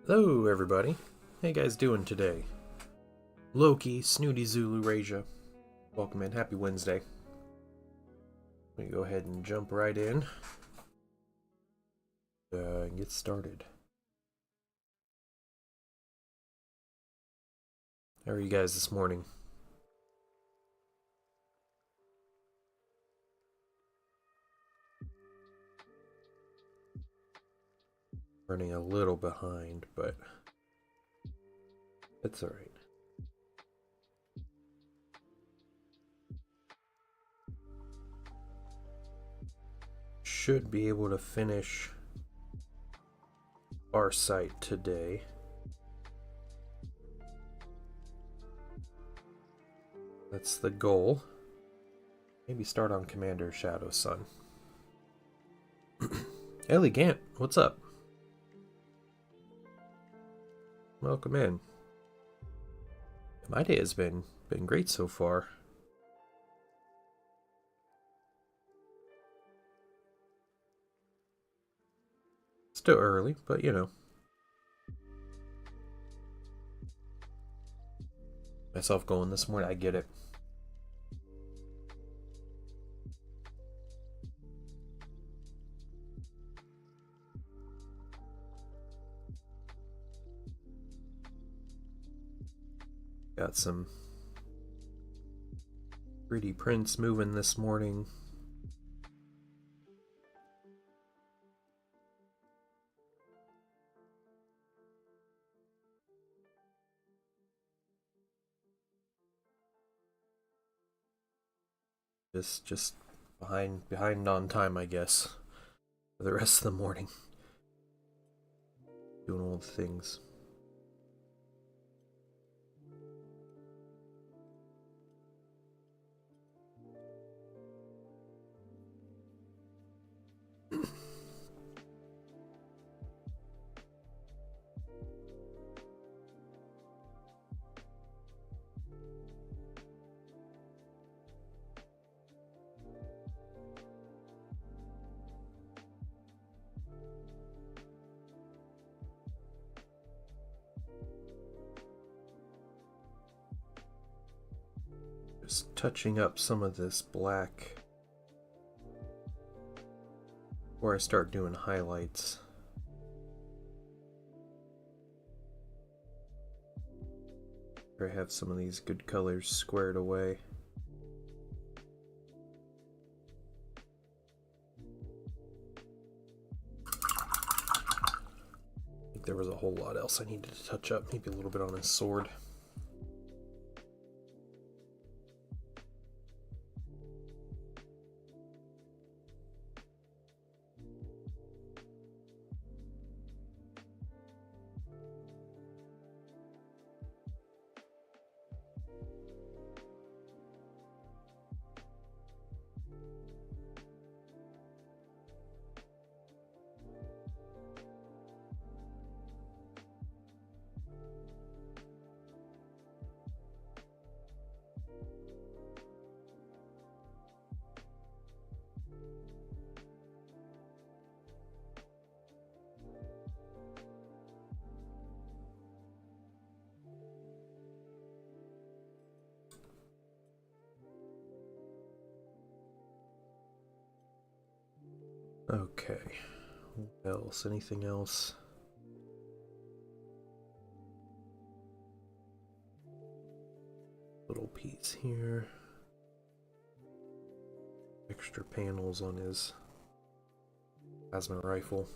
Hello, everybody. How you guys doing today? Loki, Snooty Zulu, Raja. Welcome in. Happy Wednesday. We go ahead and jump right in. And get started. How are you guys this morning? Running a little behind, but it's alright. Should be able to finish Farsight today. That's the goal. Maybe start on Commander Shadow Sun. Ellie Gant, what's up? Welcome in. My day has been great so far. Still early, but you know. Myself going this morning, I get it. Got some pretty prints moving this morning. Just behind on time, I guess, for the rest of the morning. Doing all the things. Just touching up some of this black before I start doing highlights. I have some of these good colors squared away. I think there was a whole lot else I needed to touch up, maybe a little bit on his sword. Okay, what else? Anything else? Little piece here. Extra panels on his plasma rifle.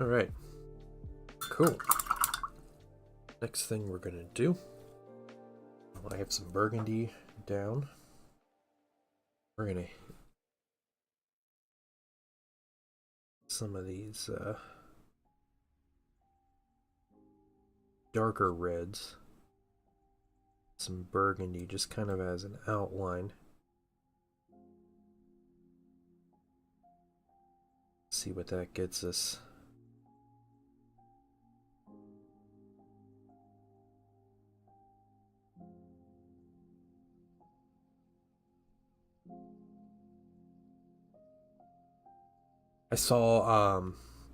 Alright, cool. Next thing we're gonna do, I have some burgundy down. We're gonna some of these darker reds, some burgundy, just kind of as an outline. See what that gets us. I saw,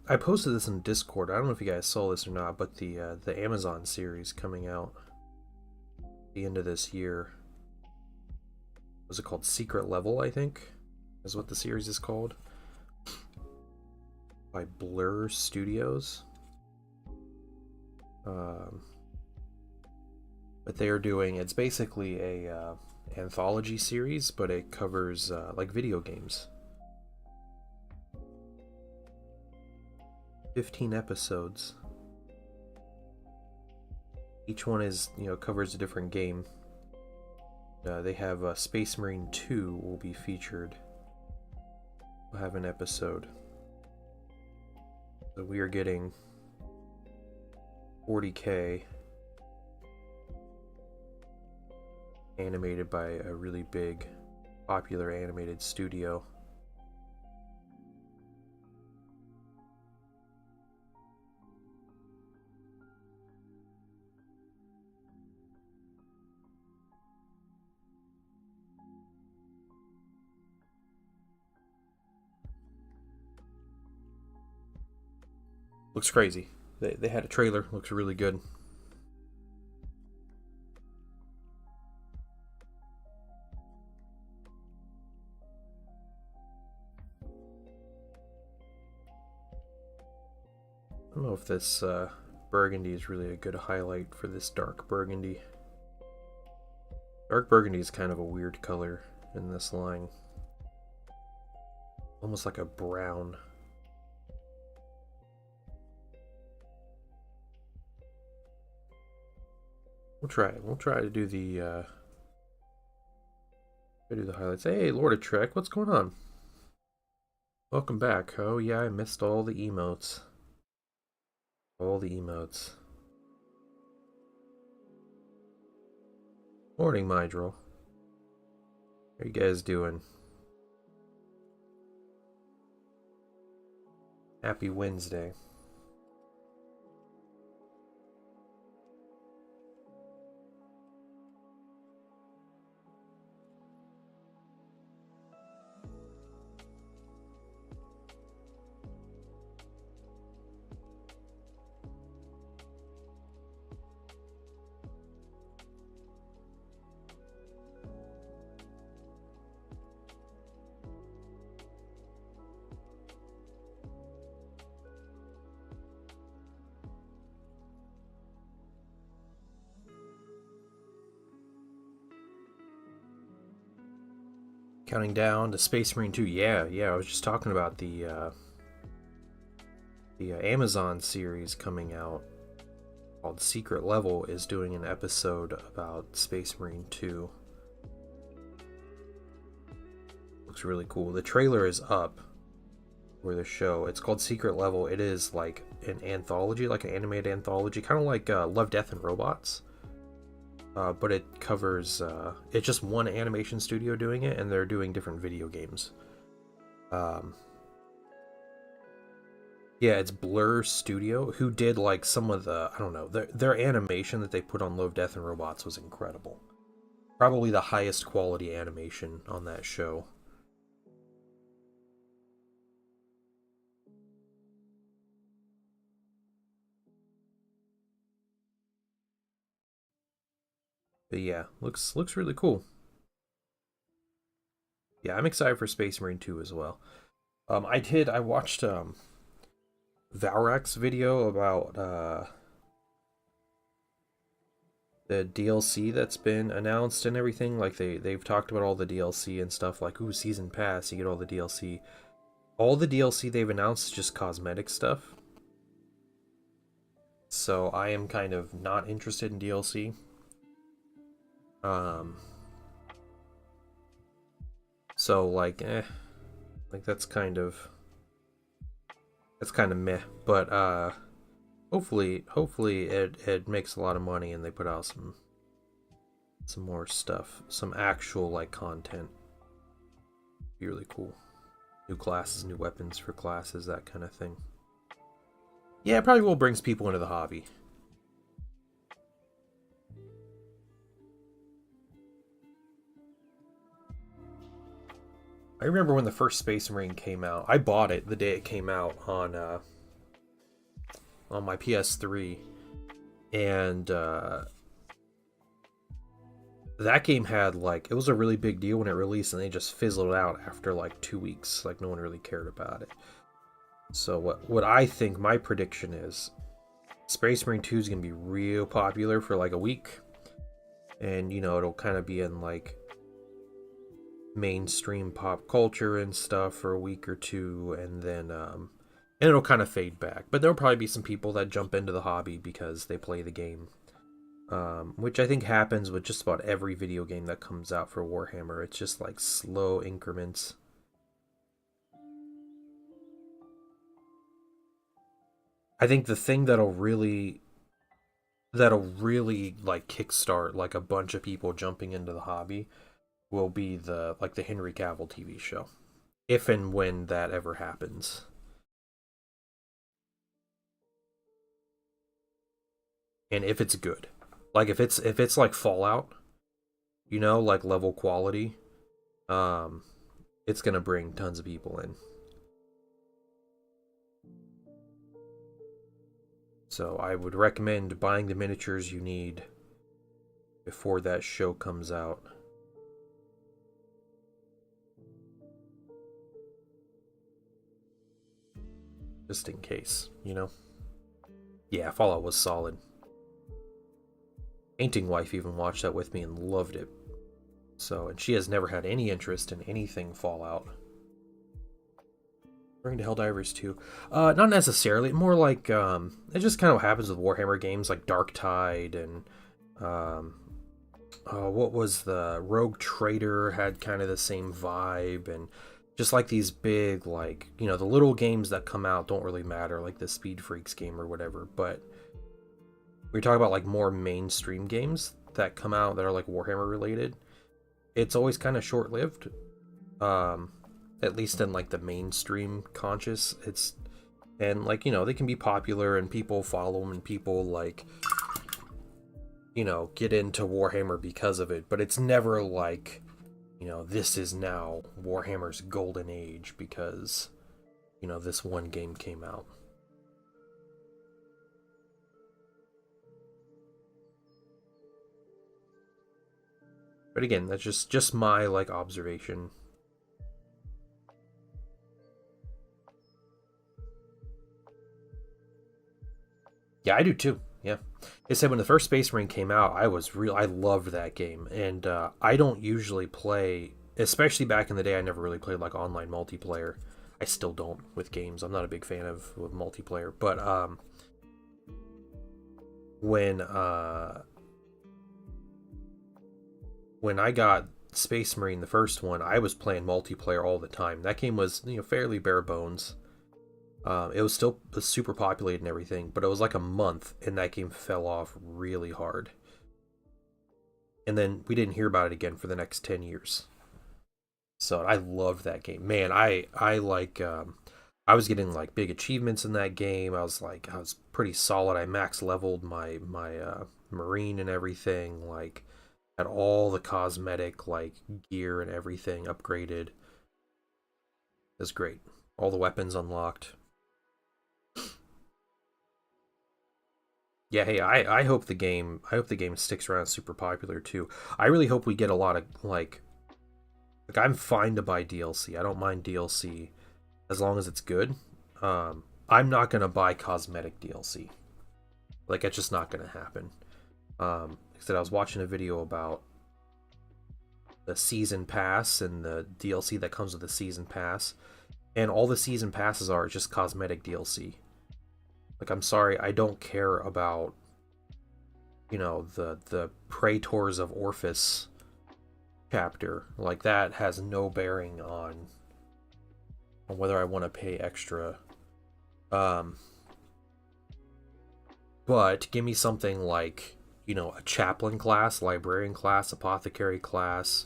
I posted this in Discord. I don't know if you guys saw this or not, but the Amazon series coming out at the end of this year. Was it called Secret Level, I think? Is what the series is called. By Blur Studios. But they are doing, it's basically a anthology series, but it covers like video games. 15 episodes. Each one is, covers a different game. They have Space Marine 2 will be featured. We'll have an episode. So we are getting 40K animated by a really big, popular animated studio. Looks crazy. They had a trailer. Looks really good. I don't know if this burgundy is really a good highlight for this dark burgundy. Dark burgundy is kind of a weird color in this line. Almost like a brown. We'll try it. We'll try to do the highlights. Hey, Lord of Trek, what's going on? Welcome back. Oh yeah, I missed all the emotes. All the emotes. Morning, Mydril. How are you guys doing? Happy Wednesday. Counting down to Space Marine 2. Yeah, I was just talking about the Amazon series coming out called Secret Level is doing an episode about Space Marine 2. Looks really cool. The trailer is up for the show. It's called Secret Level. It is like an anthology, like an animated anthology, kind of like Love, Death, and Robots. But it covers, it's just one animation studio doing it, and they're doing different video games. Yeah, it's Blur Studio, who did like some of the, I don't know, their animation that they put on Love, Death, and Robots was incredible. Probably the highest quality animation on that show. But yeah, looks really cool. Yeah, I'm excited for Space Marine 2 as well. I watched Valrak's video about the DLC that's been announced and everything. Like they've talked about all the DLC and stuff, like, ooh, season pass, you get all the DLC. All the DLC they've announced is just cosmetic stuff. So I am kind of not interested in DLC. So like that's kind of meh. But hopefully it makes a lot of money and they put out some more stuff, some actual like content. Be really cool. New classes, new weapons for classes, that kind of thing. Yeah, it probably will brings people into the hobby. I remember when the first Space Marine came out. I bought it the day it came out on my PS3, and that game had like, it was a really big deal when it released, and they just fizzled out after like 2 weeks. Like no one really cared about it. So what I think my prediction is, Space Marine 2 is gonna be real popular for like a week, and you know it'll kind of be in like mainstream pop culture and stuff for a week or two, and then and it'll kind of fade back. But there'll probably be some people that jump into the hobby because they play the game, which I think happens with just about every video game that comes out for Warhammer. It's just like slow increments. I think the thing that'll really like kickstart like a bunch of people jumping into the hobby will be the Henry Cavill TV show, if and when that ever happens. And if it's good, like if it's like Fallout, you know, like level quality, it's gonna bring tons of people in. So I would recommend buying the miniatures you need before that show comes out. Just in case, you know? Yeah, Fallout was solid. Painting Wife even watched that with me and loved it. So, and she has never had any interest in anything Fallout. Bring to Helldivers 2. Not necessarily. More like, it just kind of happens with Warhammer games like Dark Tide and, what was the Rogue Trader had kind of the same vibe, and just like these big, like, you know, the little games that come out don't really matter, like the Speed Freaks game or whatever, but we talk about like more mainstream games that come out that are like Warhammer related. It's always kind of short-lived. At least in like the mainstream conscious, and like, you know, they can be popular and people follow them and people like, you know, get into Warhammer because of it, but it's never like, you know, this is now Warhammer's golden age because, you know, this one game came out. But again, that's just my like observation. Yeah, I do too. Yeah. They said when the first Space Marine came out, I loved that game. And I don't usually play, especially back in the day, I never really played like online multiplayer. I still don't with games. I'm not a big fan of multiplayer. But when I got Space Marine, the first one, I was playing multiplayer all the time. That game was, you know, fairly bare bones. It was still super populated and everything, but it was like a month, and that game fell off really hard. And then we didn't hear about it again for the next 10 years. So I loved that game. Man, I like, I was getting like big achievements in that game. I was pretty solid. I max leveled my Marine and everything. Like, had all the cosmetic like gear and everything upgraded. It was great. All the weapons unlocked. Yeah, hey, I hope the game sticks around, super popular too. I really hope we get a lot of like I'm fine to buy DLC. I don't mind DLC as long as it's good. I'm not gonna buy cosmetic DLC. Like, it's just not gonna happen. Like I said, I was watching a video about the season pass and the DLC that comes with the season pass, and all the season passes are just cosmetic DLC. Like, I'm sorry, I don't care about, you know, the Praetors of Orphis chapter. Like, that has no bearing on whether I want to pay extra. But give me something like, a chaplain class, librarian class, apothecary class,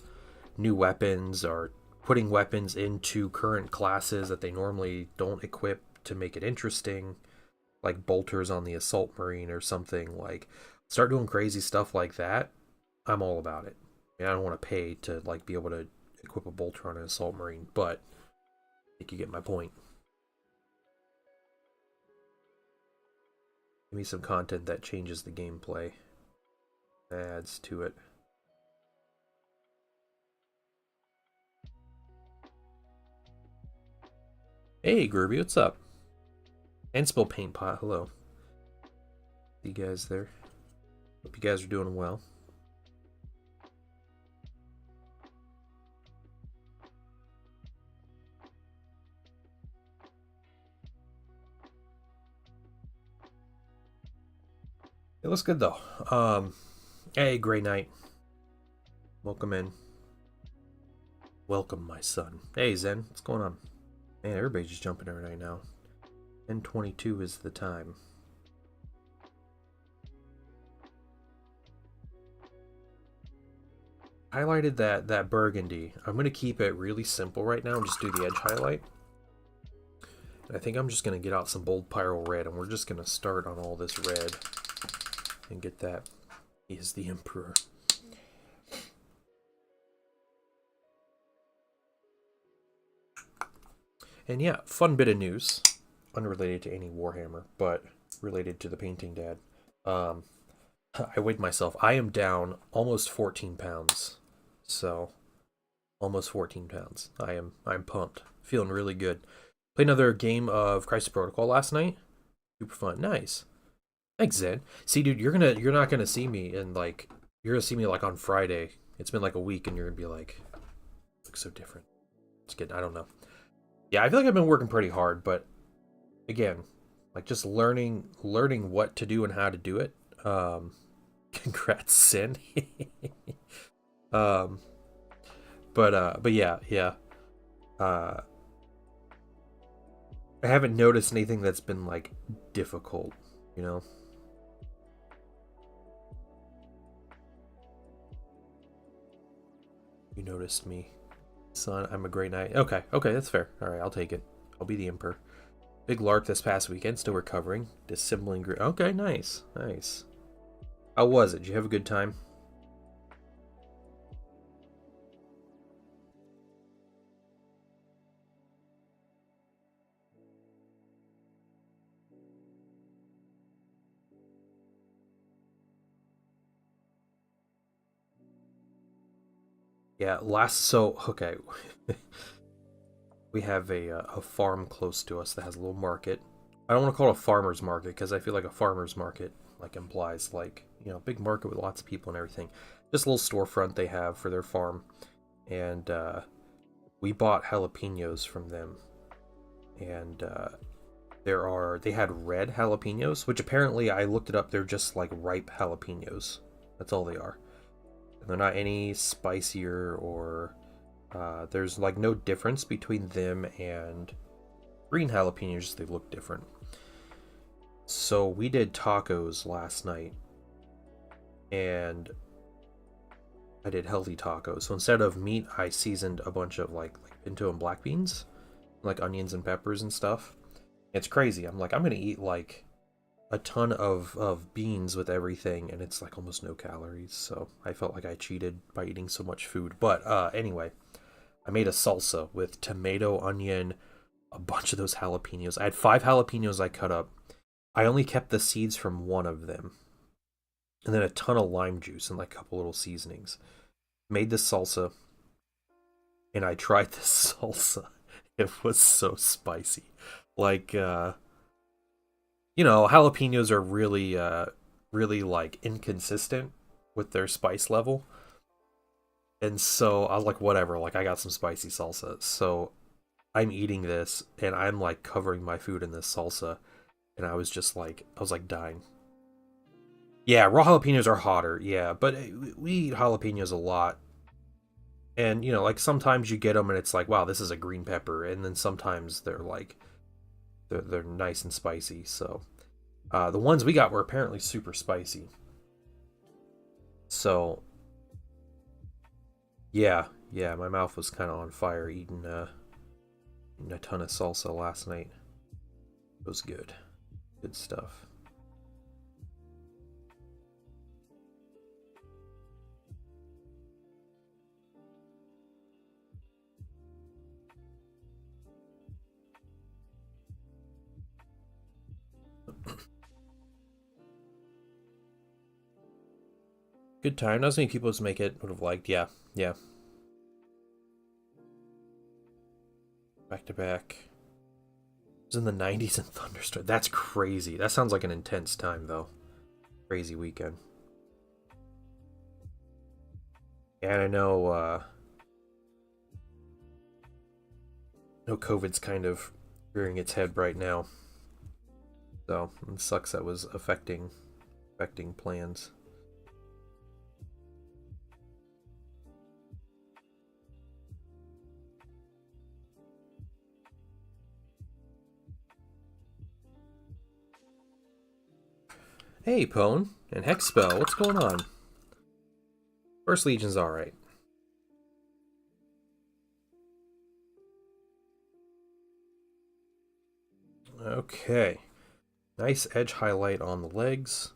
new weapons, or putting weapons into current classes that they normally don't equip to make it interesting, like bolters on the assault marine or something. Like, start doing crazy stuff like that. I'm all about it. I don't want to pay to like be able to equip a bolter on an assault marine, but I think you get my point. Give me some content that changes the gameplay, adds to it. Hey, Groovy, what's up? And Spill Paint Pot, hello. See you guys there. Hope you guys are doing well. It looks good though. Hey, Grey Knight. Welcome in. Welcome, my son. Hey, Zen, what's going on? Man, everybody's just jumping in right now. 10:22 is the time. Highlighted that burgundy. I'm gonna keep it really simple right now and just do the edge highlight. And I think I'm just gonna get out some bold pyro red, and we're just gonna start on all this red and get that. He is the Emperor. And yeah, fun bit of news, unrelated to any Warhammer, but related to the painting dad. I weighed myself. I am down almost 14 pounds. So, almost 14 pounds. I'm pumped. Feeling really good. Played another game of Crisis Protocol last night. Super fun. Nice. Thanks, Zed. See, dude, you're not gonna see me in like, you're gonna see me like on Friday. It's been like a week, and you're gonna be like, looks so different. It's good. I don't know. Yeah, I feel like I've been working pretty hard, but again, like just learning what to do and how to do it. Congrats, Sin. But yeah. I haven't noticed anything that's been like difficult, you know. You noticed me, son. I'm a great knight. Okay, that's fair. All right, I'll take it. I'll be the Emperor. Big lark this past weekend. Still recovering. Disassembling. Okay, nice. How was it? Did you have a good time? Yeah, okay. We have a farm close to us that has a little market. I don't want to call it a farmer's market because I feel like a farmer's market like implies like, big market with lots of people and everything. Just a little storefront they have for their farm. And we bought jalapenos from them. And they had red jalapenos, which apparently I looked it up, they're just like ripe jalapenos. That's all they are. And they're not any spicier or there's like no difference between them and green jalapenos, they look different. So we did tacos last night, and I did healthy tacos. So instead of meat, I seasoned a bunch of like pinto and black beans, like onions and peppers and stuff. It's crazy. I'm gonna eat like a ton of beans with everything, and it's like almost no calories. So I felt like I cheated by eating so much food. But anyway, I made a salsa with tomato, onion, a bunch of those jalapenos. I had 5 jalapenos I cut up. I only kept the seeds from one of them. And then a ton of lime juice and like a couple little seasonings. Made this salsa. And I tried this salsa. It was so spicy. Like, jalapenos are really like inconsistent with their spice level. And so I was like, whatever, like I got some spicy salsa. So I'm eating this and I'm like covering my food in this salsa. And I was dying. Yeah, raw jalapenos are hotter, yeah, but we eat jalapenos a lot. And, like sometimes you get them and it's like, wow, this is a green pepper. And then sometimes they're like, they're nice and spicy. So The ones we got were apparently super spicy. So, yeah, yeah, my mouth was kind of on fire eating a ton of salsa last night. It was good. Good stuff. Good time. Not as many people as make it would have liked. Yeah, yeah. Back to back. It was in the 90s in thunderstorm. That's crazy. That sounds like an intense time, though. Crazy weekend. And I know COVID's kind of rearing its head right now. So it sucks that was affecting plans. Hey, Pone and Hexspell, what's going on? First Legion's alright. Okay. Nice edge highlight on the legs.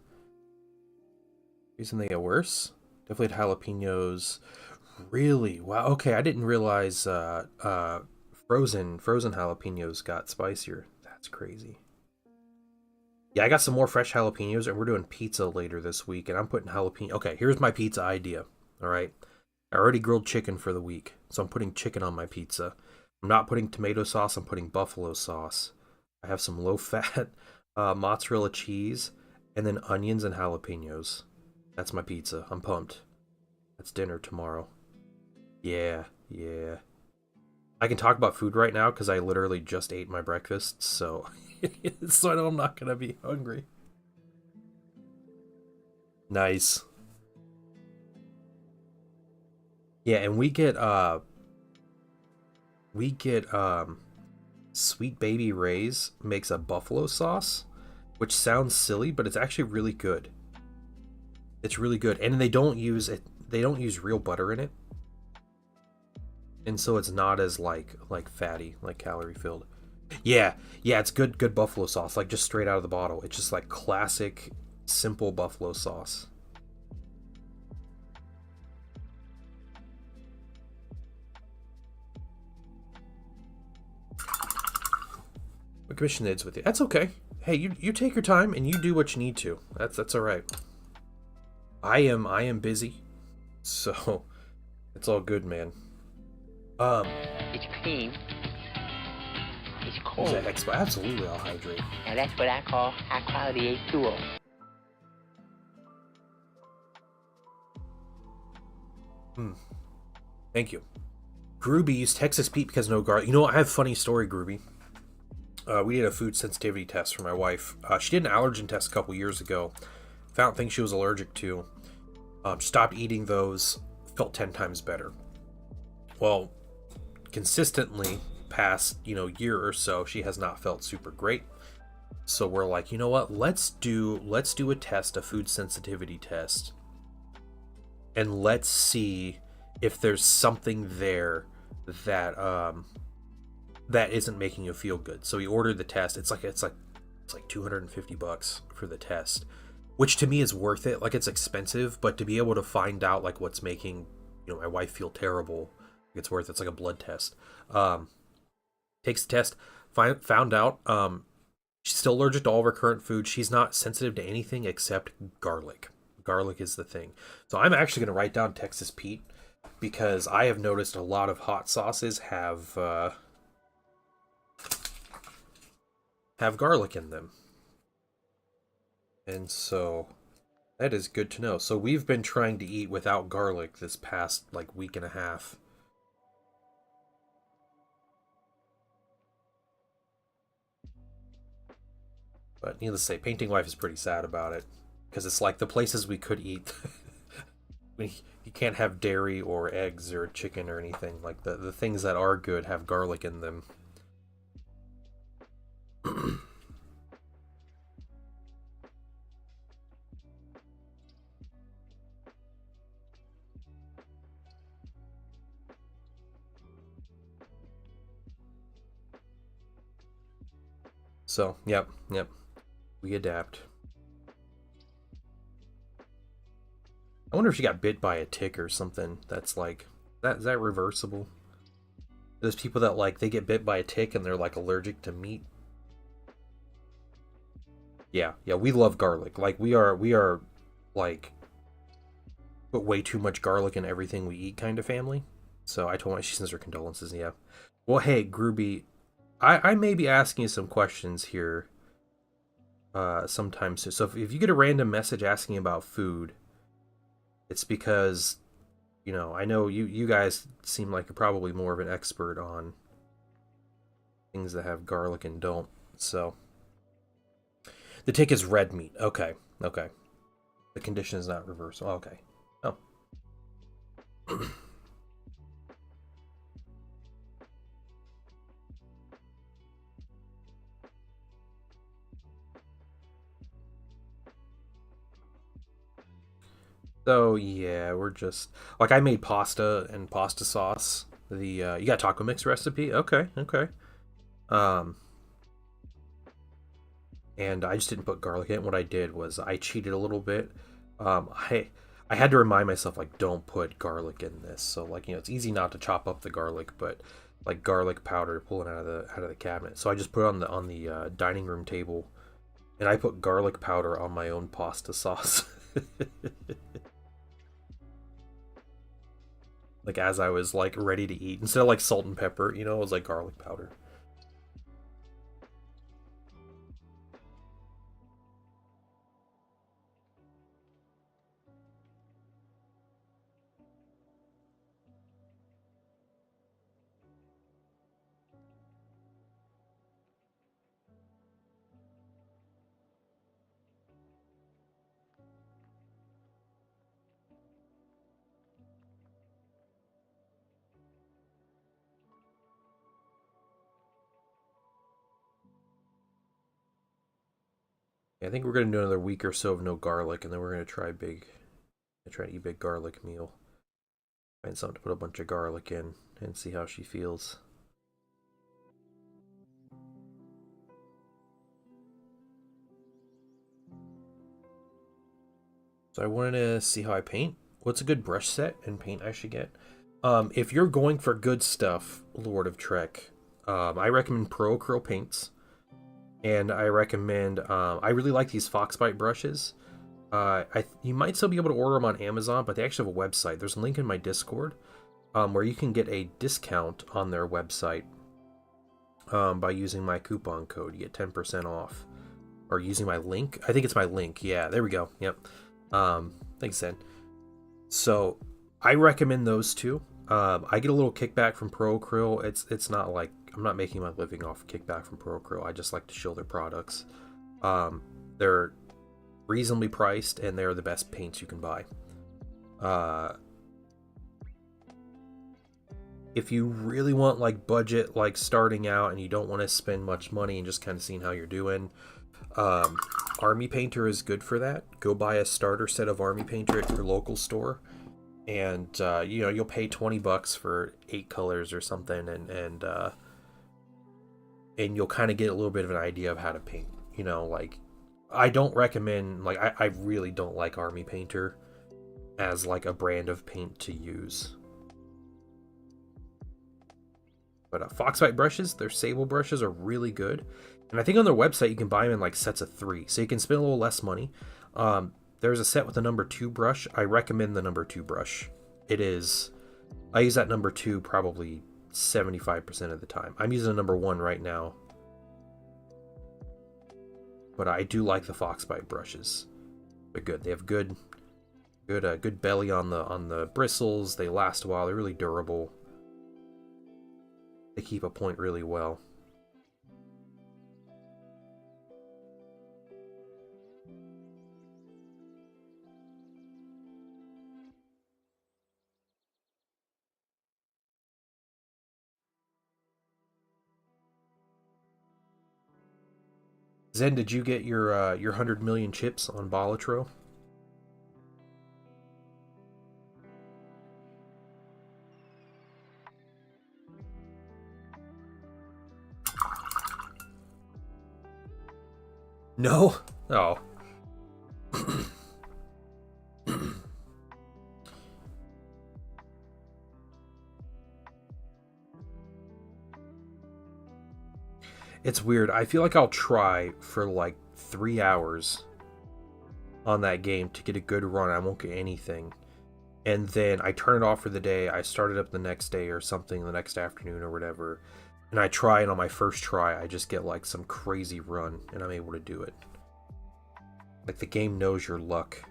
Reason they get worse? Definitely had jalapenos. Really? Wow. Okay, I didn't realize frozen jalapenos got spicier. That's crazy. Yeah, I got some more fresh jalapenos, and we're doing pizza later this week, and I'm putting jalapeno. Okay, here's my pizza idea. All right, I already grilled chicken for the week, so I'm putting chicken on my pizza. I'm not putting tomato sauce. I'm putting buffalo sauce. I have some low-fat mozzarella cheese, and then onions and jalapenos. That's my pizza. I'm pumped. That's dinner tomorrow. Yeah, yeah. I can talk about food right now because I literally just ate my breakfast, so so I know I'm not gonna be hungry. Nice. Yeah, and we get Sweet Baby Ray's makes a buffalo sauce, which sounds silly, but it's actually really good. It's really good, and they don't use it. They don't use real butter in it, and so it's not as like fatty, like calorie filled. Yeah, yeah, it's good buffalo sauce, like just straight out of the bottle. It's just like classic, simple buffalo sauce. What commission is with you? That's okay. Hey, you take your time and you do what you need to. That's all right. I am busy, so it's all good, man. It's clean. It's cold. Is that expo? Absolutely, I'll hydrate. Now that's what I call high quality H2O. Thank you. Groovy used Texas Pete because no garlic. You know what? I have a funny story, Groovy. We did a food sensitivity test for my wife. She did an allergen test a couple years ago. Found things she was allergic to. Stopped eating those. Felt 10 times better. Well, consistently past year or so, she has not felt super great. So we're like, you know what? Let's do a test, a food sensitivity test, and let's see if there's something there that that isn't making you feel good. So we ordered the test. It's like $250 for the test, which to me is worth it. Like, it's expensive, but to be able to find out like what's making my wife feel terrible, it's worth it. It's like a blood test. Takes the test, found out she's still allergic to all of her current food. She's not sensitive to anything except garlic. Garlic is the thing. So I'm actually going to write down Texas Pete, because I have noticed a lot of hot sauces have garlic in them. And so that is good to know. So we've been trying to eat without garlic this past week and a half. But needless to say, Painting Life is pretty sad about it, because it's like the places we could eat, you can't have dairy or eggs or chicken or anything. Like the things that are good have garlic in them. So, yep, we adapt. I wonder if she got bit by a tick or something. That's like, is that reversible? There's people that like they get bit by a tick and they're like allergic to meat. Yeah, we love garlic. Like we are like put way too much garlic in everything we eat kind of family. So I told her, she sends her condolences. Yeah. Well, hey, Groovy, I may be asking you some questions here sometime soon. So if you get a random message asking about food, it's because, you know, I know you guys seem like you're probably more of an expert on things that have garlic and don't. So the tick is red meat. Okay. The condition is not reversal. Okay. Oh. So yeah, we're just like I made pasta and pasta sauce. The you got taco mix recipe? Okay. Um, and I just didn't put garlic in. What I did was I cheated a little bit. I had to remind myself like don't put garlic in this. So like you know it's easy not to chop up the garlic, but like garlic powder pulling out of the cabinet. So I just put it on the dining room table, and I put garlic powder on my own pasta sauce. Like as I was like ready to eat, instead of like salt and pepper, you know, it was like garlic powder. Yeah, I think we're gonna do another week or so of no garlic, and then we're gonna try to eat big garlic meal. Find something to put a bunch of garlic in and see how she feels. So I wanted to see how I paint. What's a good brush set and paint I should get? If you're going for good stuff, Lord of Trek, I recommend Pro Acryl paints, and I recommend. I really like these Foxbite brushes. You might still be able to order them on Amazon, but they actually have a website. There's a link in my Discord where you can get a discount on their website by using my coupon code. You get 10% off, or using my link. I think it's my link. Yeah, there we go. Yep. Thanks, Ed. So I recommend those two. I get a little kickback from Pro Acryl. It's not like I'm not making my living off kickback from Pro Acryl. I just like to show their products. They're reasonably priced and they're the best paints you can buy. If you really want like budget, like starting out, and you don't want to spend much money and just kind of seeing how you're doing, Army Painter is good for that. Go buy a starter set of Army Painter at your local store, and you know you'll pay $20 for 8 colors or something, and you'll kind of get a little bit of an idea of how to paint. You know, like I don't recommend, like I really don't like Army Painter as like a brand of paint to use. But Foxbite brushes, their sable brushes are really good. And I think on their website you can buy them in like sets of 3. So you can spend a little less money. There's a set with the number 2 brush. I recommend the number 2 brush. I use that number 2 probably 75% of the time. I'm using the number 1 right now. But I do like the Foxbite brushes. They're good. They have good belly on the bristles. They last a while. They're really durable. They keep a point really well. Zen, did you get your 100 million chips on Balatro? No? Oh. It's weird. I feel like I'll try for like 3 hours on that game to get a good run. I won't get anything. And then I turn it off for the day. I start it up the next day or something, the next afternoon or whatever. And I try, and on my first try, I just get like some crazy run, and I'm able to do it. Like the game knows your luck.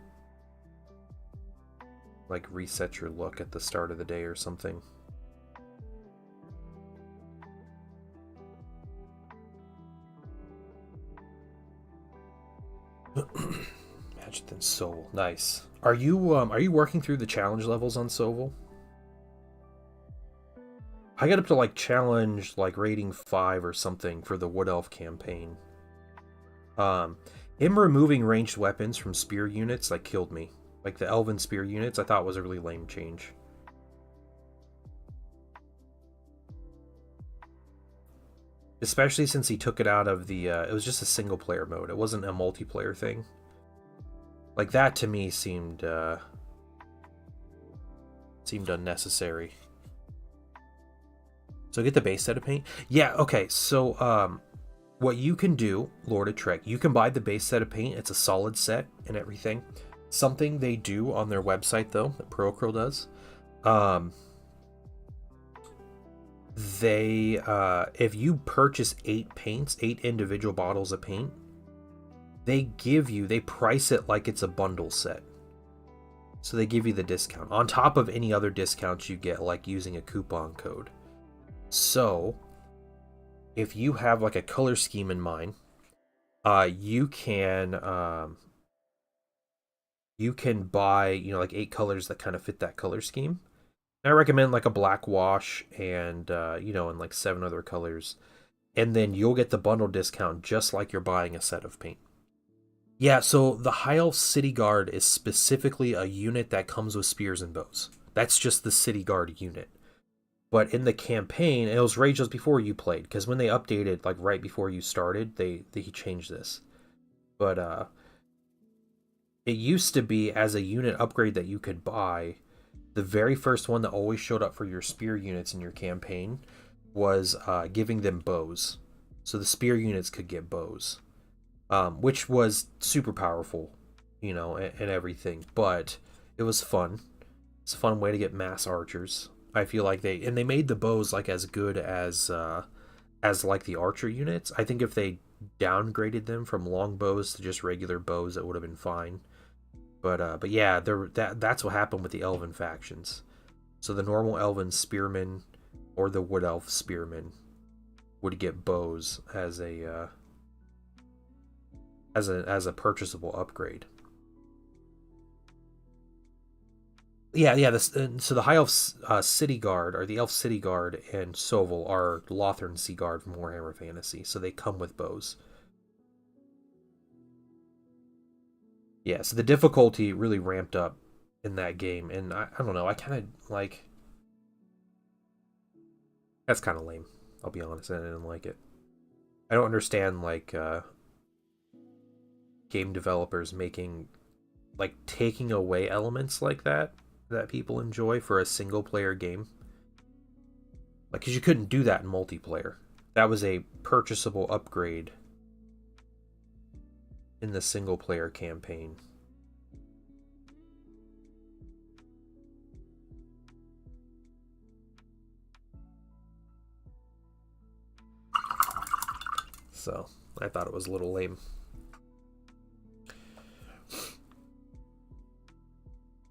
Like resets your luck at the start of the day or something. Magic than Soul. Nice. Are you working through the challenge levels on Soul? I got up to like challenge like rating 5 or something for the Wood Elf campaign. Him removing ranged weapons from spear units like killed me. Like the elven spear units, I thought was a really lame change. Especially since he took it out of the it was just a single player mode. It wasn't a multiplayer thing. Like that to me seemed unnecessary. So get the base set of paint. Yeah, okay. So what you can do, Lord of Trek, you can buy the base set of paint. It's a solid set and everything. Something they do on their website though, that Procurl does. They if you purchase 8 paints, 8 individual bottles of paint, they price it like it's a bundle set. So they give you the discount on top of any other discounts you get, like using a coupon code. So if you have like a color scheme in mind, you can buy, like 8 colors that kind of fit that color scheme. I recommend like a black wash and and like 7 other colors, and then you'll get the bundle discount just like you're buying a set of paint. Yeah, so the High Elf City Guard is specifically a unit that comes with spears and bows. That's just the City Guard unit. But in the campaign, it was right just before you played, because when they updated, like right before you started, they changed this. But it used to be as a unit upgrade that you could buy. The very first one that always showed up for your spear units in your campaign was giving them bows. So the spear units could get bows, which was super powerful, and everything. But it was fun. It's a fun way to get mass archers. I feel like they made the bows like as good as like the archer units. I think if they downgraded them from long bows to just regular bows, it would have been fine. But yeah, that's what happened with the elven factions. So the normal elven spearmen or the wood elf spearmen would get bows as a purchasable upgrade. Yeah. So the High Elf City Guard, or the Elf City Guard, and Soval are Lothern Sea Guard from Warhammer Fantasy, so they come with bows. Yeah, so the difficulty really ramped up in that game, and I don't know, I kind of like... That's kind of lame, I'll be honest, I didn't like it. I don't understand, like, game developers taking away elements like that people enjoy for a single-player game. Like, because you couldn't do that in multiplayer. That was a purchasable upgrade in the single-player campaign. So, I thought it was a little lame.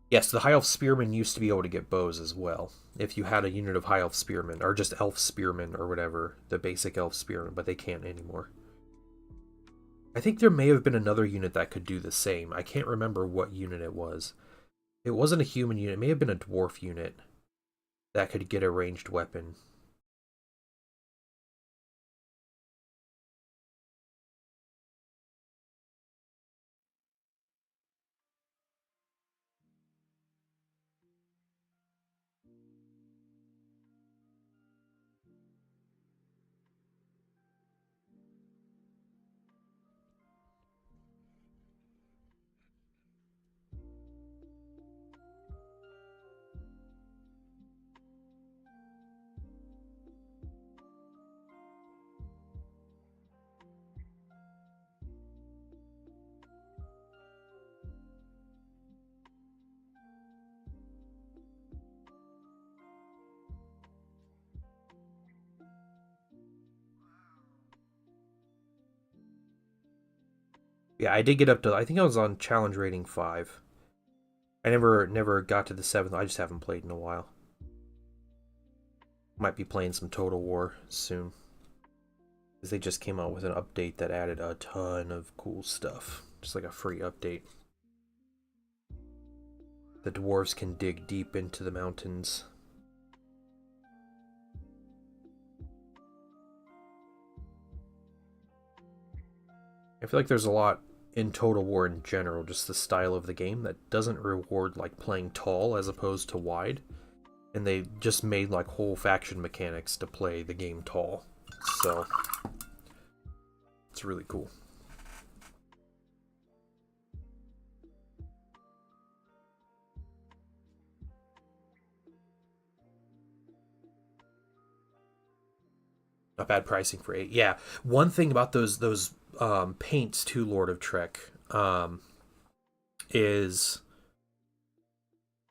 Yes, the High Elf Spearmen used to be able to get bows as well. If you had a unit of High Elf Spearmen, or just Elf Spearmen, or whatever, the basic Elf Spearmen, but they can't anymore. I think there may have been another unit that could do the same. I can't remember what unit it was. It wasn't a human unit, it may have been a dwarf unit that could get a ranged weapon. Yeah, I did get up to, I think I was on challenge rating 5. I never got to the 7th. I just haven't played in a while. Might be playing some Total War soon. Because they just came out with an update that added a ton of cool stuff. Just like a free update. The dwarves can dig deep into the mountains. I feel like there's a lot in Total War in general, just the style of the game, that doesn't reward like playing tall as opposed to wide. And they just made like whole faction mechanics to play the game tall. So it's really cool. Not bad pricing for 8. Yeah, one thing about those paints to Lord of Trek is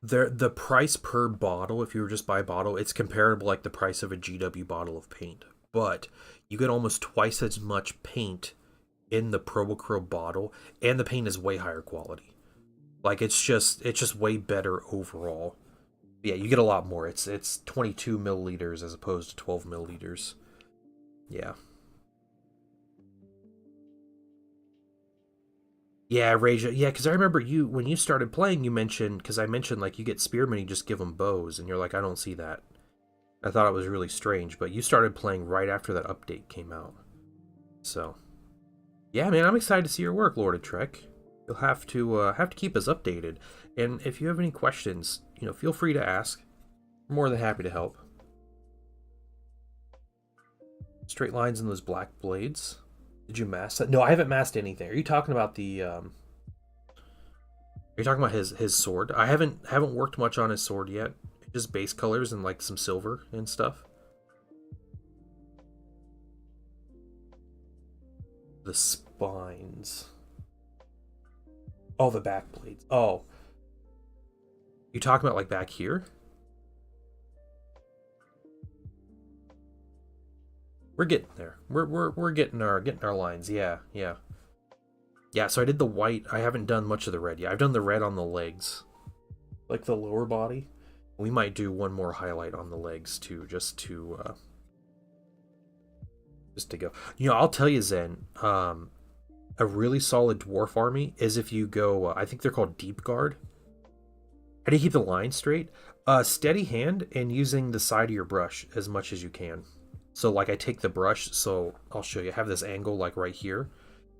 the price per bottle. If you were just buy a bottle, it's comparable like the price of a GW bottle of paint, but you get almost twice as much paint in the Probocro bottle, and the paint is way higher quality. Like it's just way better overall. Yeah, you get a lot more. It's 22 milliliters as opposed to 12 milliliters. Yeah. Yeah, Raja. Yeah, because I remember you when you started playing. You mentioned, because I mentioned like you get spearmen, you just give them bows, and you're like, I don't see that. I thought it was really strange, but you started playing right after that update came out. So, yeah, man, I'm excited to see your work, Lord of Trek. You'll have to keep us updated, and if you have any questions, feel free to ask. I'm more than happy to help. Straight lines in those black blades. Did you mask that? No, I haven't masked anything. Are you talking about the Are you talking about his sword? I haven't worked much on his sword yet. Just base colors and like some silver and stuff. The spines. Oh, the back blades. Oh. You talking about like back here? We're getting there. We're getting our lines. Yeah. Yeah, so I did the white. I haven't done much of the red yet. I've done the red on the legs. Like the lower body. We might do one more highlight on the legs too, just to go. I'll tell you, Zen, a really solid dwarf army is if you go, I think they're called deep guard. How do you keep the line straight? Steady hand and using the side of your brush as much as you can. So like I take the brush, so I'll show you. I have this angle like right here.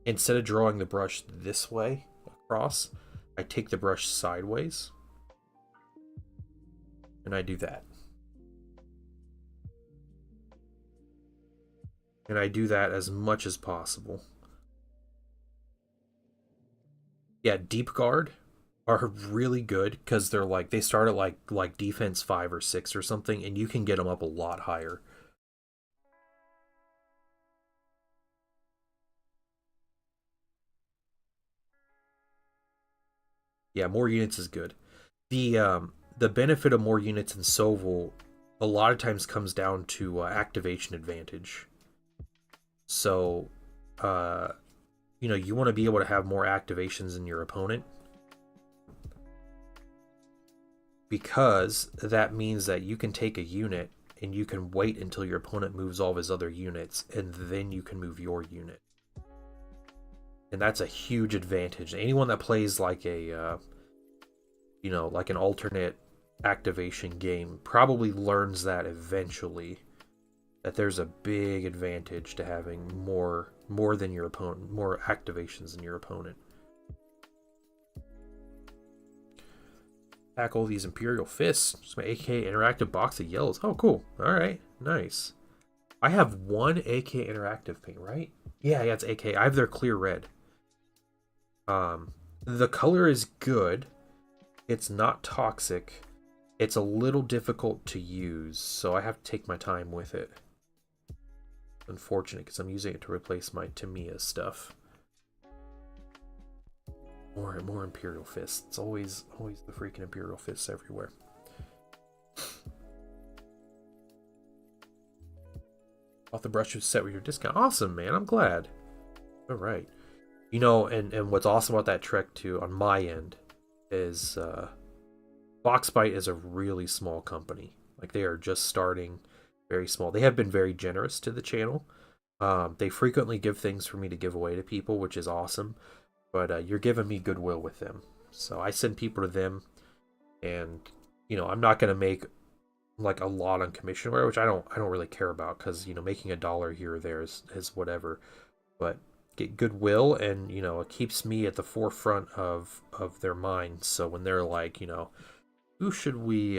Instead of drawing the brush this way across, I take the brush sideways. And I do that. And I do that as much as possible. Yeah, deep guard are really good because they're like, they start at like defense 5 or 6 or something, and you can get them up a lot higher. Yeah, more units is good. The benefit of more units in Sovil a lot of times comes down to activation advantage. So, you want to be able to have more activations than your opponent, because that means that you can take a unit and you can wait until your opponent moves all of his other units, and then you can move your unit. And that's a huge advantage. Anyone that plays like a, like an alternate activation game probably learns that eventually, that there's a big advantage to having more than your opponent, more activations than your opponent. Tackle these Imperial Fists. Just my AK interactive box of yellows. Oh, cool. All right, nice. I have one AK interactive paint, right? Yeah, it's AK. I have their clear red. The color is good. It's not toxic. It's a little difficult to use, so I have to take my time with it. Unfortunate, because I'm using it to replace my Tamiya stuff. More Imperial Fists. It's always the freaking Imperial Fists everywhere. Thought the brush was set with your discount. Awesome, man. I'm glad. All right. You know, and what's awesome about that trick too, on my end, is Foxbite is a really small company. Like they are just starting, very small. They have been very generous to the channel. They frequently give things for me to give away to people, which is awesome. But you're giving me goodwill with them, so I send people to them, and you know I'm not gonna make like a lot on commissionware, which I don't really care about because you know making $1 here or there is whatever. But get goodwill, and you know it keeps me at the forefront of their minds. So when they're like, you know, who should we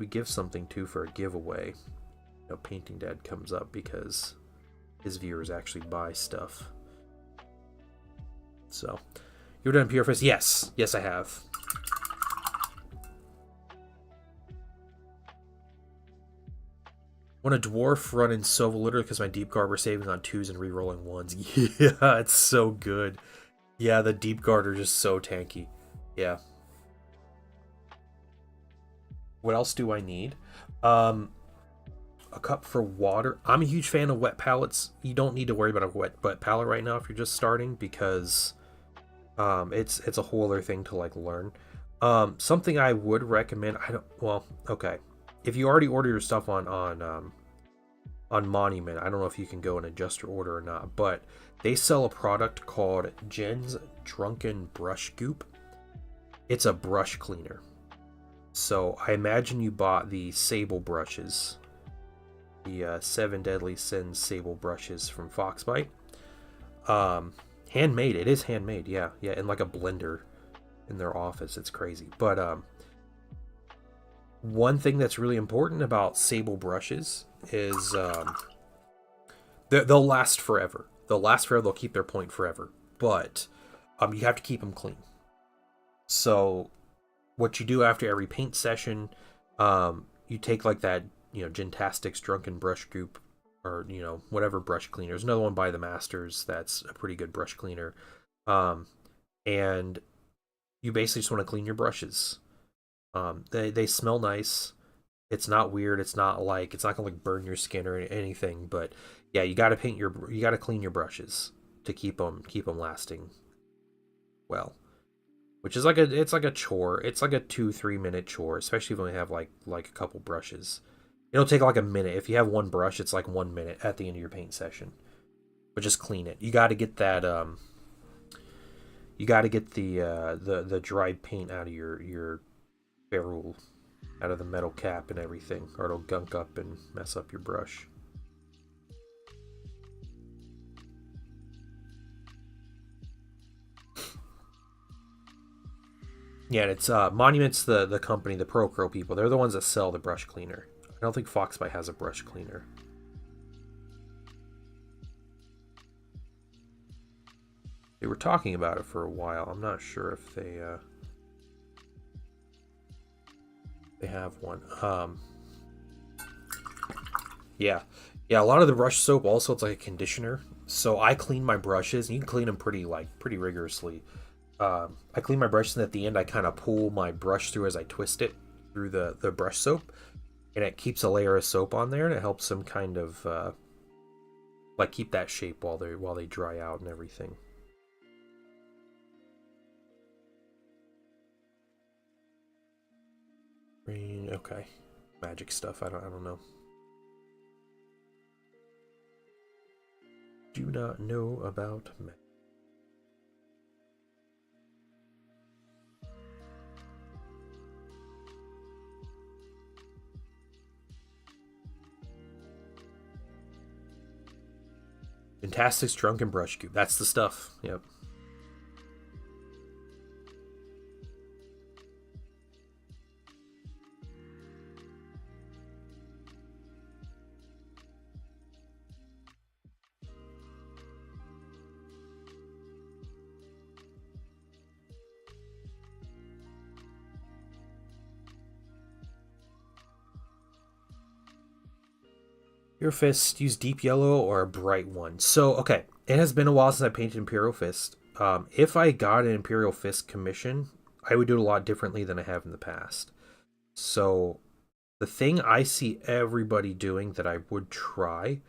give something to for a giveaway? You know, Painting Dad comes up because his viewers actually buy stuff. So, you ever done Pure Fist? Yes, yes, I have. When a dwarf run in Sova literally because my deep guard were saving on 2s and rerolling 1s. Yeah, it's so good. Yeah, the deep guard are just so tanky. Yeah. What else do I need? A cup for water. I'm a huge fan of wet palettes. You don't need to worry about a wet palette right now if you're just starting because it's a whole other thing to like learn. Something I would recommend. Okay. If you already order your stuff on Monument, I don't know if you can go and adjust your order or not, but they sell a product called Jen's Drunken Brush Goop. It's a brush cleaner. So I imagine you bought the sable brushes, the 7 Deadly Sins sable brushes from Foxbite. Handmade. It is handmade. Yeah, in like a blender in their office. It's crazy. But one thing that's really important about sable brushes is they'll last forever. They'll keep their point forever. But you have to keep them clean. So what you do after every paint session, you take like that, you know, Gentastics Drunken Brush Goop, or you know whatever brush cleaner. There's another one by the Masters that's a pretty good brush cleaner, and you basically just want to clean your brushes. They smell nice. It's not weird. It's not gonna like burn your skin or anything. But yeah, you gotta clean your brushes to keep them lasting well. Which is it's like a chore. It's like a 2-3 minute chore, especially if you only have like a couple brushes. It'll take like a minute. If you have one brush, it's like 1 minute at the end of your paint session. But just clean it. You got to get that. You got to get the dried paint out of your ferrule, out of the metal cap and everything, or it'll gunk up and mess up your brush. Yeah, and it's Monument's the company, the Pro Crow people. They're the ones that sell the brush cleaner. I don't think Foxbite has a brush cleaner. They were talking about it for a while. I'm not sure if they have one. Yeah, a lot of the brush soap also, it's like a conditioner. So I clean my brushes, and you can clean them pretty rigorously. I clean my brushes, and at the end I kind of pull my brush through as I twist it through the brush soap, and it keeps a layer of soap on there, and it helps them kind of like keep that shape while they dry out and everything. Okay, magic stuff. I don't know. Do not know about magic. Fantastic's Drunken Brush Cube. That's the stuff. Yep. Your Fist, use deep yellow or a bright one. So, okay, it has been a while since I painted Imperial Fist. If I got an Imperial Fist commission, I would do it a lot differently than I have in the past. So, the thing I see everybody doing that I would try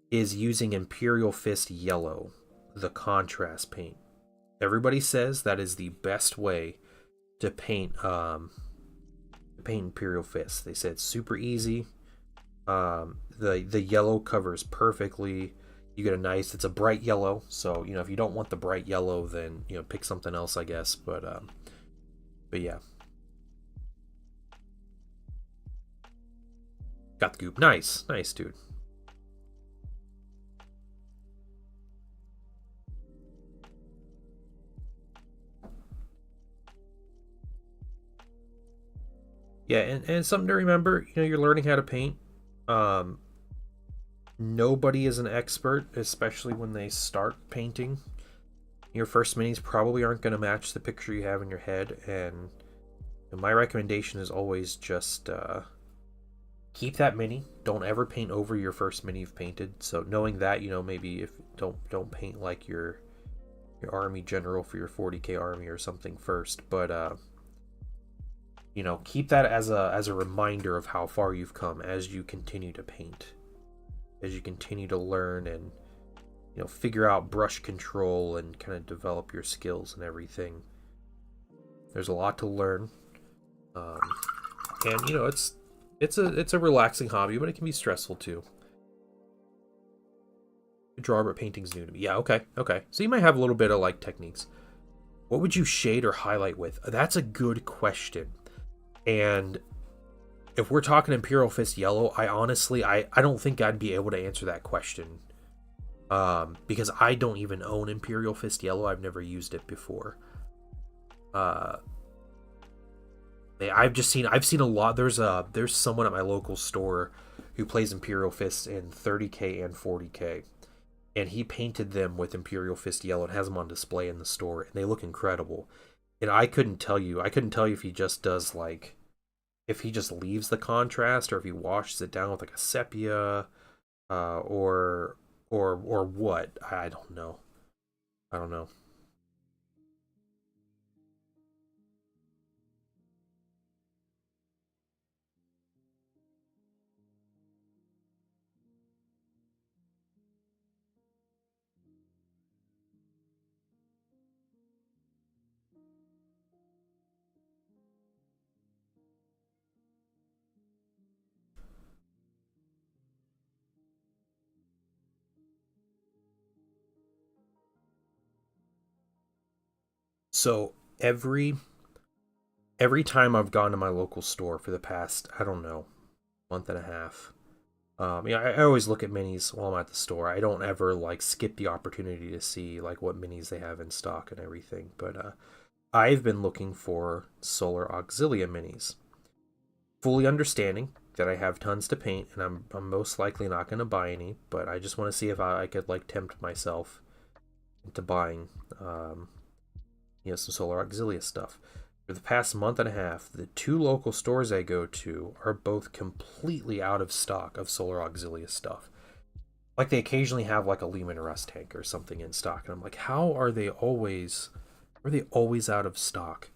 is using Imperial Fist yellow. the contrast paint. Everybody says that is the best way to paint Imperial Fist. They said it's super easy. The yellow covers perfectly. You get it's a bright yellow, so if you don't want the bright yellow, then pick something else, I guess. But yeah, got the goop. Nice, dude. Yeah, and something to remember, you're learning how to paint. Nobody is an expert, especially when they start painting. Your first minis probably aren't going to match the picture you have in your head, and my recommendation is always just keep that mini. Don't ever paint over your first mini you've painted. So knowing that, maybe if don't paint like your army general for your 40k army or something first, but keep that as a reminder of how far you've come as you continue to paint, as you continue to learn and figure out brush control and kind of develop your skills and everything. There's a lot to learn, and it's a relaxing hobby, but it can be stressful too. Draw, but painting's new to me. Yeah, okay. So you might have a little bit of like techniques. What would you shade or highlight with? That's a good question. And if we're talking Imperial Fist Yellow, I honestly don't think I'd be able to answer that question. Because I don't even own Imperial Fist Yellow. I've never used it before. I've seen a lot. There's someone at my local store who plays Imperial Fist in 30k and 40k, and he painted them with Imperial Fist Yellow and has them on display in the store, and they look incredible. And I couldn't tell you if he just does if he just leaves the contrast or if he washes it down with like a sepia, or what. I don't know. So every time I've gone to my local store for the past, I don't know, month and a half, I always look at minis while I'm at the store. I don't ever skip the opportunity to see what minis they have in stock and everything. But I've been looking for Solar Auxilia minis, fully understanding that I have tons to paint, and I'm most likely not going to buy any. But I just want to see if I could tempt myself into buying some Solar Auxilia stuff. For the past month and a half, the two local stores I go to are both completely out of stock of Solar Auxilia stuff. They occasionally have a Lehman Russ tank or something in stock, and I'm like, how are they always out of stock?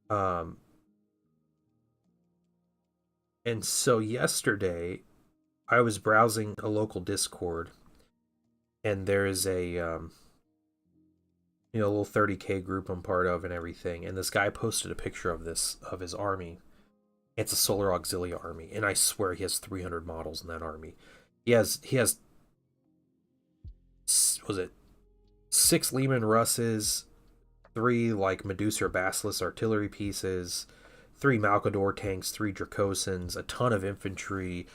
And so yesterday, I was browsing a local Discord, and there is a little 30k group I'm part of and everything, and this guy posted a picture of his army. It's a Solar Auxilia army, and I swear he has 300 models in that army. He has was it 6 Lehman Russes, 3 Medusa or Basilisk artillery pieces, 3 Malkador tanks, 3 Dracosans, a ton of infantry,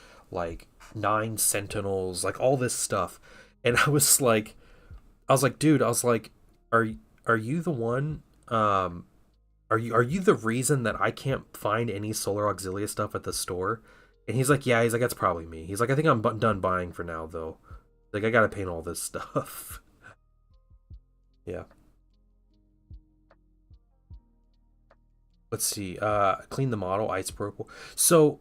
9 Sentinels, all this stuff. And I was like, dude, are you the one? Are you the reason that I can't find any Solar Auxilia stuff at the store? And he's like, yeah. He's like, that's probably me. He's like, I think I'm done buying for now, though. I gotta paint all this stuff. Yeah. Let's see. Clean the model, isopropyl. So,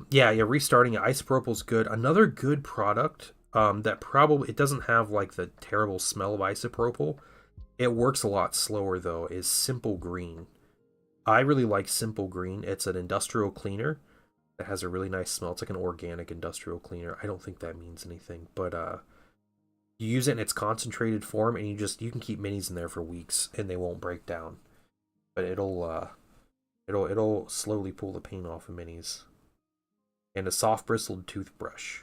yeah, restarting it. Isopropyl's good. Another good product, that probably, it doesn't have the terrible smell of isopropyl. It works a lot slower, though, is Simple Green. I really like Simple Green. It's an industrial cleaner that has a really nice smell. It's like an organic industrial cleaner. I don't think that means anything, but You use it in its concentrated form, and you can keep minis in there for weeks, and they won't break down. But it'll slowly pull the paint off of minis. And a soft bristled toothbrush.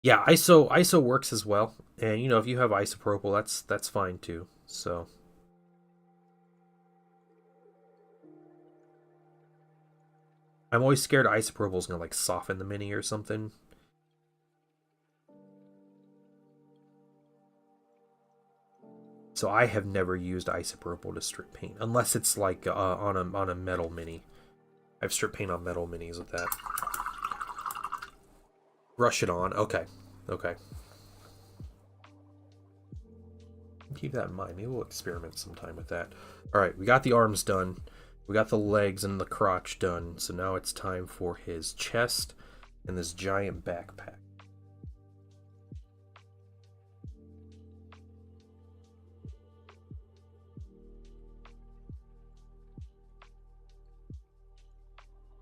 Yeah, ISO works as well, and if you have isopropyl, that's fine too. So. I'm always scared isopropyl is gonna like soften the mini or something. So I have never used isopropyl to strip paint, unless it's like on a metal mini. I've stripped paint on metal minis with that. Brush it on. Okay. Okay. Keep that in mind. Maybe we'll experiment sometime with that. Alright, we got the arms done. We got the legs and the crotch done. So now it's time for his chest and this giant backpack.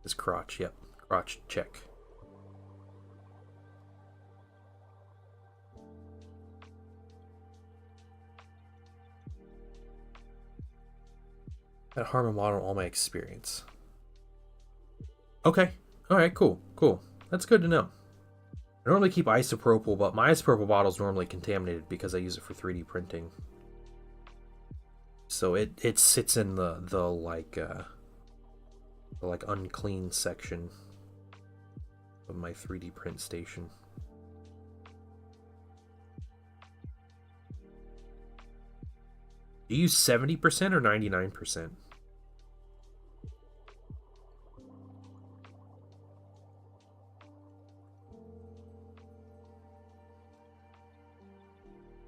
His crotch, yep. Crotch, check. That Harmon model, all my experience. Okay. Alright, cool. Cool. That's good to know. I normally keep isopropyl, but my isopropyl bottle is normally contaminated because I use it for 3D printing. So it sits in the like unclean section of my 3D print station. Do you use 70% or 99%?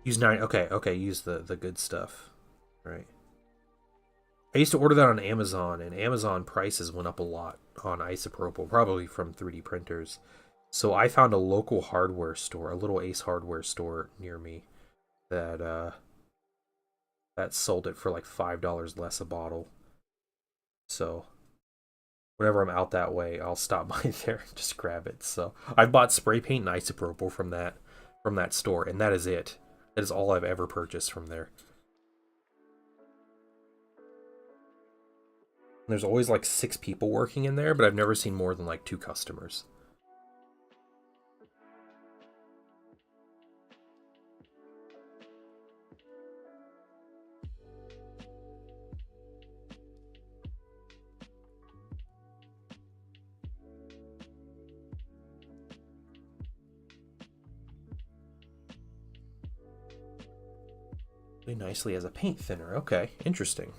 Use 9. Okay, use the good stuff. Right. I used to order that on Amazon, and Amazon prices went up a lot on isopropyl, probably from 3D printers. So I found a local hardware store, a little Ace hardware store near me, that sold it for like $5 less a bottle. So whenever I'm out that way, I'll stop by there and just grab it. So I've bought spray paint and isopropyl from that store, and that is it. That is all I've ever purchased from there. There's always like 6 people working in there, but I've never seen more than like 2 customers. Really nicely as a paint thinner. Okay, interesting.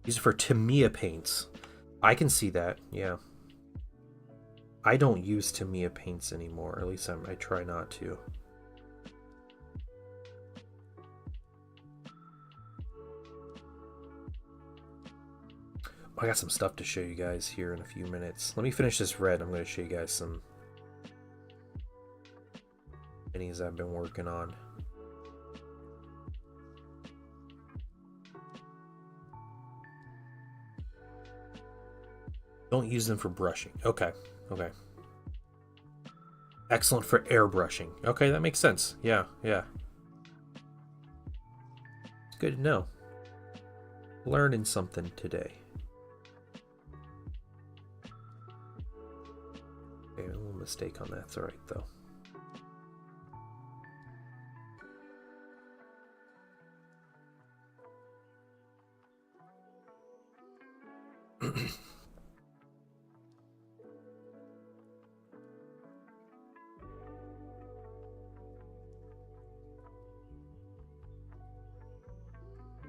Use it for Tamiya paints. I can see that, yeah. I don't use Tamiya paints anymore, or at least I try not to. I got some stuff to show you guys here in a few minutes. Let me finish this red. I'm going to show you guys some minis I've been working on. Don't use them for brushing. Okay. Excellent for airbrushing. Okay, that makes sense. Yeah. It's good to know. Learning something today. Okay, a little mistake on that. It's alright, though.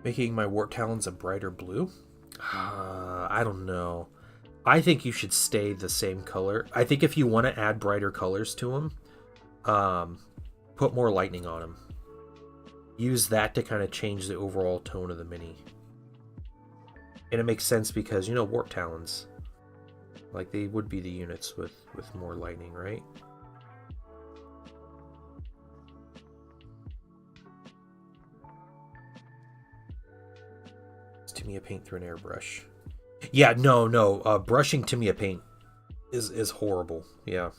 Making my wart talons a brighter blue? I don't know. I think you should stay the same color. I think if you want to add brighter colors to them, put more lightning on them. Use that to kind of change the overall tone of the mini. And it makes sense because, wart talons, like they would be the units with more lightning, right? Tamiya paint through an airbrush. Yeah, no. Brushing Tamiya paint is horrible. Yeah.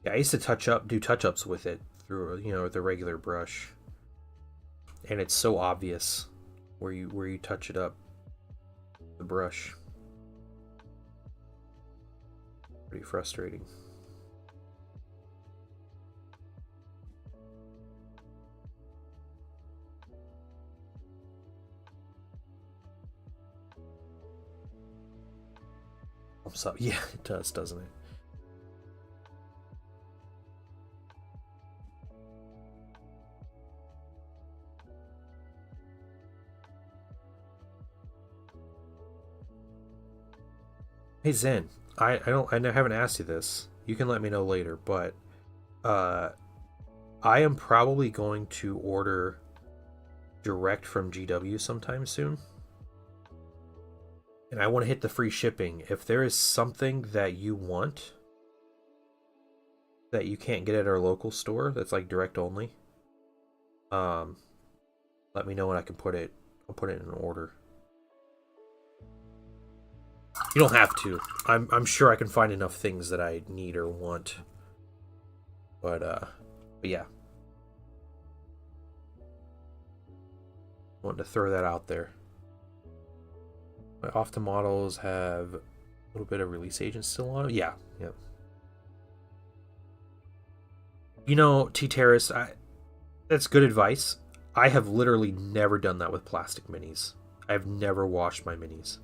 Yeah, I used to do touch-ups with it through, with a regular brush. And it's so obvious where you touch it up, the brush. Pretty frustrating. So, yeah, it does, doesn't it? Hey Zen, I haven't asked you this. You can let me know later, but uh, I am probably going to order direct from GW sometime soon, and I want to hit the free shipping. If there is something that you want that you can't get at our local store, that's like direct only, um, let me know and I can put it. I'll put it in an order. You don't have to. I'm sure I can find enough things that I need or want. But yeah. Wanted to throw that out there. My off the models have a little bit of release agent still on it. Yeah, yeah. T-Terrace, that's good advice. I have literally never done that with plastic minis. I've never washed my minis.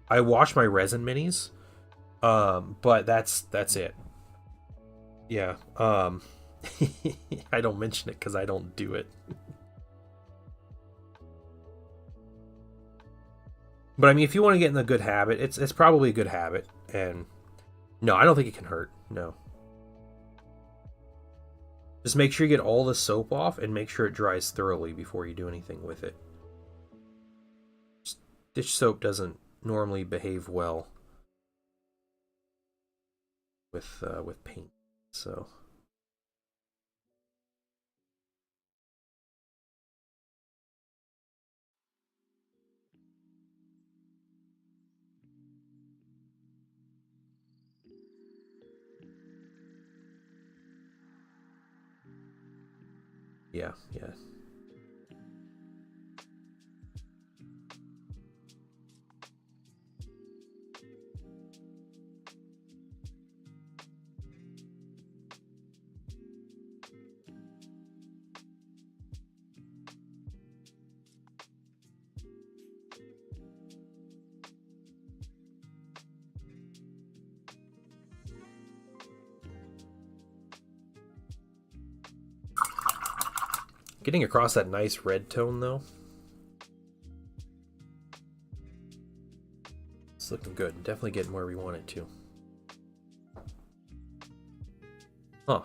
I wash my resin minis, but that's it. Yeah. I don't mention it because I don't do it. But I mean, if you want to get in a good habit, it's probably a good habit. And no, I don't think it can hurt. No. Just make sure you get all the soap off and make sure it dries thoroughly before you do anything with it. Dish soap doesn't normally behave well with paint, so. Yeah, yeah. Getting across that nice red tone though. It's looking good. Definitely getting where we want it to. Huh.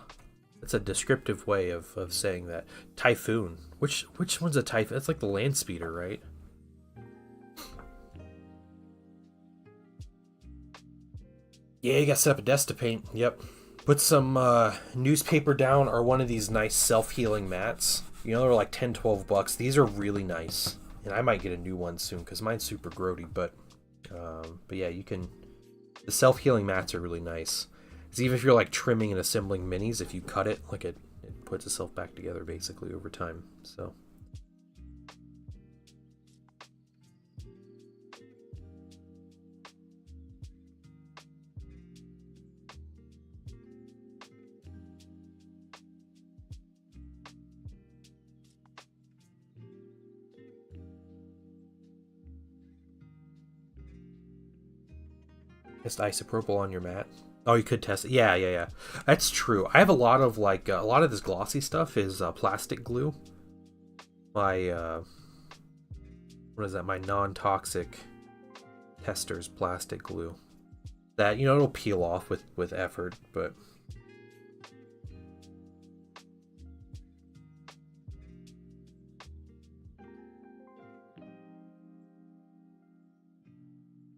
That's a descriptive way of saying that. Typhoon. Which one's a typhoon? That's like the land speeder, right? Yeah, you gotta set up a desk to paint. Yep. Put some newspaper down or one of these nice self-healing mats. They're like 10, 12 bucks. These are really nice. And I might get a new one soon because mine's super grody. But yeah, you can... The self-healing mats are really nice. Because even if you're like trimming and assembling minis, if you cut it, like it puts itself back together basically over time. So... Just isopropyl on your mat. Oh, you could test it. Yeah, yeah, yeah. That's true. I have a lot of a lot of this glossy stuff is plastic glue. My what is that? My non-toxic tester's plastic glue. That it'll peel off with effort, but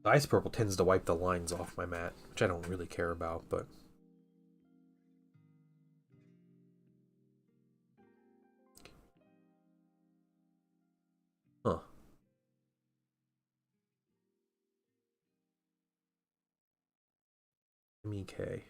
the isopropyl tends to wipe the lines off my mat, which I don't really care about, but. Huh. MEK.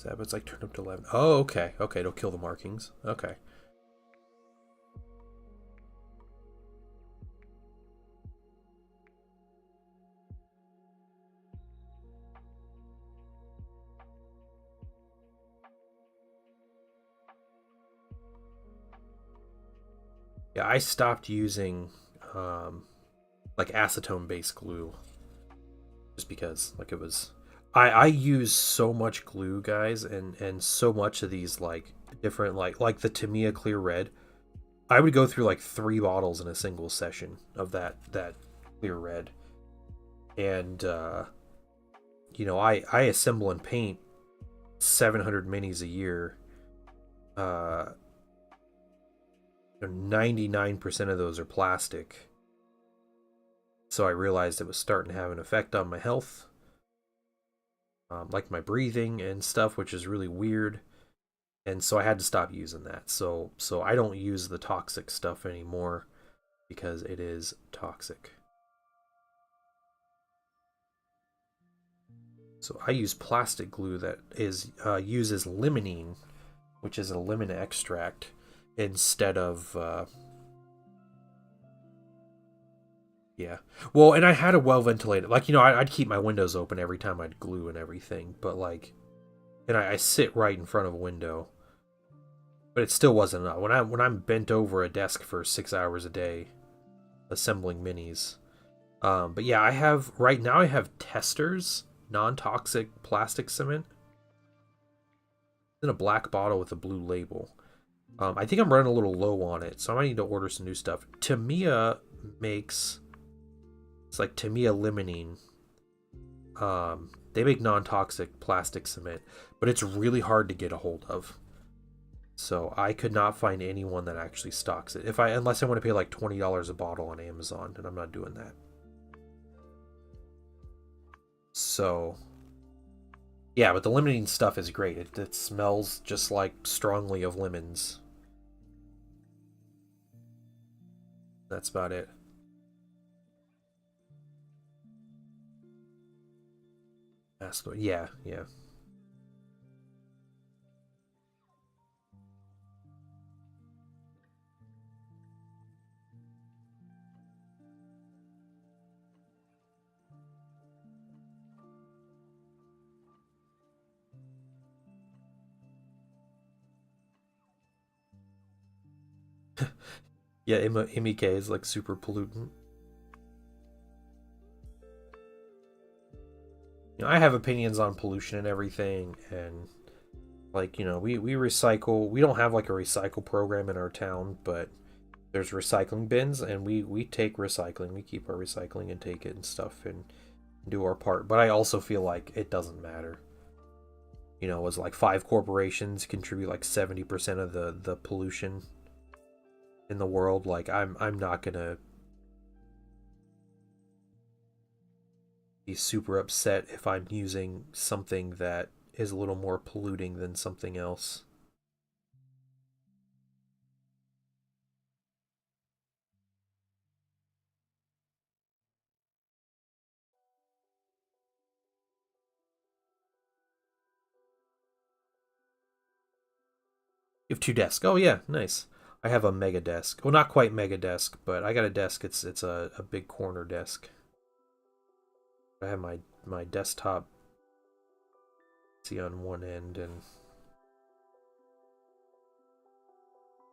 that, but it's like turned up to 11. Oh, okay. Okay, it'll kill the markings. Okay. Yeah, I stopped using like acetone-based glue just because like it was. I use so much glue, guys, and so much of these like different like the Tamiya Clear Red. I would go through like 3 bottles in a single session of that Clear Red, and you know I assemble and paint 700 minis a year. 99% of those are plastic. So I realized it was starting to have an effect on my health, like my breathing and stuff, which is really weird. And so I had to stop using that. So I don't use the toxic stuff anymore because it is toxic. So I use plastic glue that is uses limonene, which is a lemon extract, instead of yeah. Well, and I had a well ventilated, like, you know, I'd keep my windows open every time I'd glue and everything, but like, and I sit right in front of a window, but it still wasn't enough. When I'm bent over a desk for 6 hours a day, assembling minis. But yeah, right now I have Testers non-toxic plastic cement in a black bottle with a blue label. I think I'm running a little low on it, so I might need to order some new stuff. Tamiya makes, it's like Tamiya limonene. They make non-toxic plastic cement, but it's really hard to get a hold of. So I could not find anyone that actually stocks it. Unless I want to pay like $20 a bottle on Amazon, and I'm not doing that. So yeah, but the limonene stuff is great. It smells just like strongly of lemons. That's about it. Yeah, yeah. Yeah, MEK is like super pollutant. You know, I have opinions on pollution and everything, and like, you know, we recycle. We don't have like a recycle program in our town, but there's recycling bins, and we take recycling. We keep our recycling and take it and stuff and do our part. But I also feel like it doesn't matter. You know, it's like 5 corporations contribute like 70% of the pollution in the world. Like I'm not gonna be super upset if I'm using something that is a little more polluting than something else. You have 2 desks. Oh yeah, nice. I have a mega desk. Well, not quite mega desk, but I got a desk. It's a big corner desk. I have my desktop, see, on one end, and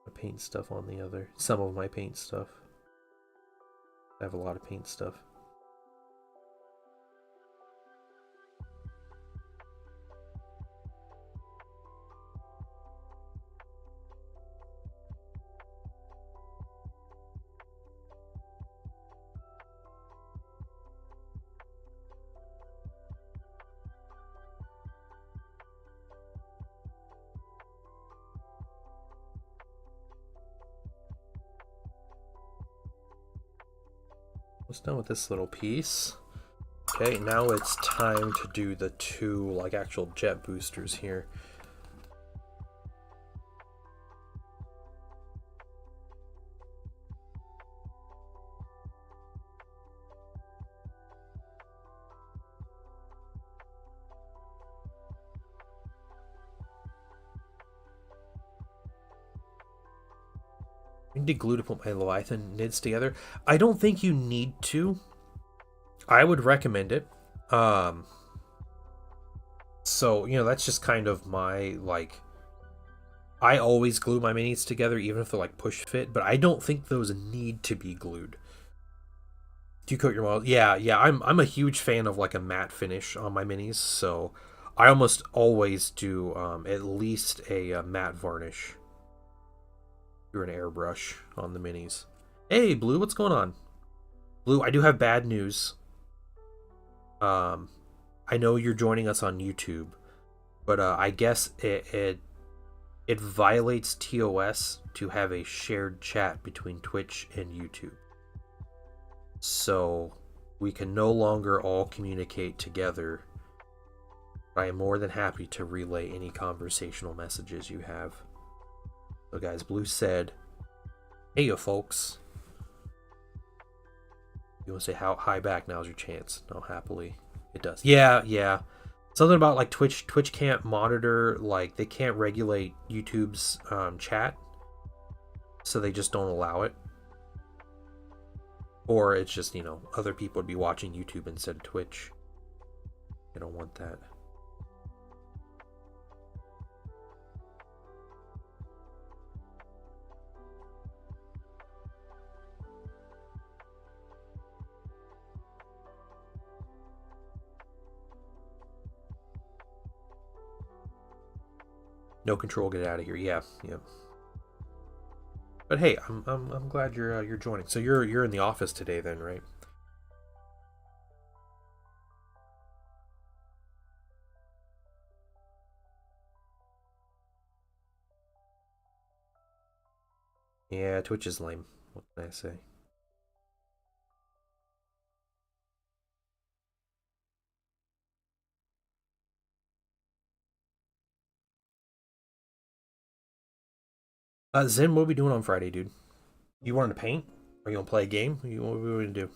my paint stuff on the other. Some of my paint stuff. I have a lot of paint stuff. Almost done with this little piece. Okay, now it's time to do the 2 like actual jet boosters here. I need glue to put my Leviathan nids together. I don't think you need to. I would recommend it. So, that's just kind of my, like, I always glue my minis together, even if they're, like, push fit, but I don't think those need to be glued. Do you coat your model? Yeah, I'm a huge fan of, like, a matte finish on my minis, so I almost always do at least a matte varnish through an airbrush on the minis. Hey, Blue, what's going on? Blue, I do have bad news. I know you're joining us on YouTube, but I guess it violates TOS to have a shared chat between Twitch and YouTube. So we can no longer all communicate together. I am more than happy to relay any conversational messages you have. So guys, Blue said, hey you folks. You want to say how high back, now's your chance. No, happily. It does. Yeah. Something about like Twitch can't monitor, like they can't regulate YouTube's chat. So they just don't allow it. Or it's just, other people would be watching YouTube instead of Twitch. They don't want that. No control, get out of here. Yeah. But hey, I'm glad you're joining. So you're in the office today then, right? Yeah, Twitch is lame. What can I say? Zen, what are we doing on Friday, dude? You wanting to paint? Or you want to play a game? What are we going to do?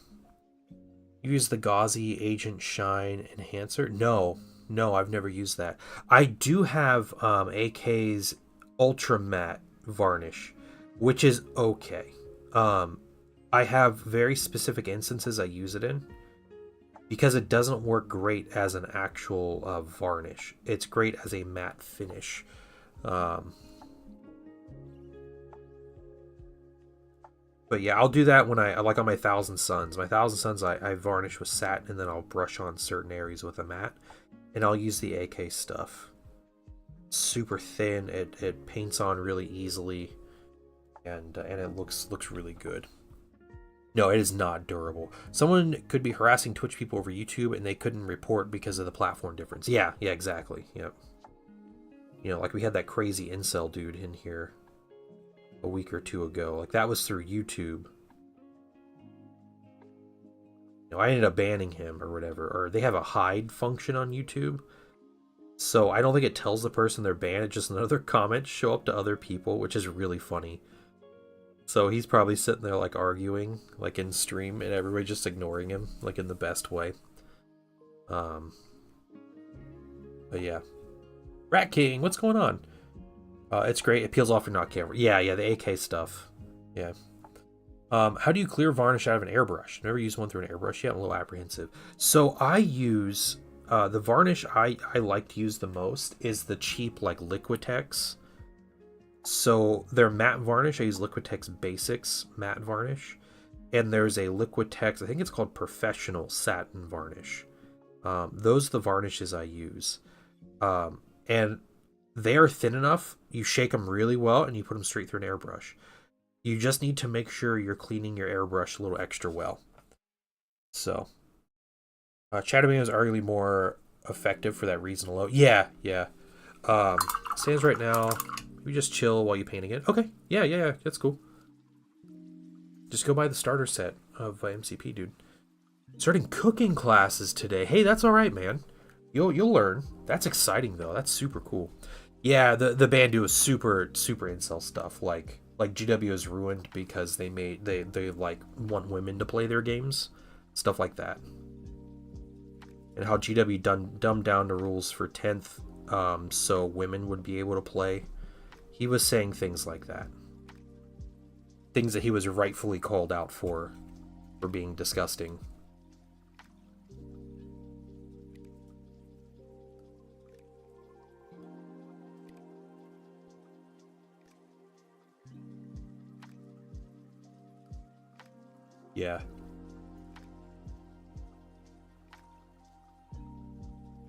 You use the Gauzy Agent Shine Enhancer? No, I've never used that. I do have AK's Ultra Matte Varnish, which is okay. I have very specific instances I use it in, because it doesn't work great as an actual varnish. It's great as a matte finish. But yeah, I'll do that when I like on my Thousand Suns. My Thousand Suns, I varnish with satin, and then I'll brush on certain areas with a matte, and I'll use the AK stuff. Super thin. It paints on really easily, and it looks really good. No, it is not durable. Someone could be harassing Twitch people over YouTube, and they couldn't report because of the platform difference. Yeah, exactly. Yep. Like we had that crazy incel dude in here a week or two ago. Like that was through YouTube. I ended up banning him or whatever. Or they have a hide function on YouTube, so I don't think it tells the person they're banned. It's just another comment show up to other people, which is really funny. So he's probably sitting there like arguing like in stream, and everybody just ignoring him like in the best way. But yeah, Rat King, what's going on? It's great. It peels off your not camera. Yeah, the AK stuff. Yeah. How do you clear varnish out of an airbrush? Never used one through an airbrush yet. I'm a little apprehensive. So I use the varnish I like to use the most is the cheap like Liquitex. So their matte varnish, I use Liquitex Basics matte varnish, and there's a Liquitex, I think it's called Professional Satin Varnish. Those are the varnishes I use, and they are thin enough. You shake them really well, and you put them straight through an airbrush. You just need to make sure you're cleaning your airbrush a little extra well. So, Chatterman is arguably more effective for that reason alone. Yeah. Stands right now. We just chill while you painting it. Okay. Yeah. That's cool. Just go buy the starter set of MCP, dude. Starting cooking classes today. Hey, that's all right, man. You'll learn. That's exciting though. That's super cool. Yeah, the band do is super incel stuff. Like GW is ruined because they like want women to play their games, stuff like that. And how GW dumbed down the rules for 10th, so women would be able to play. He was saying things like that. things that he was rightfully called out for being disgusting. Yeah.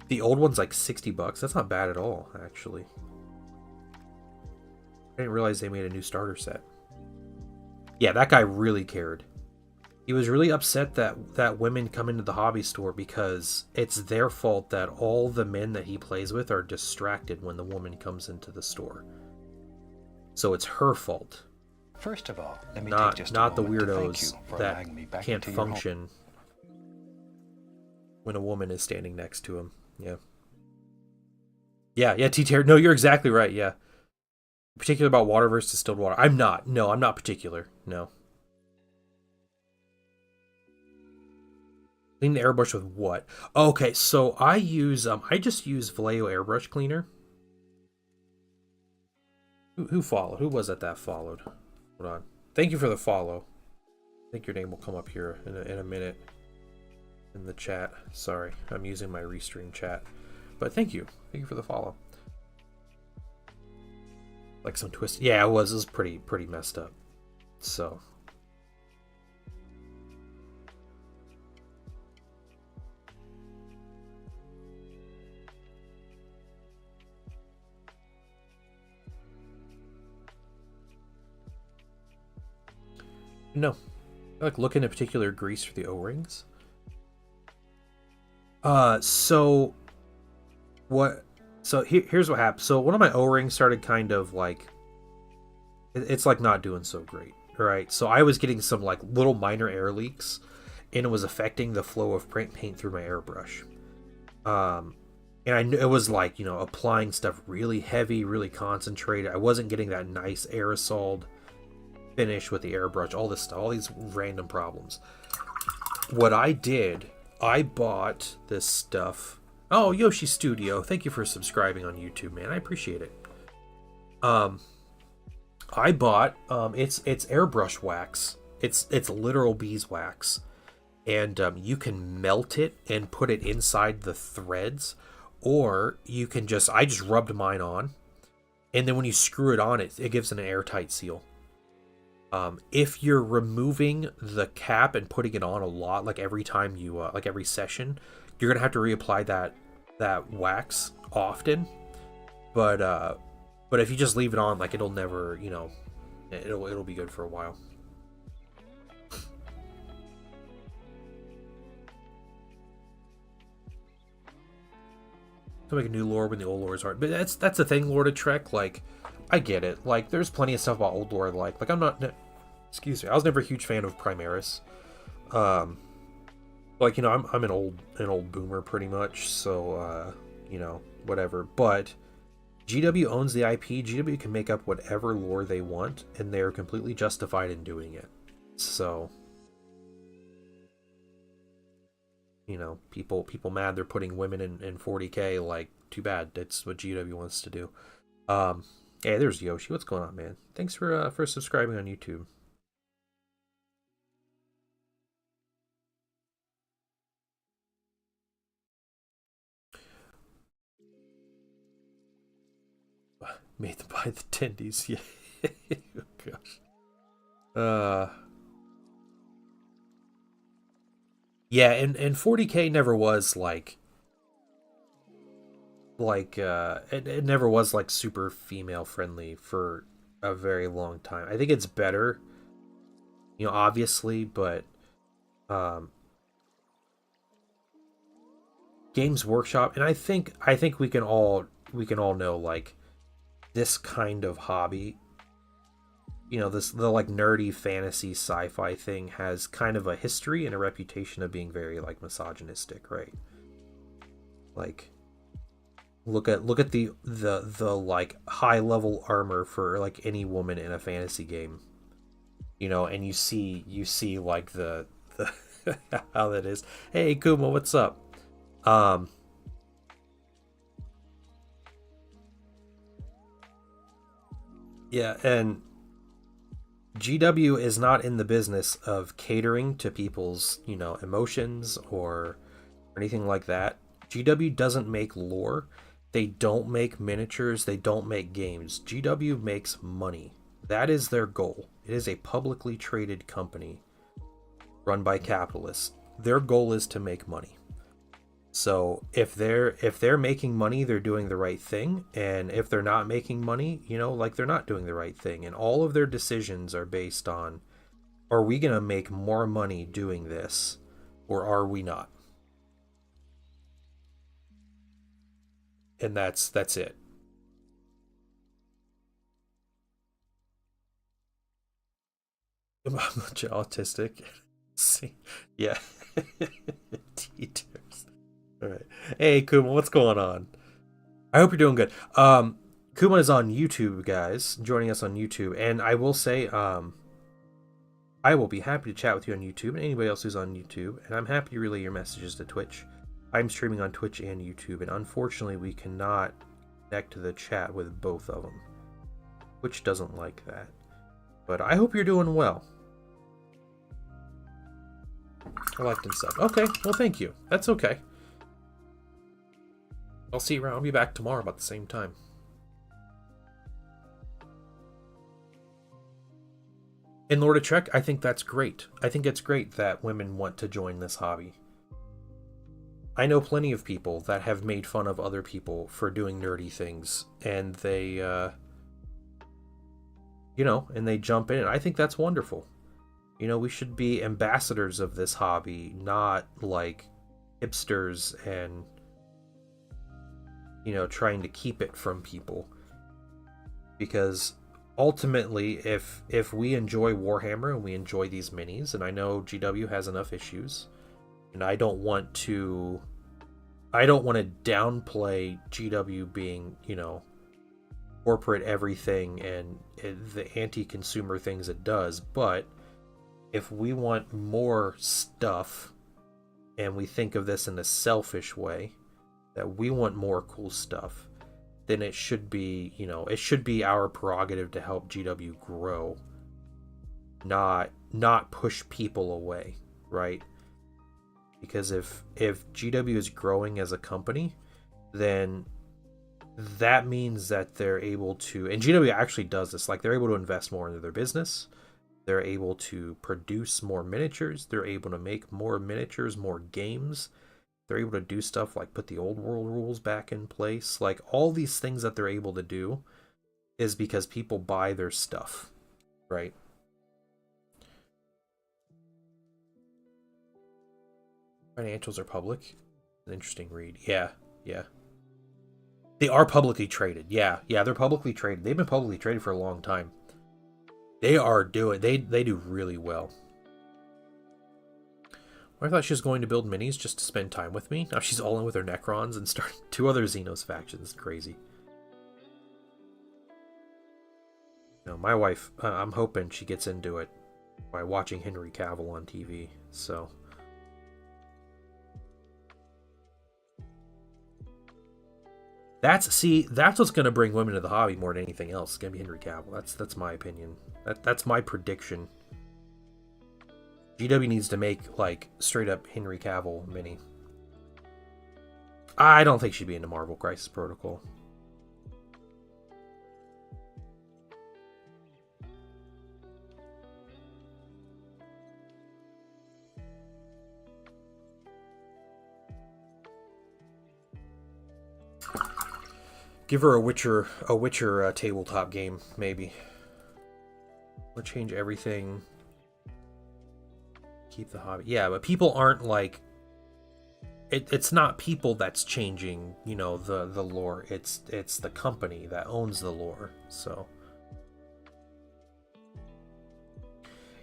The old one's like $60. That's not bad at all, actually. I didn't realize they made a new starter set. Yeah, that guy really cared. He was really upset that women come into the hobby store because it's their fault that all the men that he plays with are distracted when the woman comes into the store. So it's her fault. First of all, let me not take just not a the moment to thank weirdos you for that allowing me back can't into your home. function when a woman is standing next to him. Yeah, T-Terry. No, you're exactly right. Yeah. Particular about water versus distilled water. I'm not. No, I'm not particular. No. Clean the airbrush with what? Okay, so I just use Vallejo airbrush cleaner. Who followed? Who was that followed? Hold on. Thank you for the follow. I think your name will come up here in a minute in the chat. Sorry, I'm using my restream chat. But thank you. Thank you for the follow. Like some twist. Yeah, it was pretty messed up. So. No. I like looking at particular grease for the O-rings. So here's what happened. So one of my O-rings started kind of like, it's like not doing so great, right? So I was getting some like little minor air leaks, and it was affecting the flow of paint through my airbrush. And I knew it was like, applying stuff really heavy, really concentrated. I wasn't getting that nice aerosol finish with the airbrush, all this stuff, all these random problems. What I did, I bought this stuff. Oh, Yoshi Studio, thank you for subscribing on YouTube, man. I appreciate it. I bought it's airbrush wax. It's literal beeswax, and you can melt it and put it inside the threads, or you can I just rubbed mine on, and then when you screw it on, it gives it an airtight seal. If you're removing the cap and putting it on a lot, like every time you, like every session, you're gonna have to reapply that wax often. But if you just leave it on, like it'll never, it'll be good for a while. To make a new lore when the old lores aren't, but that's the thing, Lord of Trek. Like, I get it. Like, there's plenty of stuff about old lore like I'm not. Excuse me. I was never a huge fan of Primaris. Like, I'm an old boomer pretty much. So, whatever. But GW owns the IP. GW can make up whatever lore they want, and they're completely justified in doing it. So, people mad they're putting women in 40K. Like, too bad. That's what GW wants to do. Hey, there's Yoshi. What's going on, man? Thanks for subscribing on YouTube. Made them buy the tendies. Yeah. Oh, gosh. Yeah, and 40K never was like it never was like super female friendly for a very long time. I think it's better, obviously, but Games Workshop, and I think we can all know, like, this kind of hobby, the like nerdy fantasy sci-fi thing has kind of a history and a reputation of being very like misogynistic, right? Like, look at the like high level armor for like any woman in a fantasy game, and you see like the how that is. Hey Kuma, what's up? Yeah, and GW is not in the business of catering to people's, emotions or anything like that. GW doesn't make lore. They don't make miniatures. They don't make games. GW makes money. That is their goal. It is a publicly traded company run by capitalists. Their goal is to make money. So if they're making money, they're doing the right thing, and if they're not making money, they're not doing the right thing. And all of their decisions are based on, are we going to make more money doing this, or are we not? And that's it. I'm much autistic. See, yeah. Teeters. All right. Hey, Kuma, what's going on? I hope you're doing good. Kuma is on YouTube, guys, joining us on YouTube, and I will say, I will be happy to chat with you on YouTube and anybody else who's on YouTube, and I'm happy to relay your messages to Twitch. I'm streaming on Twitch and YouTube, and unfortunately, we cannot connect to the chat with both of them. Twitch doesn't like that. But I hope you're doing well. I liked and stuff. Okay, well, thank you. That's okay. I'll see you around. I'll be back tomorrow about the same time. In Lord of Trek, I think that's great. I think it's great that women want to join this hobby. I know plenty of people that have made fun of other people for doing nerdy things, and they, and they jump in. I think that's wonderful. We should be ambassadors of this hobby, not like hipsters and, trying to keep it from people. Because ultimately, if we enjoy Warhammer and we enjoy these minis, and I know GW has enough issues, and I don't want to downplay GW being, corporate everything and the anti-consumer things it does, but if we want more stuff and we think of this in a selfish way, that we want more cool stuff, then it should be, it should be our prerogative to help GW grow, not push people away, right? Because if GW is growing as a company, then that means that they're able to, and GW actually does this, like they're able to invest more into their business, they're able to produce more miniatures, they're able to make more miniatures, more games, they're able to do stuff like put the old world rules back in place. Like all these things that they're able to do is because people buy their stuff, right? Financials are public. An interesting read. Yeah. They are publicly traded. Yeah, they're publicly traded. They've been publicly traded for a long time. They do really well. I thought she was going to build minis just to spend time with me. Now she's all in with her Necrons and starting 2 other Xenos factions. Crazy. My wife, I'm hoping she gets into it by watching Henry Cavill on TV. So that's what's going to bring women to the hobby more than anything else. It's going to be Henry Cavill. That's my opinion. That's my prediction. GW needs to make like straight up Henry Cavill mini. I don't think she'd be into Marvel Crisis Protocol. Give her a Witcher tabletop game, maybe. Or change everything. Keep the hobby. Yeah, but people aren't like... It's not people that's changing, the lore. It's the company that owns the lore, so...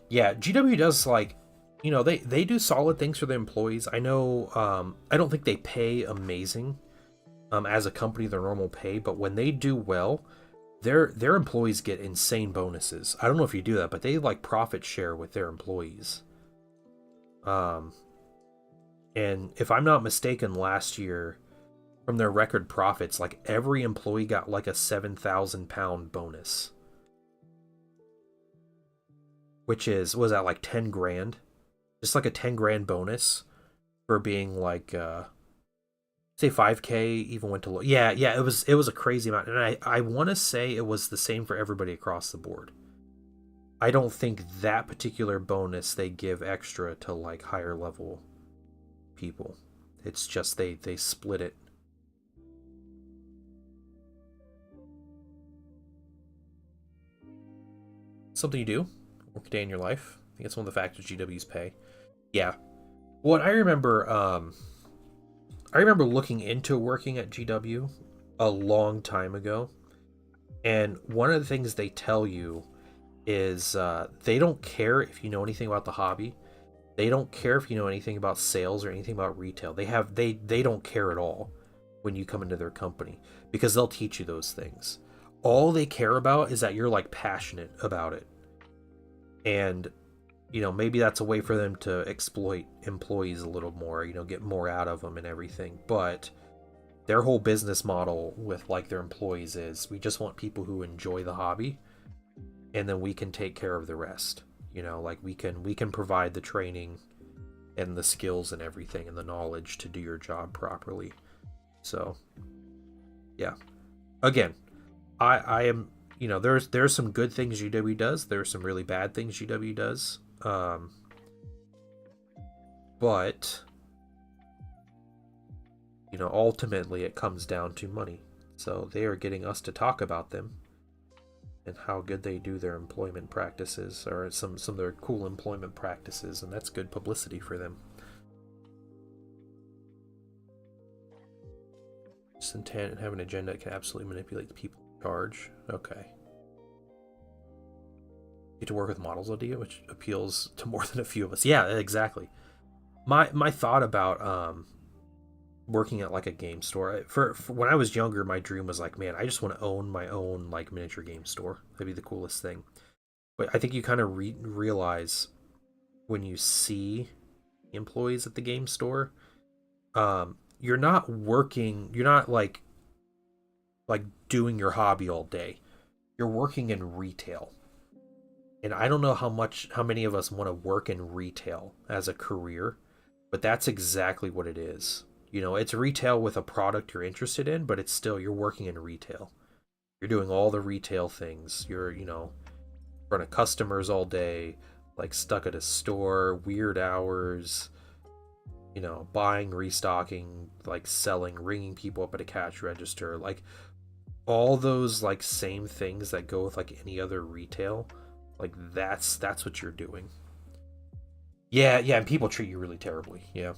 Yeah, GW does, like... they do solid things for the employees. I know, I don't think they pay amazing as a company, their normal pay, but when they do well, their employees get insane bonuses. I don't know if you do that, but they like profit share with their employees. And if I'm not mistaken, last year from their record profits, like every employee got like a £7,000 bonus. which was that like 10 grand? Just like a 10 grand bonus for being like say 5K even went to low. Yeah, it was a crazy amount. And I want to say it was the same for everybody across the board. I don't think that particular bonus they give extra to like higher level people. It's just they split it. Something you do work a day in your life. I think it's one of the factors GWs pay. Yeah. What I remember looking into working at GW a long time ago, and one of the things they tell you is they don't care if you know anything about the hobby. They don't care if you know anything about sales or anything about retail. They don't care at all when you come into their company, because they'll teach you those things. All they care about is that you're like passionate about it. And maybe that's a way for them to exploit employees a little more, get more out of them and everything. But their whole business model with like their employees is, we just want people who enjoy the hobby, and then we can take care of the rest. Like we can provide the training and the skills and everything and the knowledge to do your job properly. So yeah, again, I am, there's some good things GW does. There's some really bad things GW does. But ultimately it comes down to money. So they are getting us to talk about them and how good they do their employment practices, or some of their cool employment practices, and that's good publicity for them. Just intent and have an agenda that can absolutely manipulate the people in charge. Okay. Get to work with models idea, which appeals to more than a few of us. Yeah, exactly. My thought about working at like a game store, for when I was younger, my dream was like, man, I just want to own my own like miniature game store. That'd be the coolest thing. But I think you kind of realize when you see employees at the game store, you're not like doing your hobby all day. You're working in retail. And I don't know how many of us want to work in retail as a career, but that's exactly what it is. It's retail with a product you're interested in, but it's still, you're working in retail. You're doing all the retail things. You're, in front of customers all day, like stuck at a store, weird hours, buying, restocking, like selling, ringing people up at a cash register, like all those like same things that go with like any other retail. Like that's what you're doing. Yeah, and people treat you really terribly. Yeah.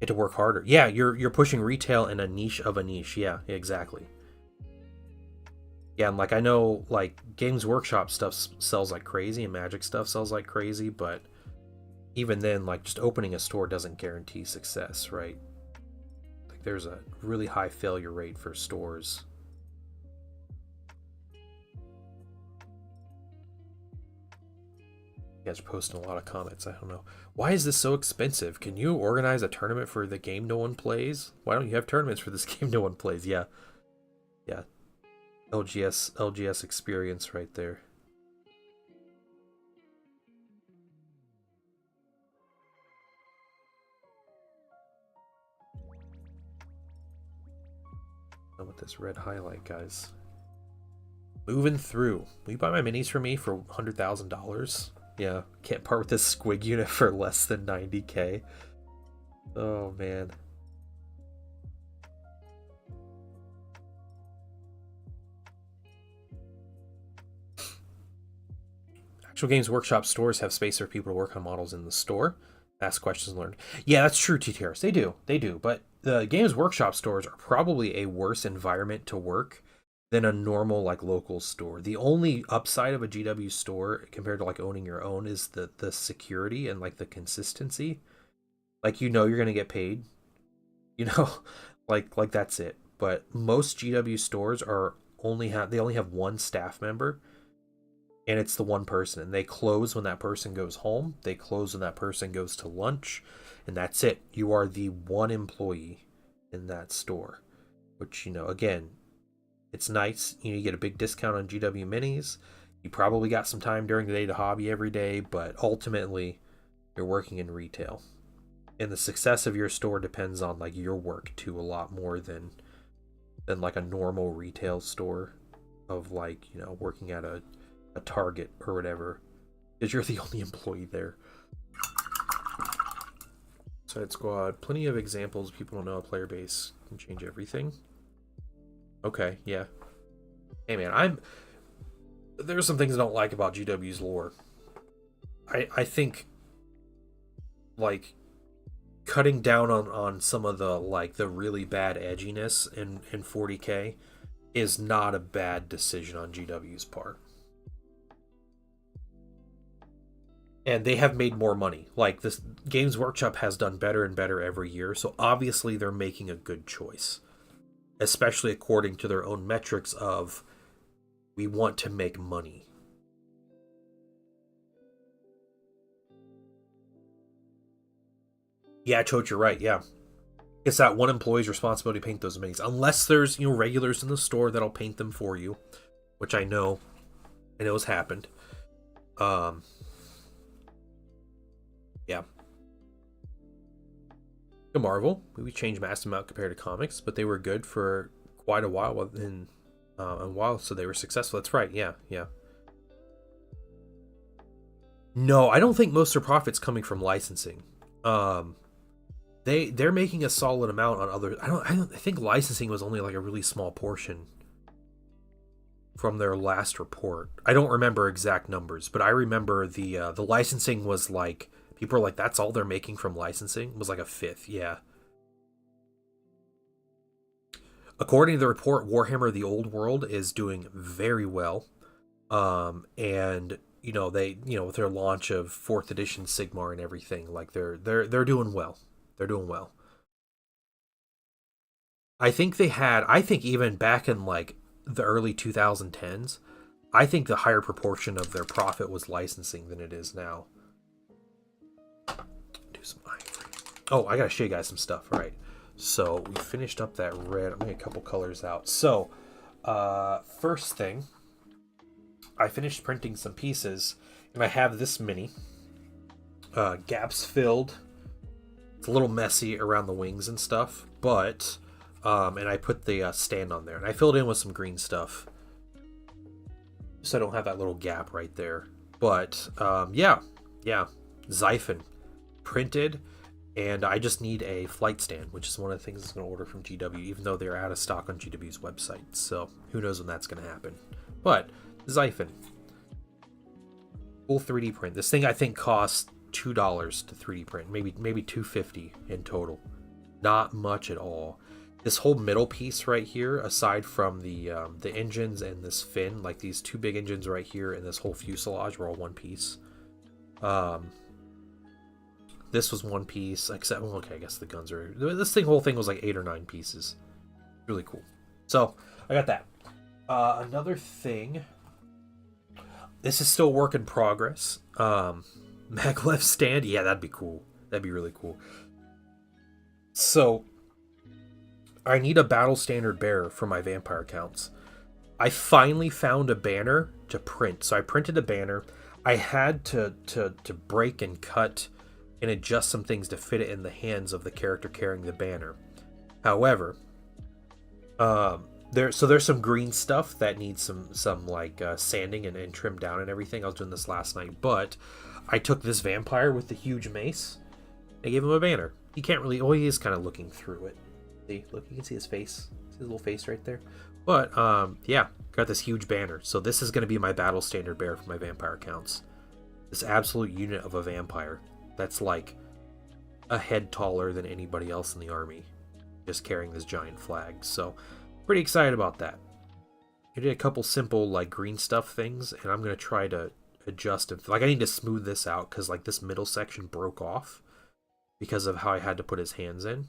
Get to work harder. Yeah, you're pushing retail in a niche of a niche. Yeah, exactly. Yeah, and like I know like Games Workshop stuff sells like crazy and Magic stuff sells like crazy, but even then, like just opening a store doesn't guarantee success, right? Like there's a really high failure rate for stores. You guys are posting a lot of comments. I don't know. Why is this so expensive? Can you organize a tournament for the game no one plays? Why don't you have tournaments for this game no one plays? Yeah. LGS experience right there. Done with this red highlight, guys. Moving through. Will you buy my minis for me for $100,000? Yeah, can't part with this squig unit for less than 90k. Oh man. Actual Games Workshop stores have space for people to work on models in the store. Ask questions learned. Yeah, that's true, TTRs. They do. But the Games Workshop stores are probably a worse environment to work than a normal like local store. The only upside of a GW store compared to like owning your own is the security and like the consistency. Like you're gonna get paid. Like that's it. But most GW stores only have one staff member, and it's the one person, and they close when that person goes home. They close when that person goes to lunch, and that's it. You are the one employee in that store, which again, It's nice. You get a big discount on GW minis. You probably got some time during the day to hobby every day, but ultimately, you're working in retail. And the success of your store depends on like your work too, a lot more than like a normal retail store of like, working at a Target or whatever, because you're the only employee there. Side Squad, plenty of examples. People don't know a player base can change everything. Okay, yeah. Hey man, there's some things I don't like about GW's lore. I think like cutting down on some of the like the really bad edginess in 40K is not a bad decision on GW's part. And they have made more money. Like, this Games Workshop has done better and better every year, so obviously they're making a good choice. Especially according to their own metrics of, we want to make money. Yeah, Choate, you're right, yeah. It's that one employee's responsibility to paint those minis. Unless there's, regulars in the store that'll paint them for you. Which I know has happened. Yeah. The Marvel, we changed mass amount compared to comics, but they were good for quite a while. So they were successful. That's right. Yeah. No, I don't think most of their profits coming from licensing. They're making a solid amount on other. I think licensing was only like a really small portion from their last report. I don't remember exact numbers, but I remember the licensing was like. People are like, that's all they're making from licensing? It was like a fifth, yeah. According to the report, Warhammer The Old World is doing very well. And, they, with their launch of 4th edition Sigmar and everything, like they're doing well. They're doing well. I think even back in like the early 2010s, I think the higher proportion of their profit was licensing than it is now. Some ivory. Oh, I gotta show you guys some stuff. All right, so we finished up that red. I'm gonna get a couple colors out. So first thing, I finished printing some pieces, and I have this mini. Gaps filled. It's a little messy around the wings and stuff, but and I put the stand on there, and I filled in with some green stuff, so I don't have that little gap right there. But yeah, Xiphon printed, and I just need a flight stand, which is one of the things I'm going to order from GW, even though they're out of stock on GW's website, so who knows when that's going to happen. But Xiphon, full 3D print. This thing I think costs $2 to 3D print, maybe $2.50 in total. Not much at all. This whole middle piece right here, aside from the engines and this fin, like these two big engines right here and this whole fuselage were all one piece. This was one piece, except, well, okay, I guess the guns are... whole thing was like 8 or 9 pieces. Really cool. So, I got that. Another thing... This is still work in progress. Maglev stand, yeah, that'd be cool. That'd be really cool. So, I need a battle standard bearer for my vampire counts. I finally found a banner to print. So I printed a banner. I had to break and cut and adjust some things to fit it in the hands of the character carrying the banner. However, there's some green stuff that needs some like sanding and trimmed down and everything. I was doing this last night, but I took this vampire with the huge mace. I gave him a banner. He can't really. Oh, he is kind of looking through it. See, look, you can see his face. See his little face right there. But yeah, got this huge banner. So this is going to be my battle standard bearer for my vampire counts. This absolute unit of a vampire that's like a head taller than anybody else in the army, just carrying this giant flag. So pretty excited about that. I did a couple simple like green stuff things, and I'm going to try to adjust it. Like I need to smooth this out because like this middle section broke off because of how I had to put his hands in.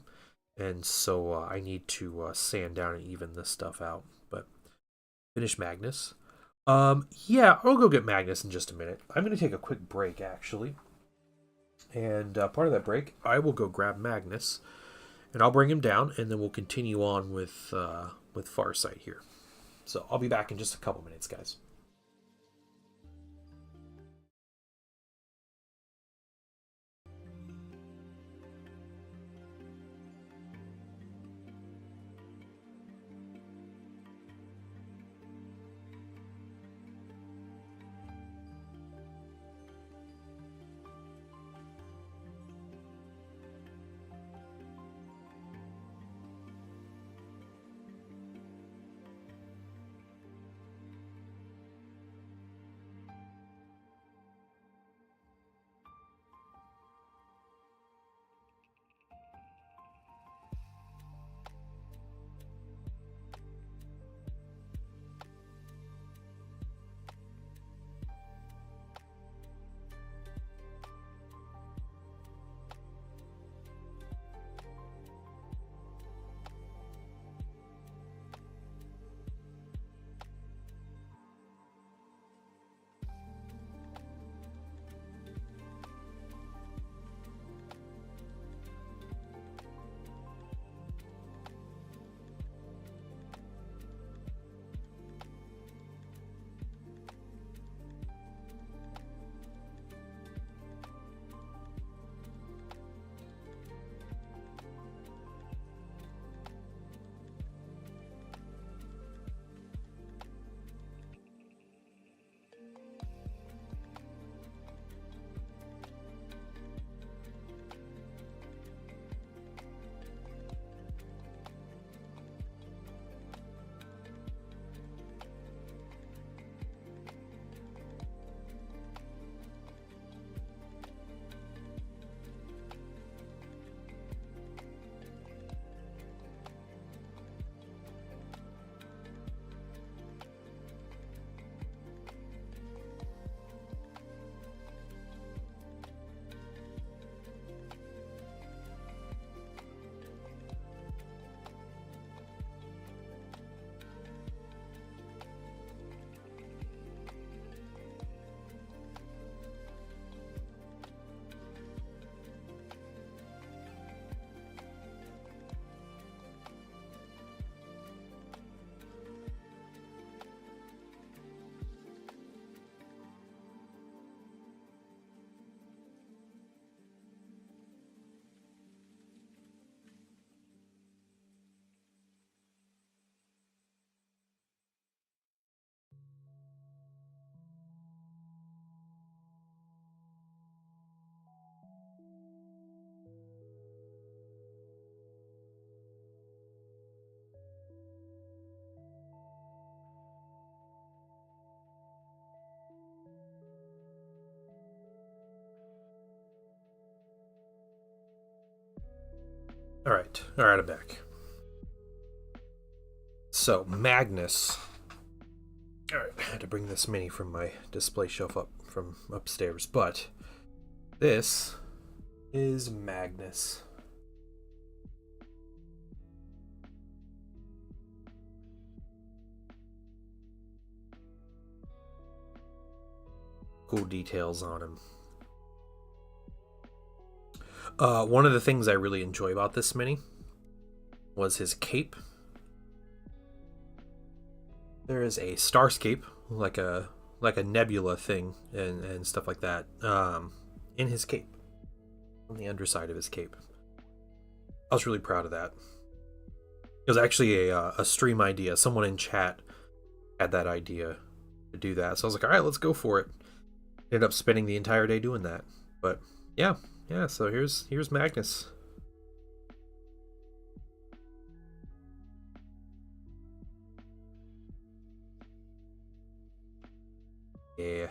And so I need to sand down and even this stuff out. But finish Magnus. Yeah, I'll go get Magnus in just a minute. I'm going to take a quick break, actually. And part of that break, I will go grab Magnus. And I'll bring him down, and then we'll continue on with Farsight here. So I'll be back in just a couple minutes, guys. All right, I'm back. So Magnus. All right, I had to bring this mini from my display shelf up from upstairs, but this is Magnus. Cool details on him. One of the things I really enjoy about this mini was his cape. There is a starscape, like a nebula thing and stuff like that, in his cape, on the underside of his cape. I was really proud of that. It was actually a stream idea. Someone in chat had that idea to do that, so I was like, all right, let's go for it. Ended up spending the entire day doing that, but yeah. So here's Magnus. Yeah,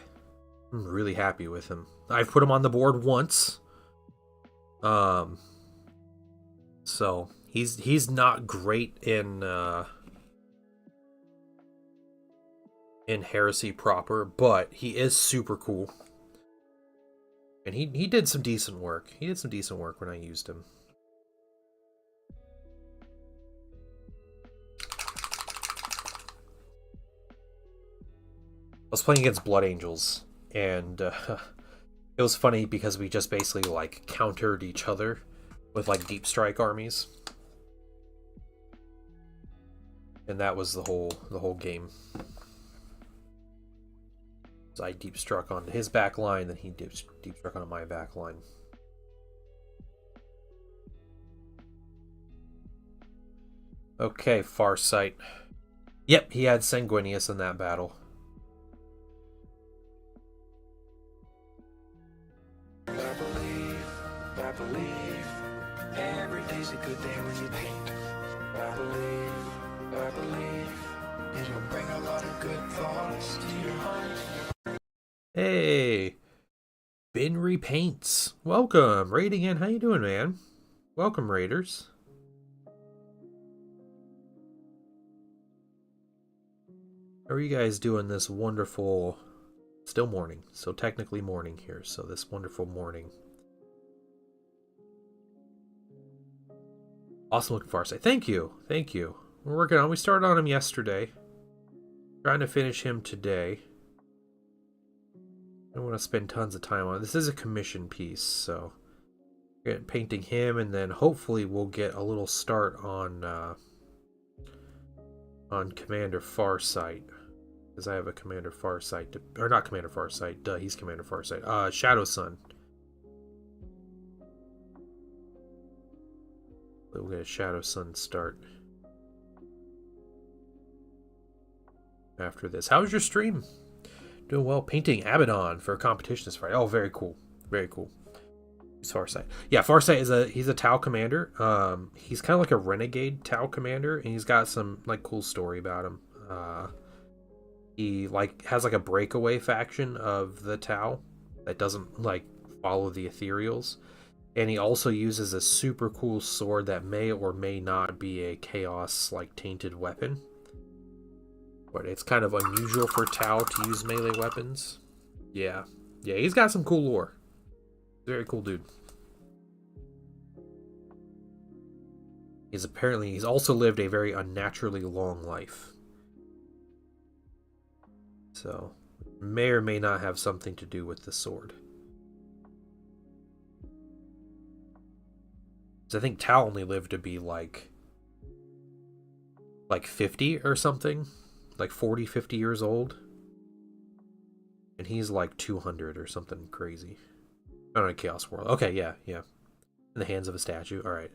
I'm really happy with him. I've put him on the board once. So he's not great in Heresy proper, but he is super cool. And he did some decent work. He did some decent work when I used him. I was playing against Blood Angels, and it was funny because we just basically like countered each other with like deep strike armies. And that was the whole game. So I deep struck onto his back line, then he deep struck onto my back line. Okay, Farsight. Yep, he had Sanguinius in that battle. I believe, every day's a good day when you paint. I believe, it'll bring a lot of good thoughts to your heart. Hey, Ben Repaints. Welcome, Raid again. How you doing, man? Welcome, Raiders. How are you guys doing this wonderful, still morning, so technically morning here, so this wonderful morning. Awesome looking Farsight. Thank you. Thank you. We're working on, we started on him yesterday. Trying to finish him today. I don't want to spend tons of time on it. This is a commission piece, so painting him, and then hopefully we'll get a little start on Commander Farsight, because I have a Commander Farsight, or not Commander Farsight. Duh, he's Commander Farsight. Shadow Sun. We'll get a Shadow Sun start after this. How was your stream? Doing well. Painting Abaddon for a competition this Friday. Oh, very cool. Very cool. He's Farsight. Yeah, Farsight he's a Tau commander. He's kind of like a renegade Tau commander, and he's got some like cool story about him. He like has like a breakaway faction of the Tau that doesn't like follow the ethereals. And he also uses a super cool sword that may or may not be a chaos like tainted weapon. But it's kind of unusual for Tau to use melee weapons. Yeah. Yeah, he's got some cool lore. Very cool dude. He's also lived a very unnaturally long life. So, may or may not have something to do with the sword. I think Tau only lived to be like 50 or something. Like 40, 50 years old. And he's like 200 or something crazy. I don't know, Chaos World. Okay, yeah. In the hands of a statue. Alright.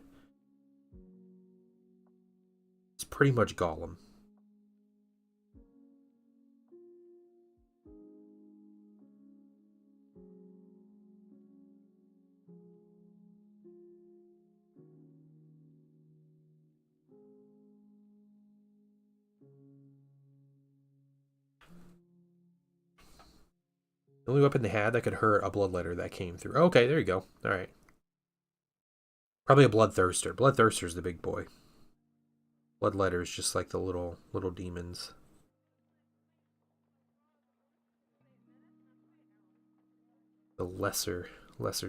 It's pretty much Gollum. The only weapon they had that could hurt a bloodletter that came through. Okay, there you go. Alright. Probably a bloodthirster. Bloodthirster's the big boy. Bloodletter is just like the little demons. The lesser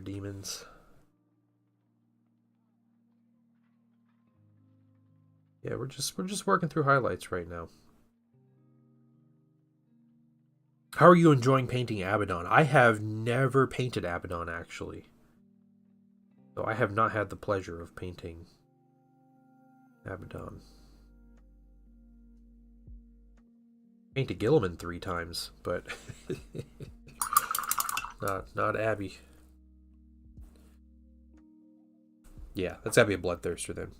demons. Yeah, we're just working through highlights right now. How are you enjoying painting Abaddon? I have never painted Abaddon, actually. So I have not had the pleasure of painting Abaddon. Painted Gilliman 3 times, but not Abby. Yeah, that's gotta be a bloodthirster then.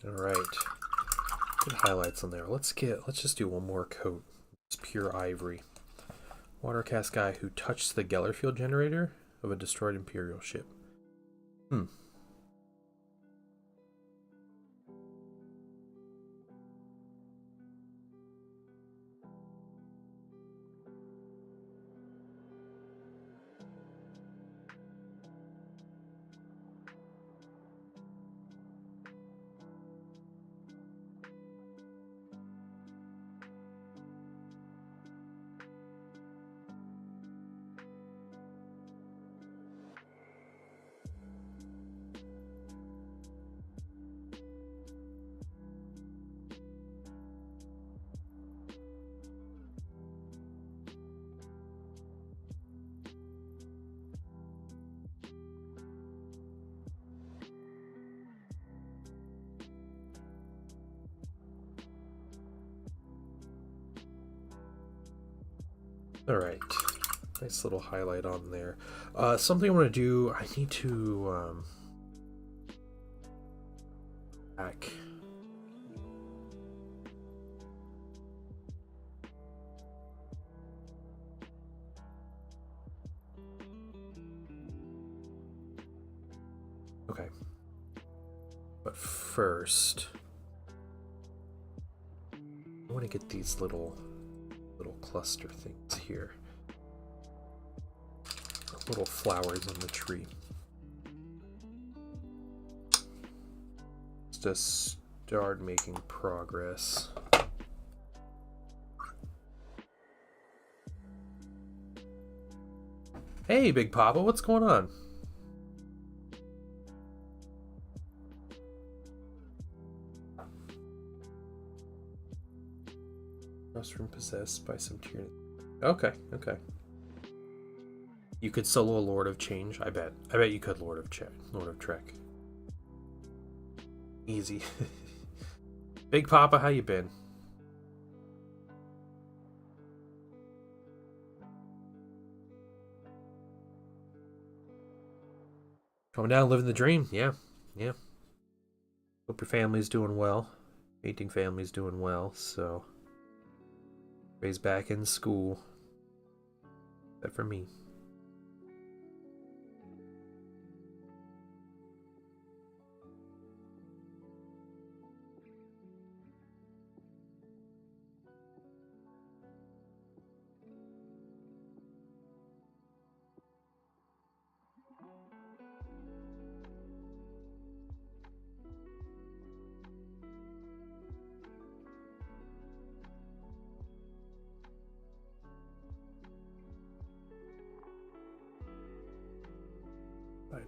Alright. Good highlights on there. Let's just do one more coat. It's pure ivory. Watercast guy who touched the Gellerfield generator of a destroyed Imperial ship. Alright, nice little highlight on there. Something I want to do, I need to back. Okay, but first I want to get these little cluster things here. Little flowers on the tree. Just start making progress. Hey, Big Papa, what's going on? Room possessed by some tyranny. Okay. You could solo a Lord of Change. I bet you could Lord of Trek. Easy. Big Papa, how you been? Coming down, living the dream. Yeah. Hope your family's doing well. Painting family's doing well. So. Ray's back in school. Except for me.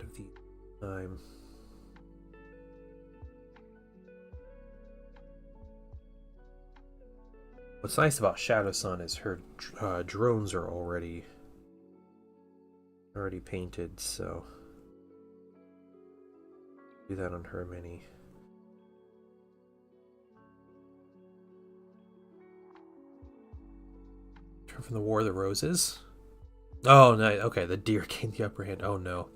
Of the time. What's nice about Shadow Sun is her drones are already painted, so do that on her mini. Turn from the War of the Roses. Oh no! Okay, the deer gained the upper hand. Oh no.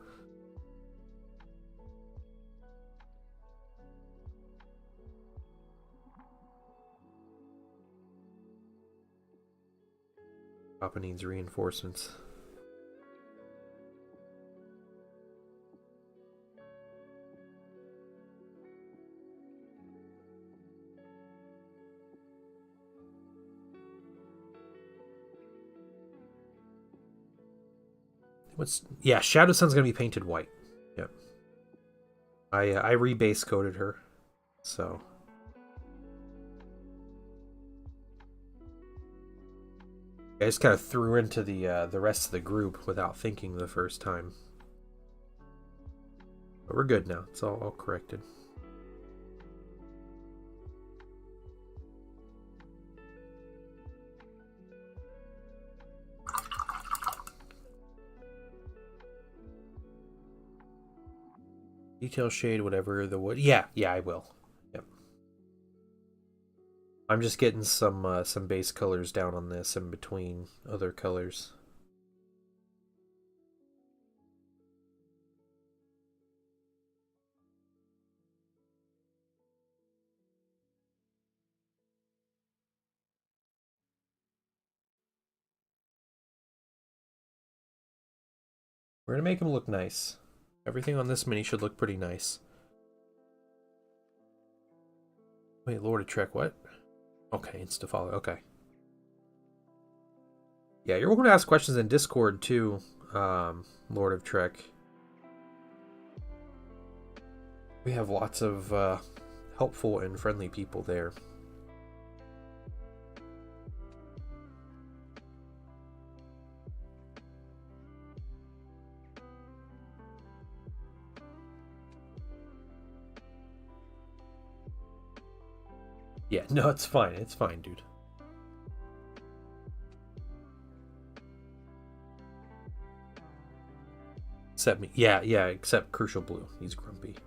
Papa needs reinforcements. Yeah, Shadow Sun's gonna be painted white. Yep. I rebase coated her, so. I just kind of threw into the rest of the group without thinking the first time. But we're good now. It's all corrected. Detail shade, whatever the wood. Yeah, I will. Yep. I'm just getting some base colors down on this in between other colors. We're gonna make him look nice. Everything on this mini should look pretty nice. Wait, Lord of Trek, what? Okay, insta follow. Okay. Yeah, you're welcome to ask questions in Discord too, Lord of Trek. We have lots of helpful and friendly people there. Yeah, no, it's fine. It's fine, dude. Except me. Yeah, except Crucial Blue. He's grumpy.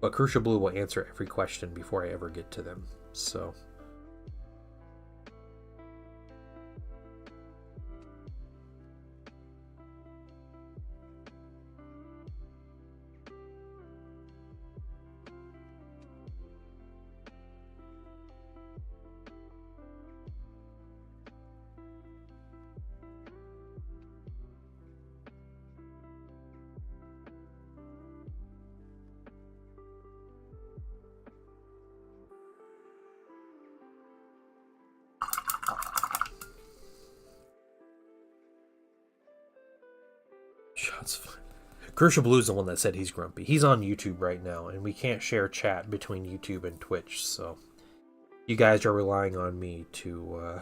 But Crucial Blue will answer every question before I ever get to them. So... Shots fired. Crucial Blue's the one that said he's grumpy. He's on YouTube right now, and we can't share chat between YouTube and Twitch, so you guys are relying on me to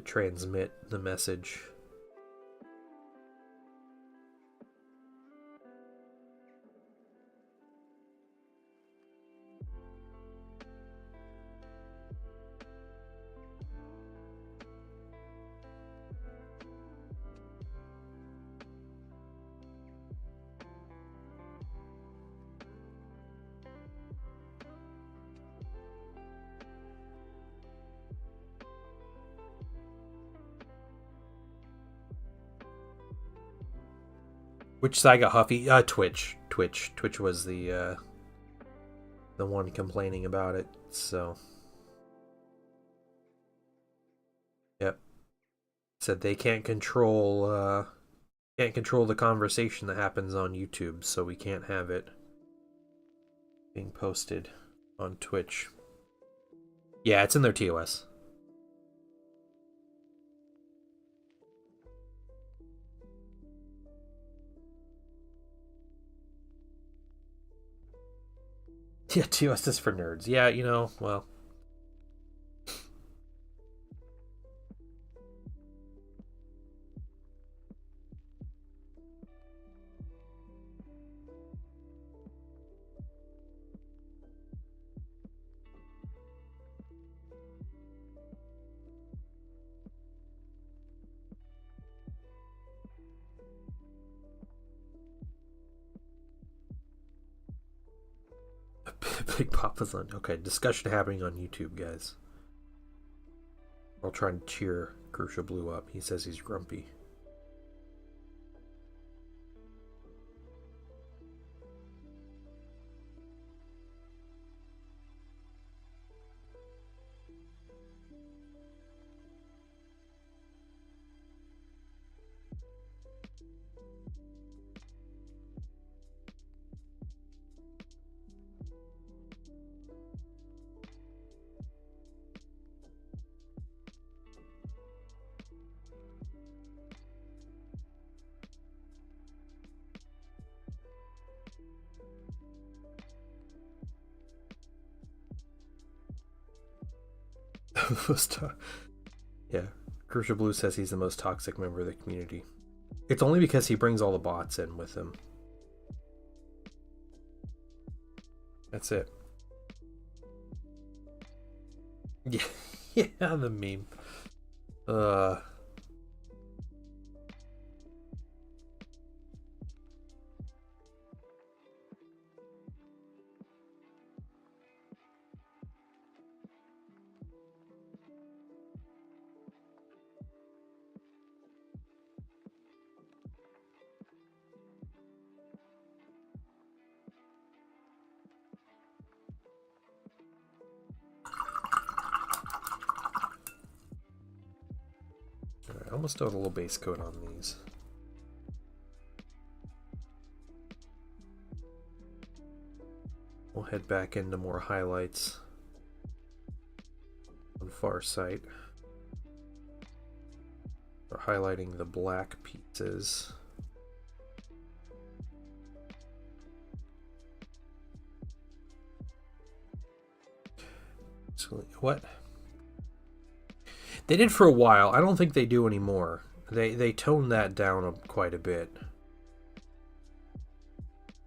transmit the message. Which side got Huffy? Twitch. Twitch was the one complaining about it. So, yep. Said they can't control the conversation that happens on YouTube, so we can't have it being posted on Twitch. Yeah, it's in their TOS. Yeah, TOS is for nerds. Yeah, you know, well. Big Papa's on. Okay, discussion happening on YouTube, guys. I'll try and cheer Crucial Blue up. He says he's grumpy. Yeah, Crucial Blue says he's the most toxic member of the community. It's only because he brings all the bots in with him. That's it. Yeah, yeah, the meme. almost done a little base coat on these. We'll head back into more highlights on Farsight. We're highlighting the black pieces. So, what? They did for a while. I don't think they do anymore. They toned that down quite a bit.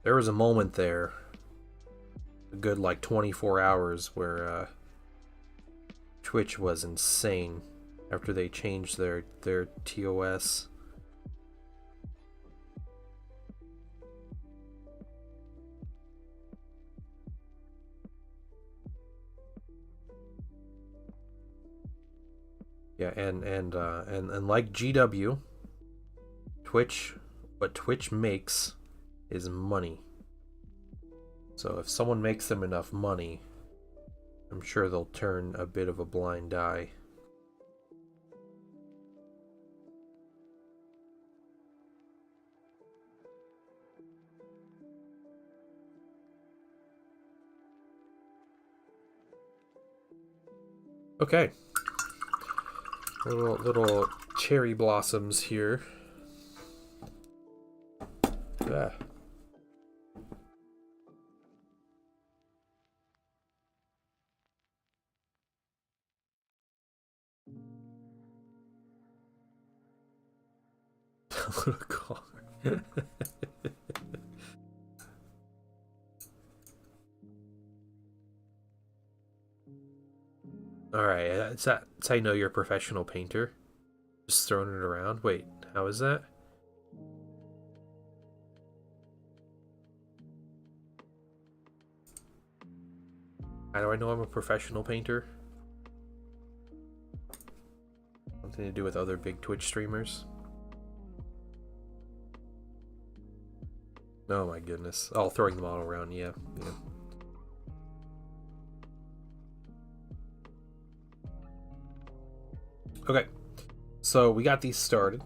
There was a moment there, a good like 24 hours, where Twitch was insane after they changed their TOS. Yeah, and like GW, Twitch, what Twitch makes is money. So if someone makes them enough money, I'm sure they'll turn a bit of a blind eye. Okay. Little cherry blossoms here. Yeah. Little car. Alright, that's how you know you're a professional painter. Just throwing it around. Wait, how is that? How do I know I'm a professional painter? Something to do with other big Twitch streamers? Oh my goodness. Oh, throwing the model around, yeah. Okay, so we got these started.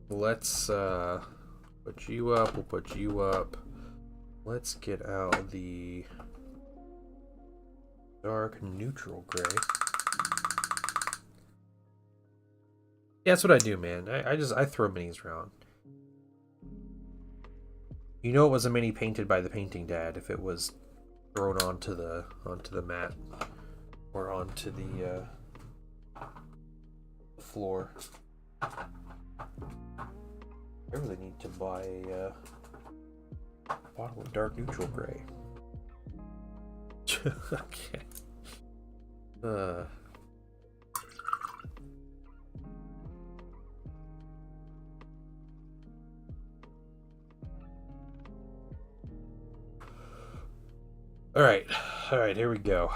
Let's put you up, we'll put you up. Let's get out the dark neutral gray. Yeah, that's what I do, man. I throw minis around. You know it was a mini painted by the painting dad if it was thrown onto the mat or onto the floor. I really need to buy a bottle of dark neutral gray. Okay. All right, here we go.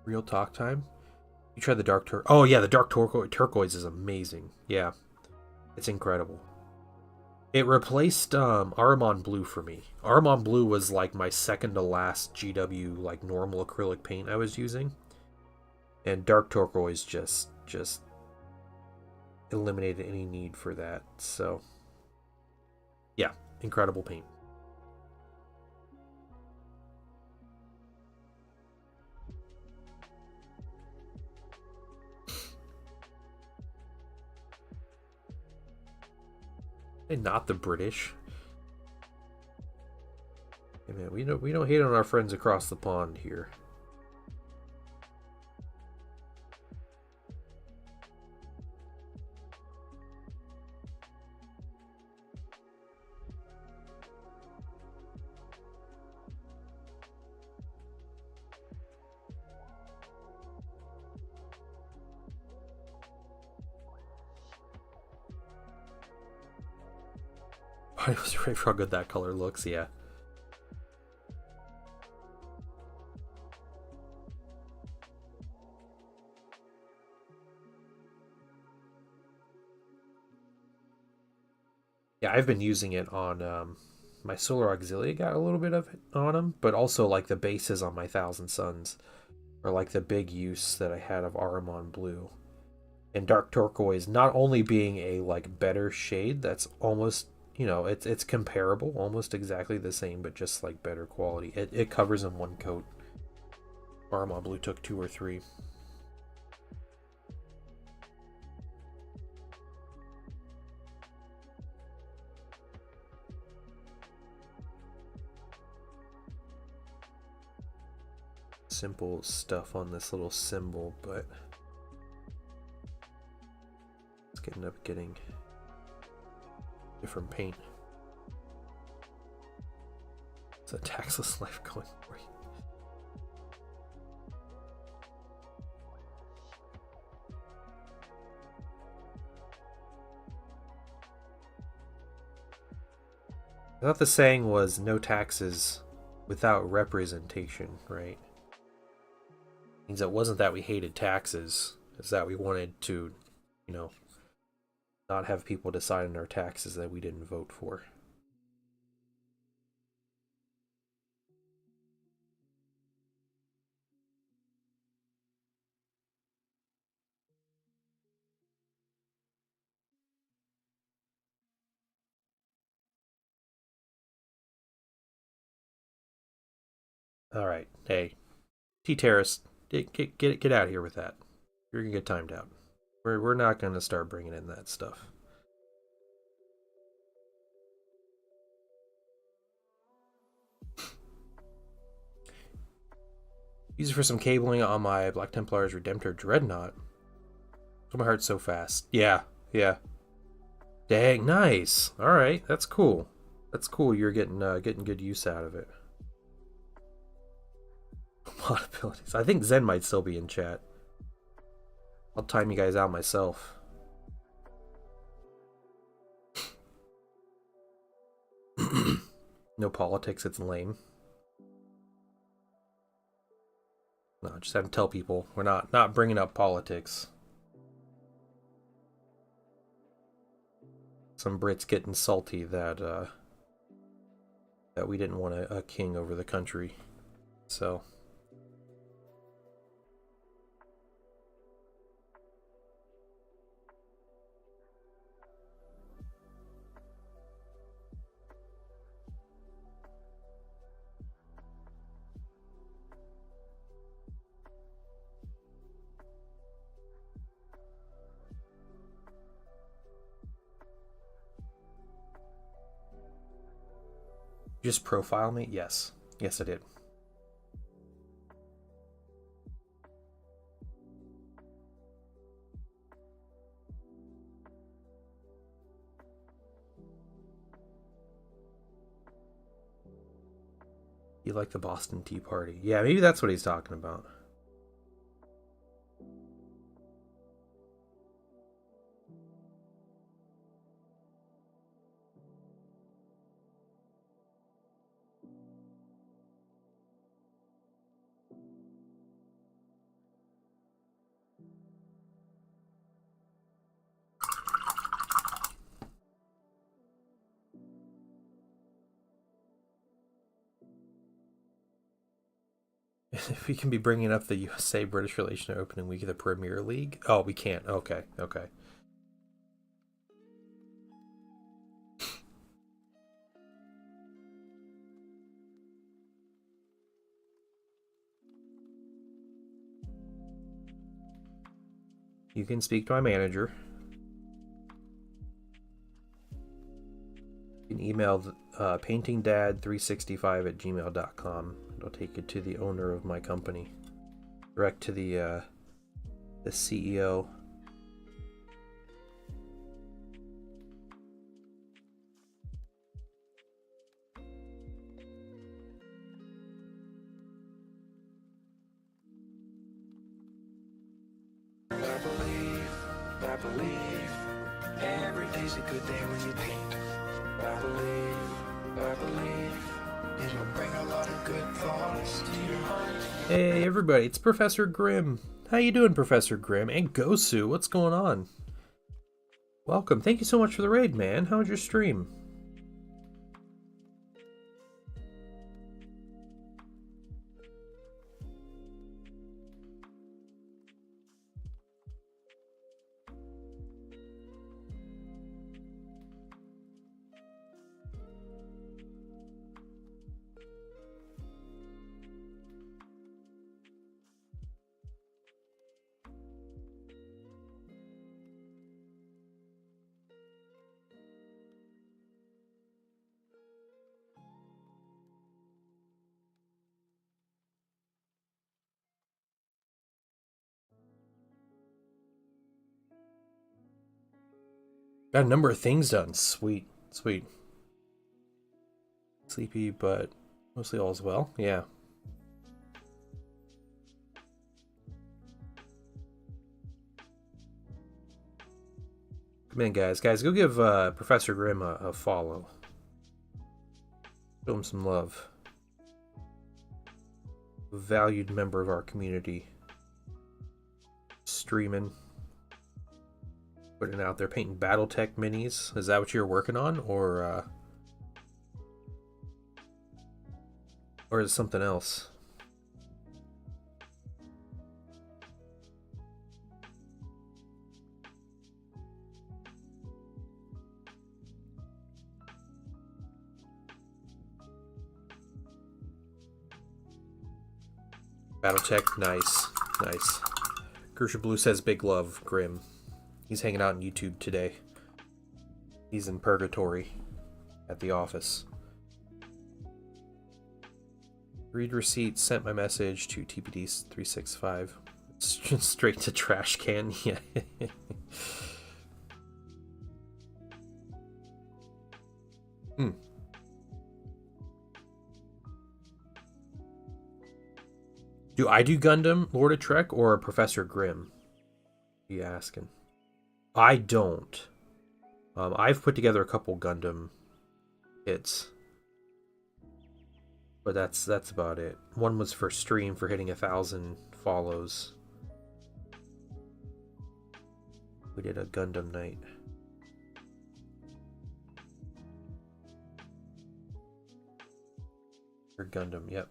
Real talk time. You tried the dark turquoise. Oh yeah, the dark turquoise is amazing. Yeah, it's incredible. It replaced Aramon Blue for me. Aramon Blue was like my second to last GW like normal acrylic paint I was using, and dark turquoise just eliminated any need for that. So yeah, incredible paint. And not the British. Hey man, we don't hate on our friends across the pond here. I was ready for how good that color looks, yeah. Yeah, I've been using it on my Solar Auxilia, got a little bit of it on them, but also like the bases on my Thousand Suns are like the big use that I had of Aramon Blue. And Dark Turquoise not only being a like better shade that's almost, you know, it's comparable, almost exactly the same, but just like better quality. It covers in one coat. Aramon Blue took 2 or 3. Simple stuff on this little symbol, but it's getting up getting different paint. It's a taxless life going for you. I thought the saying was no taxes without representation, right? Means it wasn't that we hated taxes, it's that we wanted to, you know, not have people decide on our taxes that we didn't vote for. All right, hey, T-Terrace, get out of here with that. You're gonna get timed out. We're not gonna start bringing in that stuff. Use it for some cabling on my Black Templar's Redemptor Dreadnought. Oh, my heart's so fast. Yeah. Dang, nice. All right, that's cool. That's cool. You're getting good use out of it. Mod abilities. I think Zen might still be in chat. I'll time you guys out myself. No politics. It's lame. No, just have to tell people we're not bringing up politics. Some Brits getting salty that that we didn't want a king over the country. So just profile me? Yes. Yes, I did. You like the Boston Tea Party? Yeah, maybe that's what he's talking about. If we can be bringing up the USA-British relation opening week of the Premier League. Oh, we can't. Okay. You can speak to my manager. You can email paintingdad365@gmail.com. It'll take you to the owner of my company. Direct to the CEO. I believe every day's a good day when you paint. I believe it'll bring a lot of good thoughts to your heart. Hey everybody, it's Professor Grimm. How you doing, Professor Grimm? And Gosu, what's going on? Welcome. Thank you so much for the raid, man. How was your stream? Got a number of things done. Sweet, sweet. Sleepy, but mostly all's well. Yeah. Come in, guys. Guys, go give Professor Grimm a follow. Show him some love. A valued member of our community. Streaming. Putting it out there, painting BattleTech minis. Is that what you're working on, or is it something else? BattleTech, nice, nice. Gersha Blue says big love, Grim. He's hanging out on YouTube today. He's in purgatory at the office. Read receipt, sent my message to TPD365. Straight to trash can, yeah. Do I do Gundam, Lord of Trek, or Professor Grimm? Are you asking? I don't. I've put together a couple Gundam hits, but that's about it. One was for stream for hitting 1,000 follows. We did a Gundam night. Or Gundam, yep.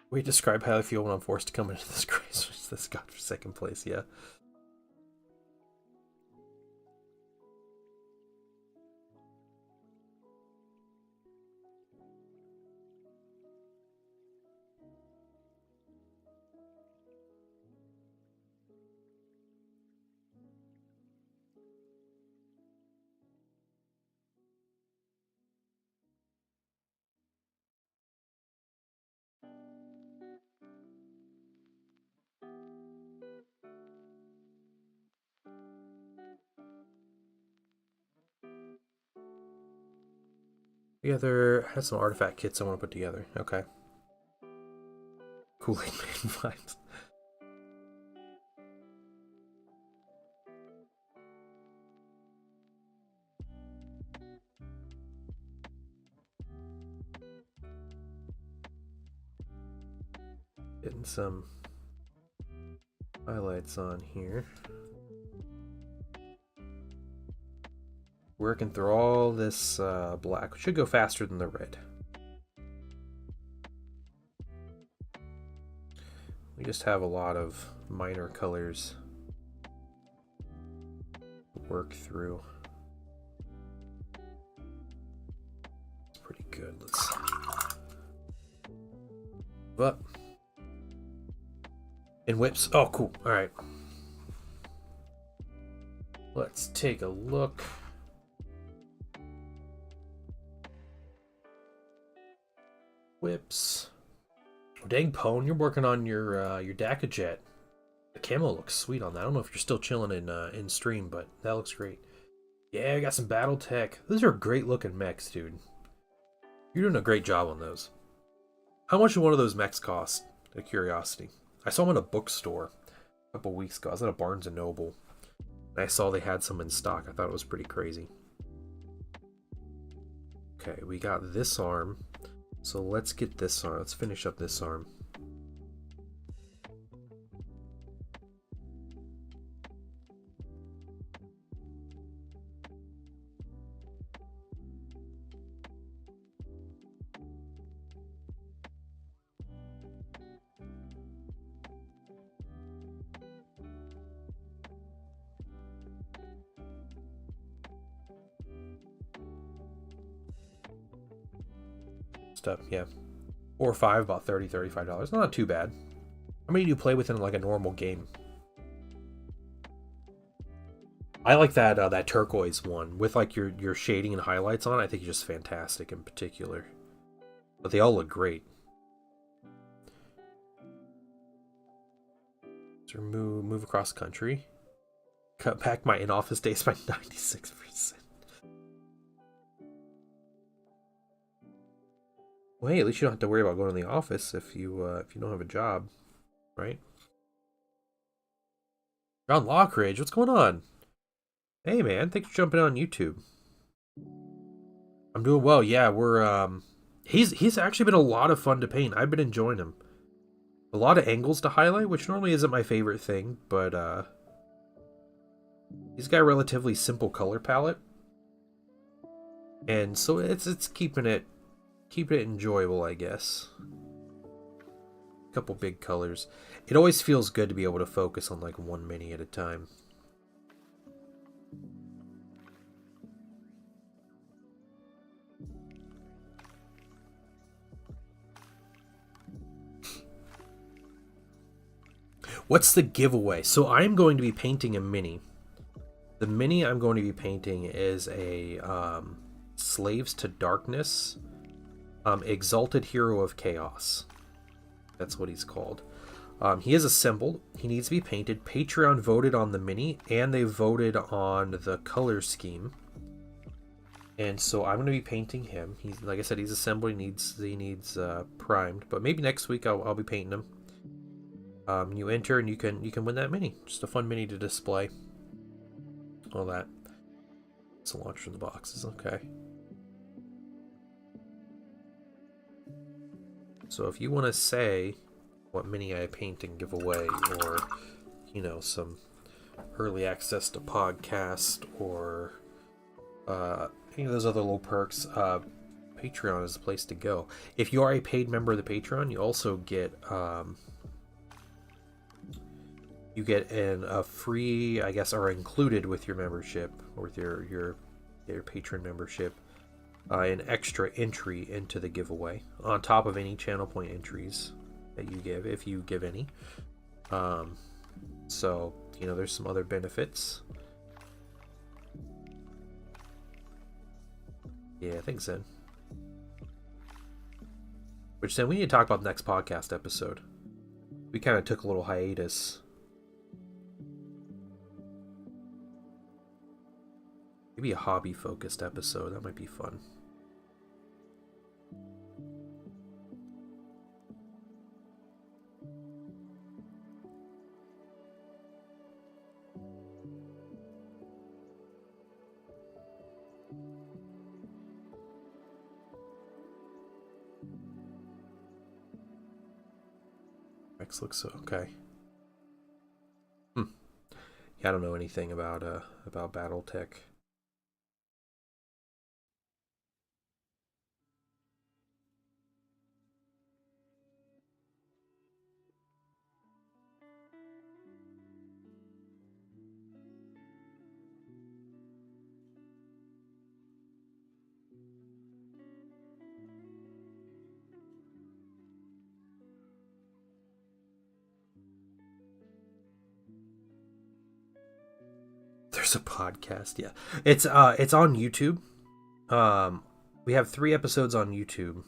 We describe how I feel when I'm forced to come into this grace, this godforsaken place, yeah. Together, had some artifact kits I want to put together. Okay. Kool-Aid Man vibes. Getting some highlights on here. Working through all this black. Should go faster than the red. We just have a lot of minor colors to work through. It's pretty good. Let's move up. And whips. Oh, cool. All right. Let's take a look. Whips. Dang, Pone, you're working on your DACA jet. The camo looks sweet on that. I don't know if you're still chilling in stream, but that looks great. Yeah, I got some BattleTech. Those are great looking mechs, dude. You're doing a great job on those. How much did one of those mechs cost? Out of curiosity. I saw them in a bookstore a couple weeks ago. I was at a Barnes & Noble. And I saw they had some in stock. I thought it was pretty crazy. Okay, we got this arm. So let's get this arm. Let's finish up this arm. Stuff, yeah. 4 or 5, about $30, $35. Not too bad. How many do you play within like a normal game? I like that that turquoise one with like your shading and highlights on. I think it's just fantastic in particular. But they all look great. So move across country. Cut back my in-office days by 96%. Well, hey, at least you don't have to worry about going to the office if you don't have a job, right? John Lockridge, what's going on? Hey man, thanks for jumping on YouTube. I'm doing well. Yeah, we're he's actually been a lot of fun to paint. I've been enjoying him. A lot of angles to highlight, which normally isn't my favorite thing, but he's got a relatively simple color palette. And so it's keeping it enjoyable, I guess. A couple big colors. It always feels good to be able to focus on like one mini at a time. What's the giveaway? So I'm going to be painting a mini. The mini I'm going to be painting is a Slaves to Darkness Exalted Hero of Chaos. That's what he's called. He is assembled. He needs to be painted. Patreon voted on the mini, and they voted on the color scheme. And so I'm going to be painting him. He's, like I said, he's assembled. He needs primed. But maybe next week I'll be painting him. You enter and you can win that mini. Just a fun mini to display. All that. It's a launch from the boxes. Okay. So if you want to say what mini I paint and give away, or some early access to podcast, or any of those other little perks, Patreon is the place to go. If you are a paid member of the Patreon, you also get a free, I guess, or included with your membership, or with your patron membership, an extra entry into the giveaway on top of any channel point entries that you give, if you give any. So there's some other benefits. Yeah, thanks, Zen. Which then we need to talk about the next podcast episode. We kind of took a little hiatus. Maybe a hobby-focused episode. That might be fun. X looks okay. Yeah, I don't know anything about BattleTech. There's a podcast, yeah. It's on YouTube. We have 3 episodes on YouTube.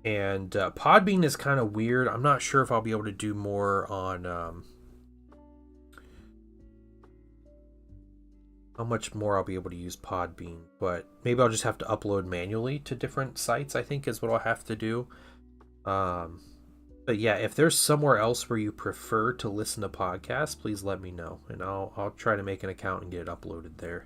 And Podbean is kind of weird. I'm not sure if I'll be able to do more on how much more I'll be able to use Podbean, but maybe I'll just have to upload manually to different sites, I think is what I'll have to do. But But yeah, if there's somewhere else where you prefer to listen to podcasts, please let me know, and I'll try to make an account and get it uploaded there.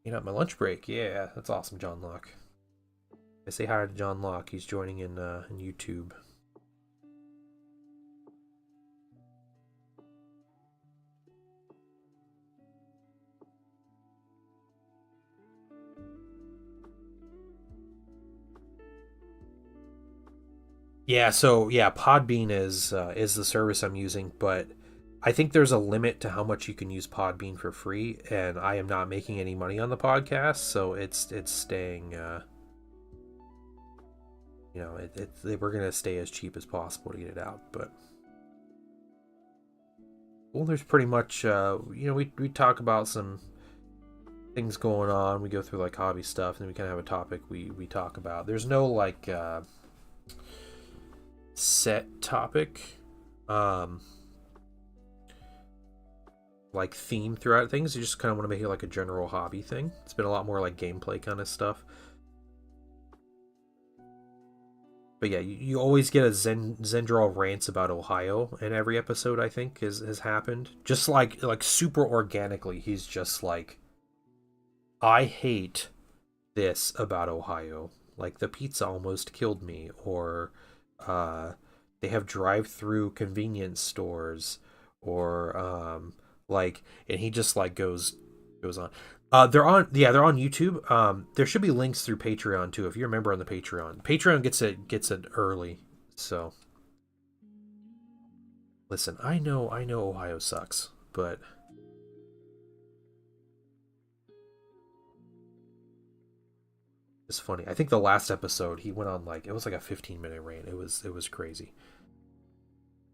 You know, my lunch break. Yeah, that's awesome, John Locke. I say hi to John Locke. He's joining in YouTube. Yeah, so yeah, Podbean is the service I'm using, but I think there's a limit to how much you can use Podbean for free, and I am not making any money on the podcast, so it's staying. We're gonna stay as cheap as possible to get it out, but well, there's pretty much we talk about some things going on. We go through like hobby stuff, and then we kind of have a topic we talk about. There's no like set topic. Like theme throughout things. You just kind of want to make it like a general hobby thing. It's been a lot more like gameplay kind of stuff. But yeah, you always get a Zendral rants about Ohio in every episode, I think, has happened. Just like super organically, he's just like, I hate this about Ohio. Like, the pizza almost killed me. Or they have drive-through convenience stores. Or and he just like goes on. They're on YouTube. There should be links through Patreon too if you're a member on the Patreon. Patreon gets it early. So listen, I know Ohio sucks, but it's funny. I think the last episode he went on like it was like a 15-minute rant. It was crazy.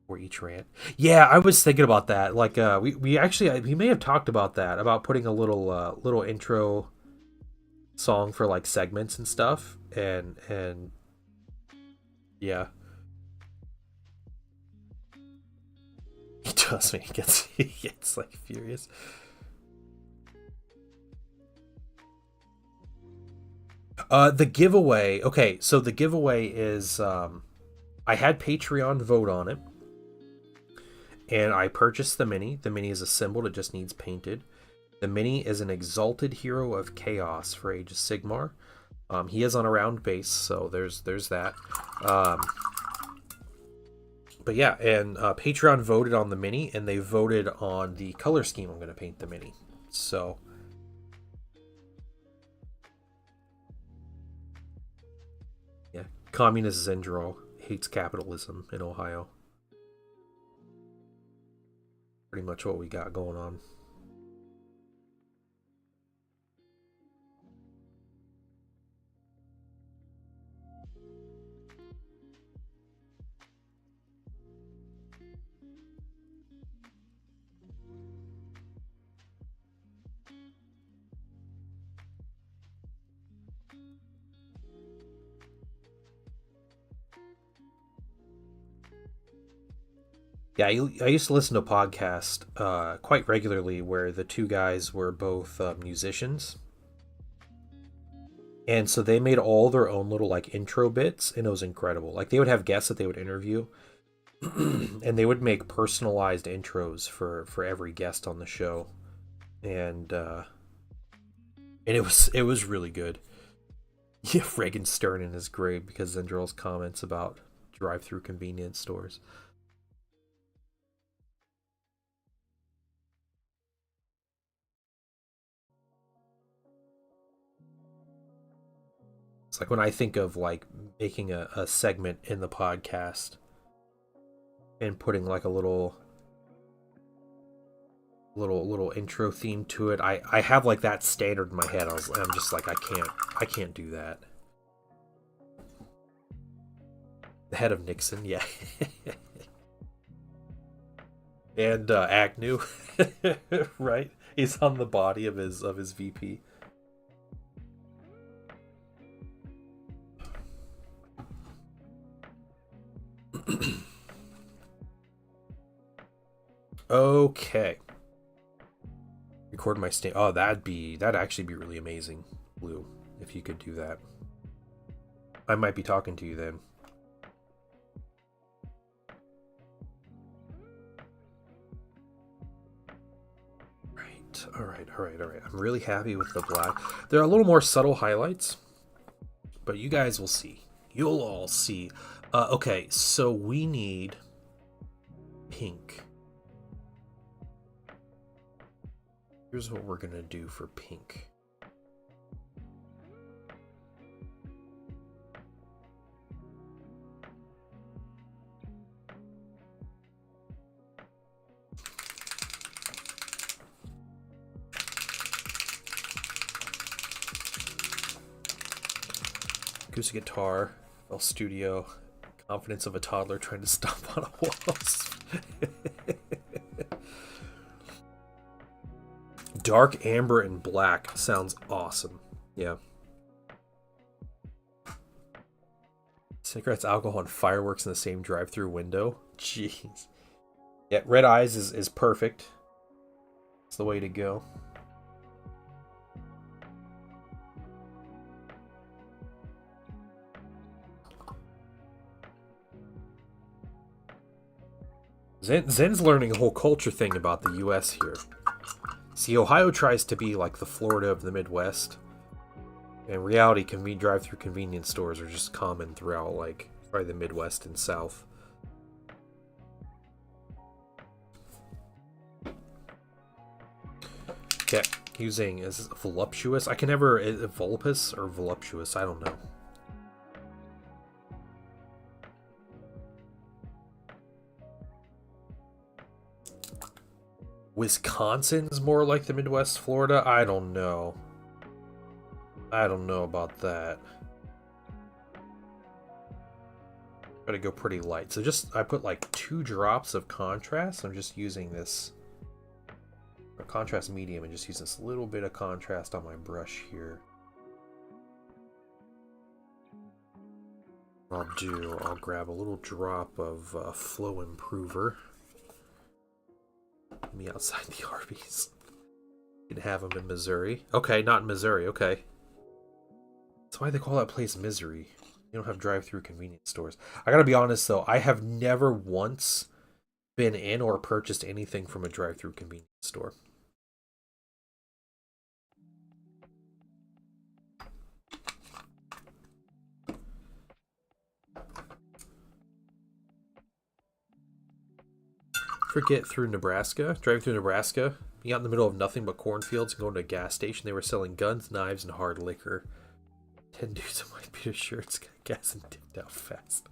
For each rant. Yeah, I was thinking about that. Like, we actually we may have talked about that, about putting a little intro song for like segments and stuff, and yeah, he does me. He gets like furious. The giveaway. Okay, so the giveaway is I had Patreon vote on it. And I purchased the Mini. The Mini is assembled, it just needs painted. The Mini is an Exalted Hero of Chaos for Age of Sigmar. He is on a round base, so there's that. But yeah, and Patreon voted on the Mini, and they voted on the color scheme I'm going to paint the Mini. So yeah, Communist Zendral hates capitalism in Ohio. Pretty much what we got going on. Yeah, I used to listen to a podcast quite regularly where the two guys were both musicians. And so they made all their own little like intro bits, and it was incredible. Like they would have guests that they would interview, and they would make personalized intros for every guest on the show. And it was really good. Yeah, Reagan Stern in his grave because Zendral's comments about drive-through convenience stores. It's like when I think of like making a segment in the podcast and putting like a little intro theme to it. I have like that standard in my head. I'm just like I can't do that. The head of Nixon, yeah. And Agnew, right? He's on the body of his VP. Okay. Record my stand. Oh, that'd actually be really amazing, Blue, if you could do that. I might be talking to you then. All right. I'm really happy with the black. There are a little more subtle highlights, but you guys will see. You'll all see. Okay, so we need pink. Here's what we're gonna do for pink. Acoustic guitar, L Studio, confidence of a toddler trying to stomp on a wasp. Dark amber and black sounds awesome. Yeah. Cigarettes, alcohol, and fireworks in the same drive-through window. Jeez. Yeah, red eyes is perfect. It's the way to go. Zen's learning a whole culture thing about the U.S. here. See, Ohio tries to be like the Florida of the Midwest. In reality, drive-through convenience stores are just common throughout, like, probably the Midwest and South. Okay, using, is this voluptuous? I can never, volupus or voluptuous? I don't know. Wisconsin's more like the Midwest, Florida? I don't know. I don't know about that. Gotta go pretty light. So I put like 2 drops of contrast. I'm just using this contrast medium and just use this little bit of contrast on my brush here. I'll grab a little drop of Flow Improver. Me outside the Arby's. You can have them in Missouri. Okay, not in Missouri. Okay. That's why they call that place Misery. You don't have drive-through convenience stores. I gotta be honest though, I have never once been in or purchased anything from a drive-through convenience store. Get through Nebraska, driving through Nebraska, being out in the middle of nothing but cornfields and going to a gas station. They were selling guns, knives, and hard liquor. 10 dudes in white beater shirts got gas and dipped out fast.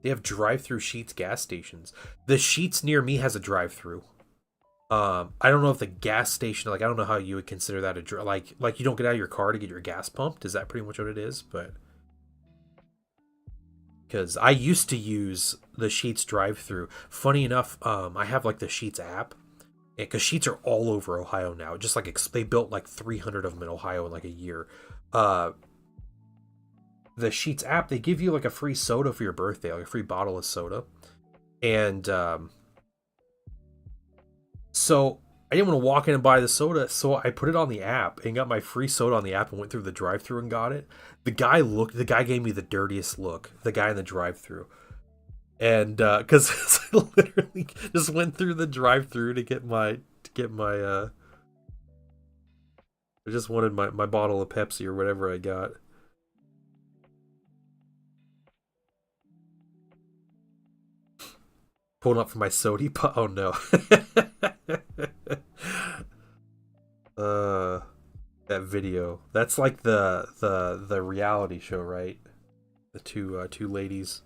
They have drive-through Sheetz gas stations. The Sheetz near me has a drive-through. I don't know if the gas station, like, I don't know how you would consider that a like you don't get out of your car to get your gas pumped. Is that pretty much what it is? But because I used to use the Sheetz drive-through. Funny enough, I have like the Sheetz app, because Sheetz are all over Ohio now. Just like they built like 300 of them in Ohio in like a year. The Sheetz app, they give you like a free soda for your birthday, like a free bottle of soda, and so I didn't want to walk in and buy the soda, so I put it on the app and got my free soda on the app and went through the drive-through and got it. The guy gave me the dirtiest look, the guy in the drive-through. And because I literally just went through the drive-through to get my I just wanted my bottle of Pepsi or whatever I got. Pulling up for my sody pop. Oh no. That video. That's like the reality show, right? The two ladies.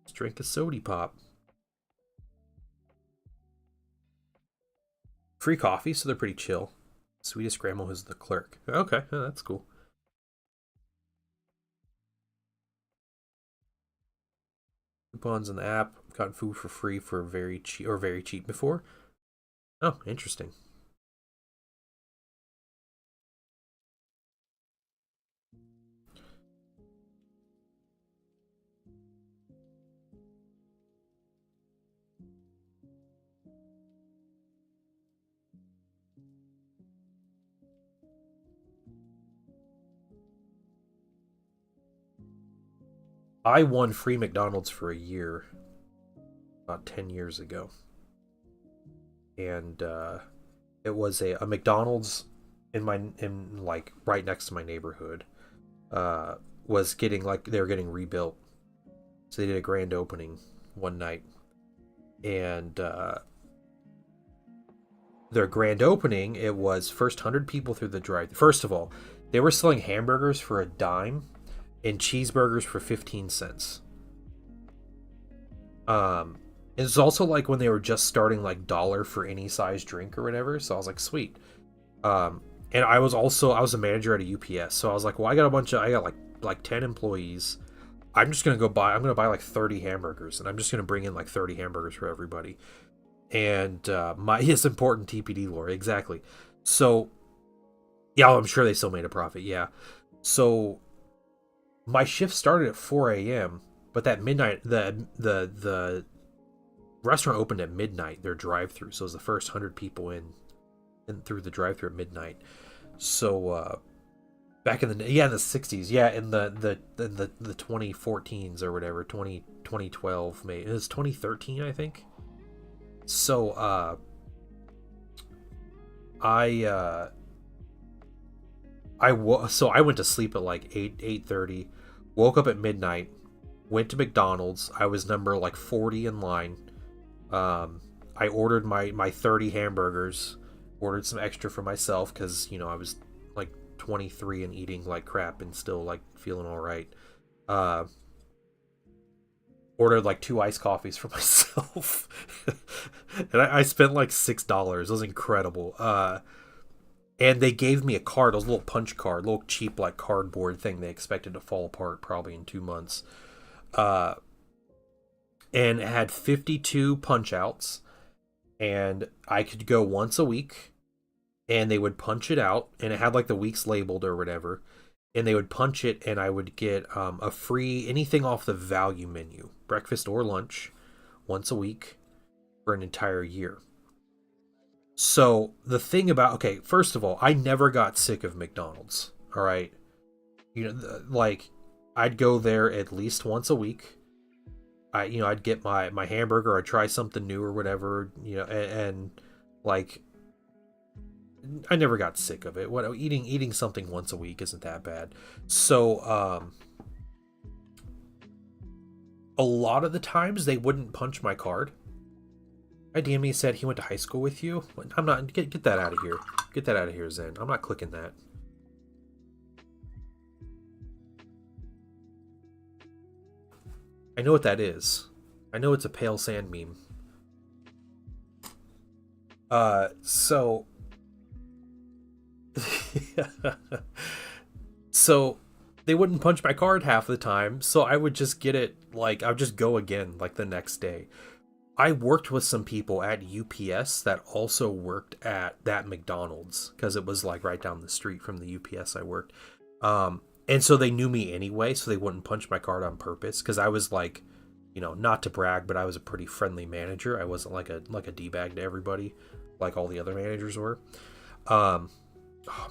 Let's drink a sody pop. Free coffee, so they're pretty chill. Sweetest grandma is the clerk. Okay, oh, that's cool. Coupons in the app. Gotten food for free for very cheap before. Oh, interesting. I won free McDonald's for a year about 10 years ago. And it was a McDonald's in like right next to my neighborhood. Was getting like they were getting rebuilt. So they did a grand opening one night. And their grand opening, it was first 100 people through the drive. First of all, they were selling hamburgers for a dime and cheeseburgers for 15 cents. It's also like when they were just starting like dollar for any size drink or whatever. So I was like, sweet. And I was a manager at a UPS. So I was like, well, I got like 10 employees. I'm gonna buy like 30 hamburgers, and I'm just gonna bring in like 30 hamburgers for everybody. And it's important TPD lore, exactly. So yeah, I'm sure they still made a profit. Yeah. So my shift started at 4 a.m. but that midnight, the restaurant opened at midnight. Their drive-through, so it was the first 100 people in through the drive-through at midnight. So back in the 60s, in the 2014s or whatever, 2012, maybe it was 2013, I think. So I went to sleep at like 8:30, woke up at midnight, went to McDonald's. I was number like 40 in line. I ordered my 30 hamburgers, ordered some extra for myself because, you know, I was like 23 and eating like crap and still like feeling all right. Ordered like 2 iced coffees for myself. And I spent like $6. It was incredible. And they gave me a card, a little punch card, little cheap like cardboard thing they expected to fall apart probably in 2 months. And it had 52 punch outs, and I could go once a week, and they would punch it out, and it had like the weeks labeled or whatever, and they would punch it, and I would get a free anything off the value menu, breakfast or lunch, once a week for an entire year. So the thing about, okay, first of all, I never got sick of McDonald's. All right, you know, like I'd go there at least once a week. I'd get my hamburger, I'd try something new or whatever, you know, and like I never got sick of it. Eating something once a week isn't that bad. So a lot of the times they wouldn't punch my card. My DME said he went to high school with you. I'm not, get that out of here. Get that out of here, Zen. I'm not clicking that. I know what that is. I know it's a pale sand meme. So so they wouldn't punch my card half the time, so I would just get it, like I would just go again like the next day. I worked with some people at UPS that also worked at that McDonald's because it was like right down the street from the UPS I worked. And so they knew me anyway, so they wouldn't punch my card on purpose because I was like, you know, not to brag, but I was a pretty friendly manager. I wasn't like a D-bag to everybody like all the other managers were. Oh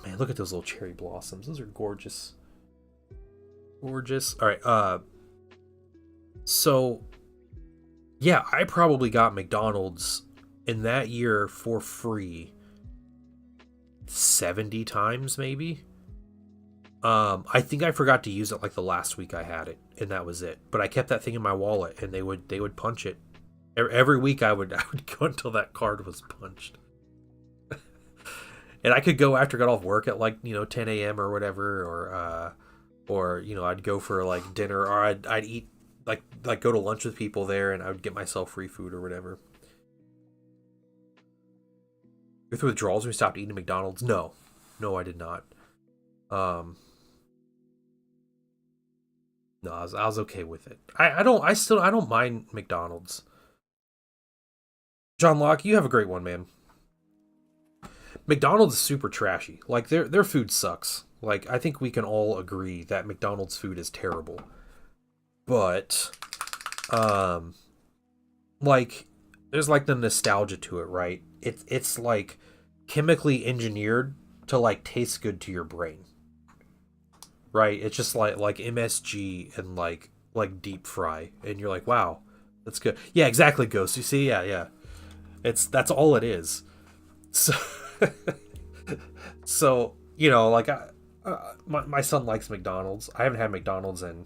man, look at those little cherry blossoms. Those are gorgeous. Gorgeous. All right. So yeah, I probably got McDonald's in that year for free 70 times maybe. I think I forgot to use it like the last week I had it, and that was it. But I kept that thing in my wallet, and they would punch it every week. I would go until that card was punched, and I could go after I got off work at like 10 a.m. or whatever, or I'd go for like dinner, or I'd eat like go to lunch with people there, and I would get myself free food or whatever. With withdrawals, we stopped eating McDonald's. No, I did not. No, I was okay with it. I don't mind McDonald's. John Locke, you have a great one, man. McDonald's is super trashy. Like their food sucks. Like I think we can all agree that McDonald's food is terrible. But like there's like the nostalgia to it, right? It's like chemically engineered to like taste good to your brain. Right? It's just like MSG and like deep fry, and you're like, wow, that's good. Yeah, exactly, Ghost. You see, yeah. That's all it is. So, so you know, like my son likes McDonald's. I haven't had McDonald's in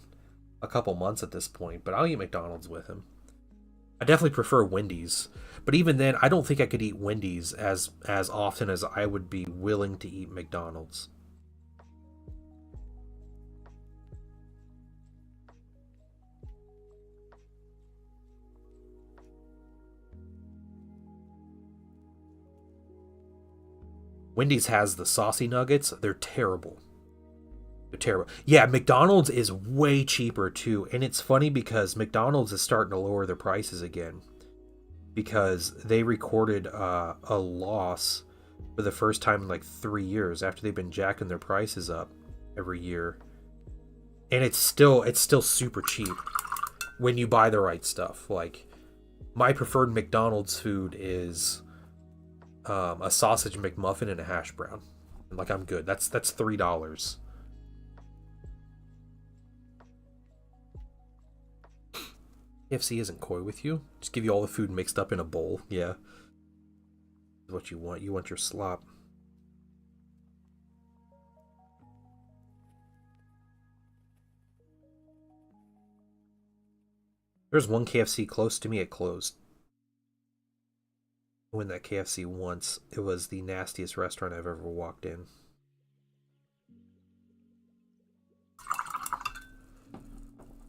a couple months at this point, but I'll eat McDonald's with him. I definitely prefer Wendy's, but even then, I don't think I could eat Wendy's as often as I would be willing to eat McDonald's. Wendy's has the saucy nuggets. They're terrible. They're terrible. Yeah, McDonald's is way cheaper too. And it's funny because McDonald's is starting to lower their prices again. Because they recorded a loss for the first time in like 3 years after they've been jacking their prices up every year. And it's still super cheap when you buy the right stuff. Like, my preferred McDonald's food is a sausage McMuffin and a hash brown. And like, I'm good. That's $3. KFC isn't coy with you. Just give you all the food mixed up in a bowl. Yeah. That's what you want. You want your slop. There's one KFC close to me. It closed. I went that KFC once. It was the nastiest restaurant I've ever walked in.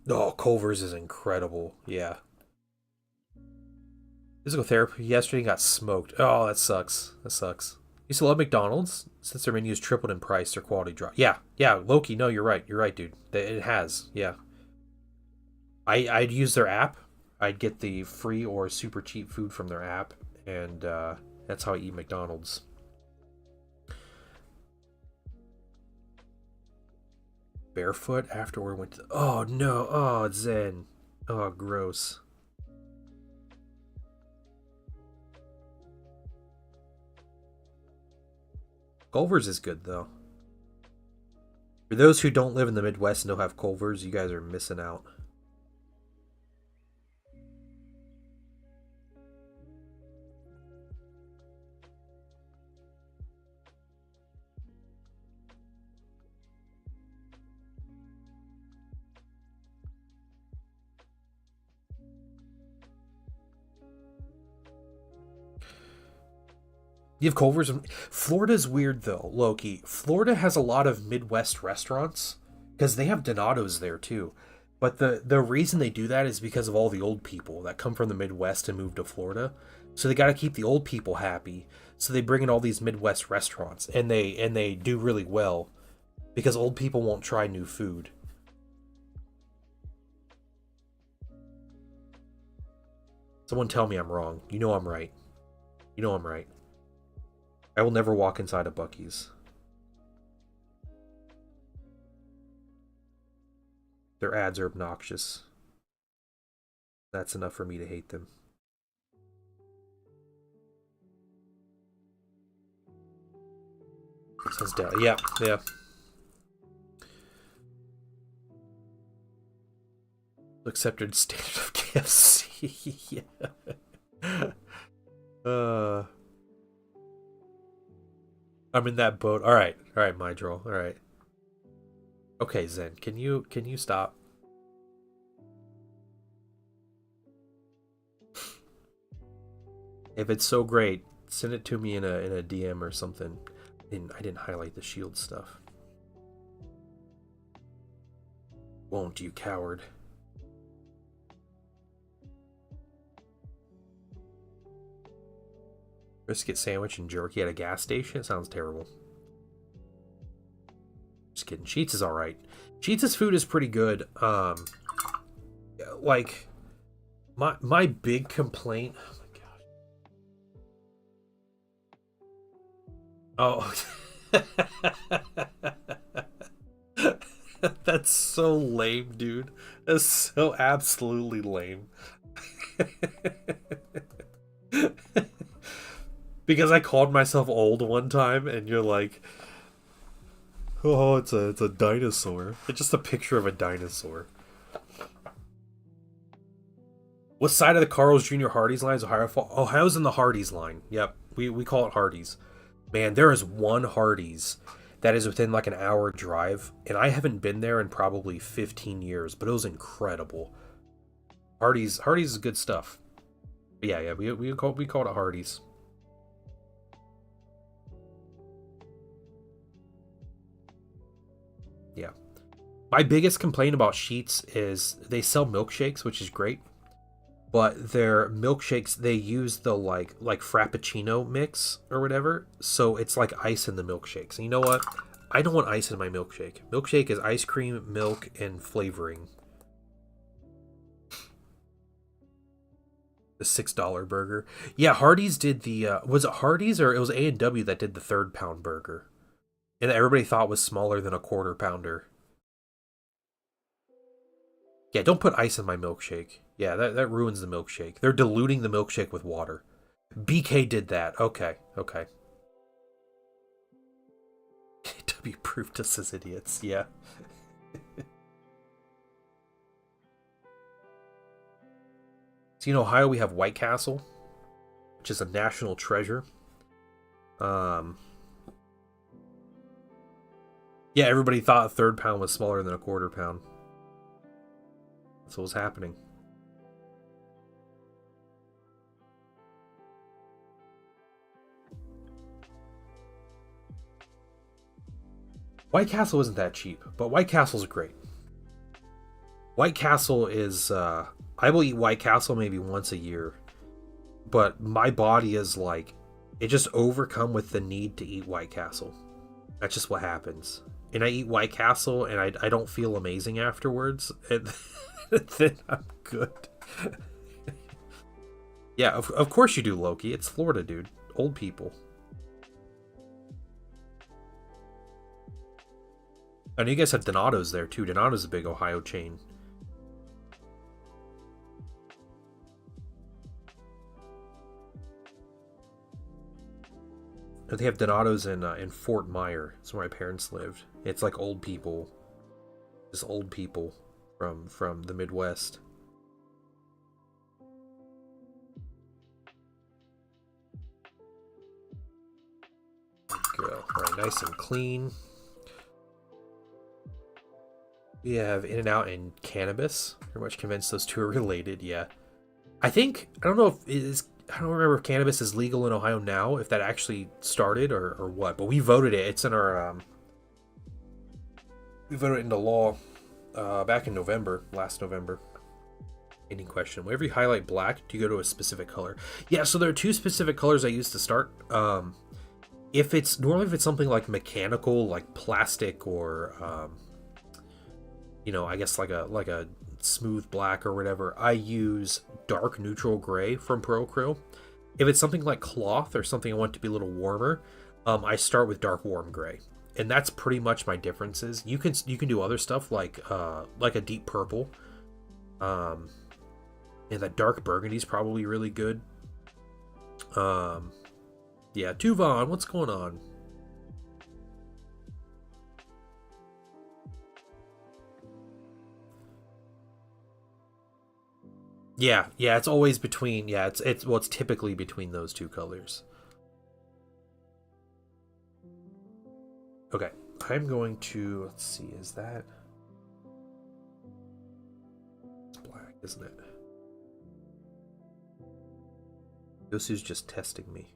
Oh, Culver's is incredible. Yeah. Physical therapy yesterday got smoked. Oh, that sucks. That sucks. Used to love McDonald's. Since their menus tripled in price, their quality dropped. Yeah, Loki, no, you're right. You're right, dude. It has, yeah. I'd use their app. I'd get the free or super cheap food from their app, and that's how I eat McDonald's. Barefoot after we went to... Oh, no. Oh, Zen. Oh, gross. Culver's is good, though. For those who don't live in the Midwest and don't have Culver's, you guys are missing out. You have Culver's. Florida's weird though, Loki. Florida has a lot of Midwest restaurants because they have Donato's there too. But the reason they do that is because of all the old people that come from the Midwest and move to Florida. So they got to keep the old people happy. So they bring in all these Midwest restaurants, and they do really well because old people won't try new food. Someone tell me I'm wrong. You know I'm right. You know I'm right. I will never walk inside a Buc-ee's. Their ads are obnoxious. That's enough for me to hate them. Sounds down. Yeah. Accepted standard of KFC. Yeah. I'm in that boat. All right, Mydrol. All right. Okay, Zen, can you stop? If it's so great, send it to me in a DM or something. I didn't highlight the shield stuff. Won't, you coward. Brisket sandwich and jerky at a gas station? It sounds terrible. Just kidding. Sheetz is alright. Sheetz' food is pretty good. Like, my big complaint... Oh my gosh. Oh. That's so lame, dude. That's so absolutely lame. Because I called myself old one time, and you're like, Oh, it's a dinosaur. It's just a picture of a dinosaur. What side of the Carl's Jr. Hardee's line is Ohio? Ohio's in the Hardee's line. Yep, we call it Hardee's. Man, there is one Hardee's that is within like an hour drive, and I haven't been there in probably 15 years, but it was incredible. Hardee's is good stuff. But yeah, we call it a Hardee's. Yeah. My biggest complaint about Sheetz is they sell milkshakes, which is great. But their milkshakes, they use the like frappuccino mix or whatever, so it's like ice in the milkshakes. And you know what? I don't want ice in my milkshake. Milkshake is ice cream, milk, and flavoring. The $6 burger. Yeah, Hardee's did the was it Hardee's or it was A&W that did the 3rd-pound burger, and everybody thought was smaller than a 1/4-pounder. Yeah, don't put ice in my milkshake. Yeah, that ruins the milkshake. They're diluting the milkshake with water. BK did that. Okay. W proved us as idiots. Yeah. So in Ohio we have White Castle, which is a national treasure. Yeah, everybody thought a 3rd pound was smaller than a 1/4 pound. That's what was happening. White Castle isn't that cheap, but White Castle's great. White Castle is, I will eat White Castle maybe once a year, but my body is like, it just overcome with the need to eat White Castle. That's just what happens. And I eat White Castle and I don't feel amazing afterwards, and then I'm good. Yeah, of course you do, Loki. It's Florida, dude. Old people. I know you guys have Donato's there too. Donato's a big Ohio chain. They have Donato's in Fort Myer. It's where my parents lived. It's like old people, just old people from the Midwest. Go. All right, nice and clean. We have In-N-Out and cannabis. Pretty much convinced those two are related. Yeah, I don't know if it is. I don't remember if cannabis is legal in Ohio now, if that actually started or what, but we voted it. It's in our, we voted it into law back in November, last November. Any question? Whenever you highlight black, do you go to a specific color? Yeah, so there are 2 specific colors I use to start. If it's something like mechanical, like plastic or, I guess like a smooth black or whatever, I use dark neutral gray from Pro Krill. If it's something like cloth or something I want to be a little warmer, I start with dark warm gray, and that's pretty much my differences. You can do other stuff like a deep purple, and that dark burgundy is probably really good. Yeah, Tuvon, what's going on? Yeah, it's always between, it's typically between those 2 colors. Okay, I'm going to, let's see, is that, it's black, isn't it? Yosu's just testing me.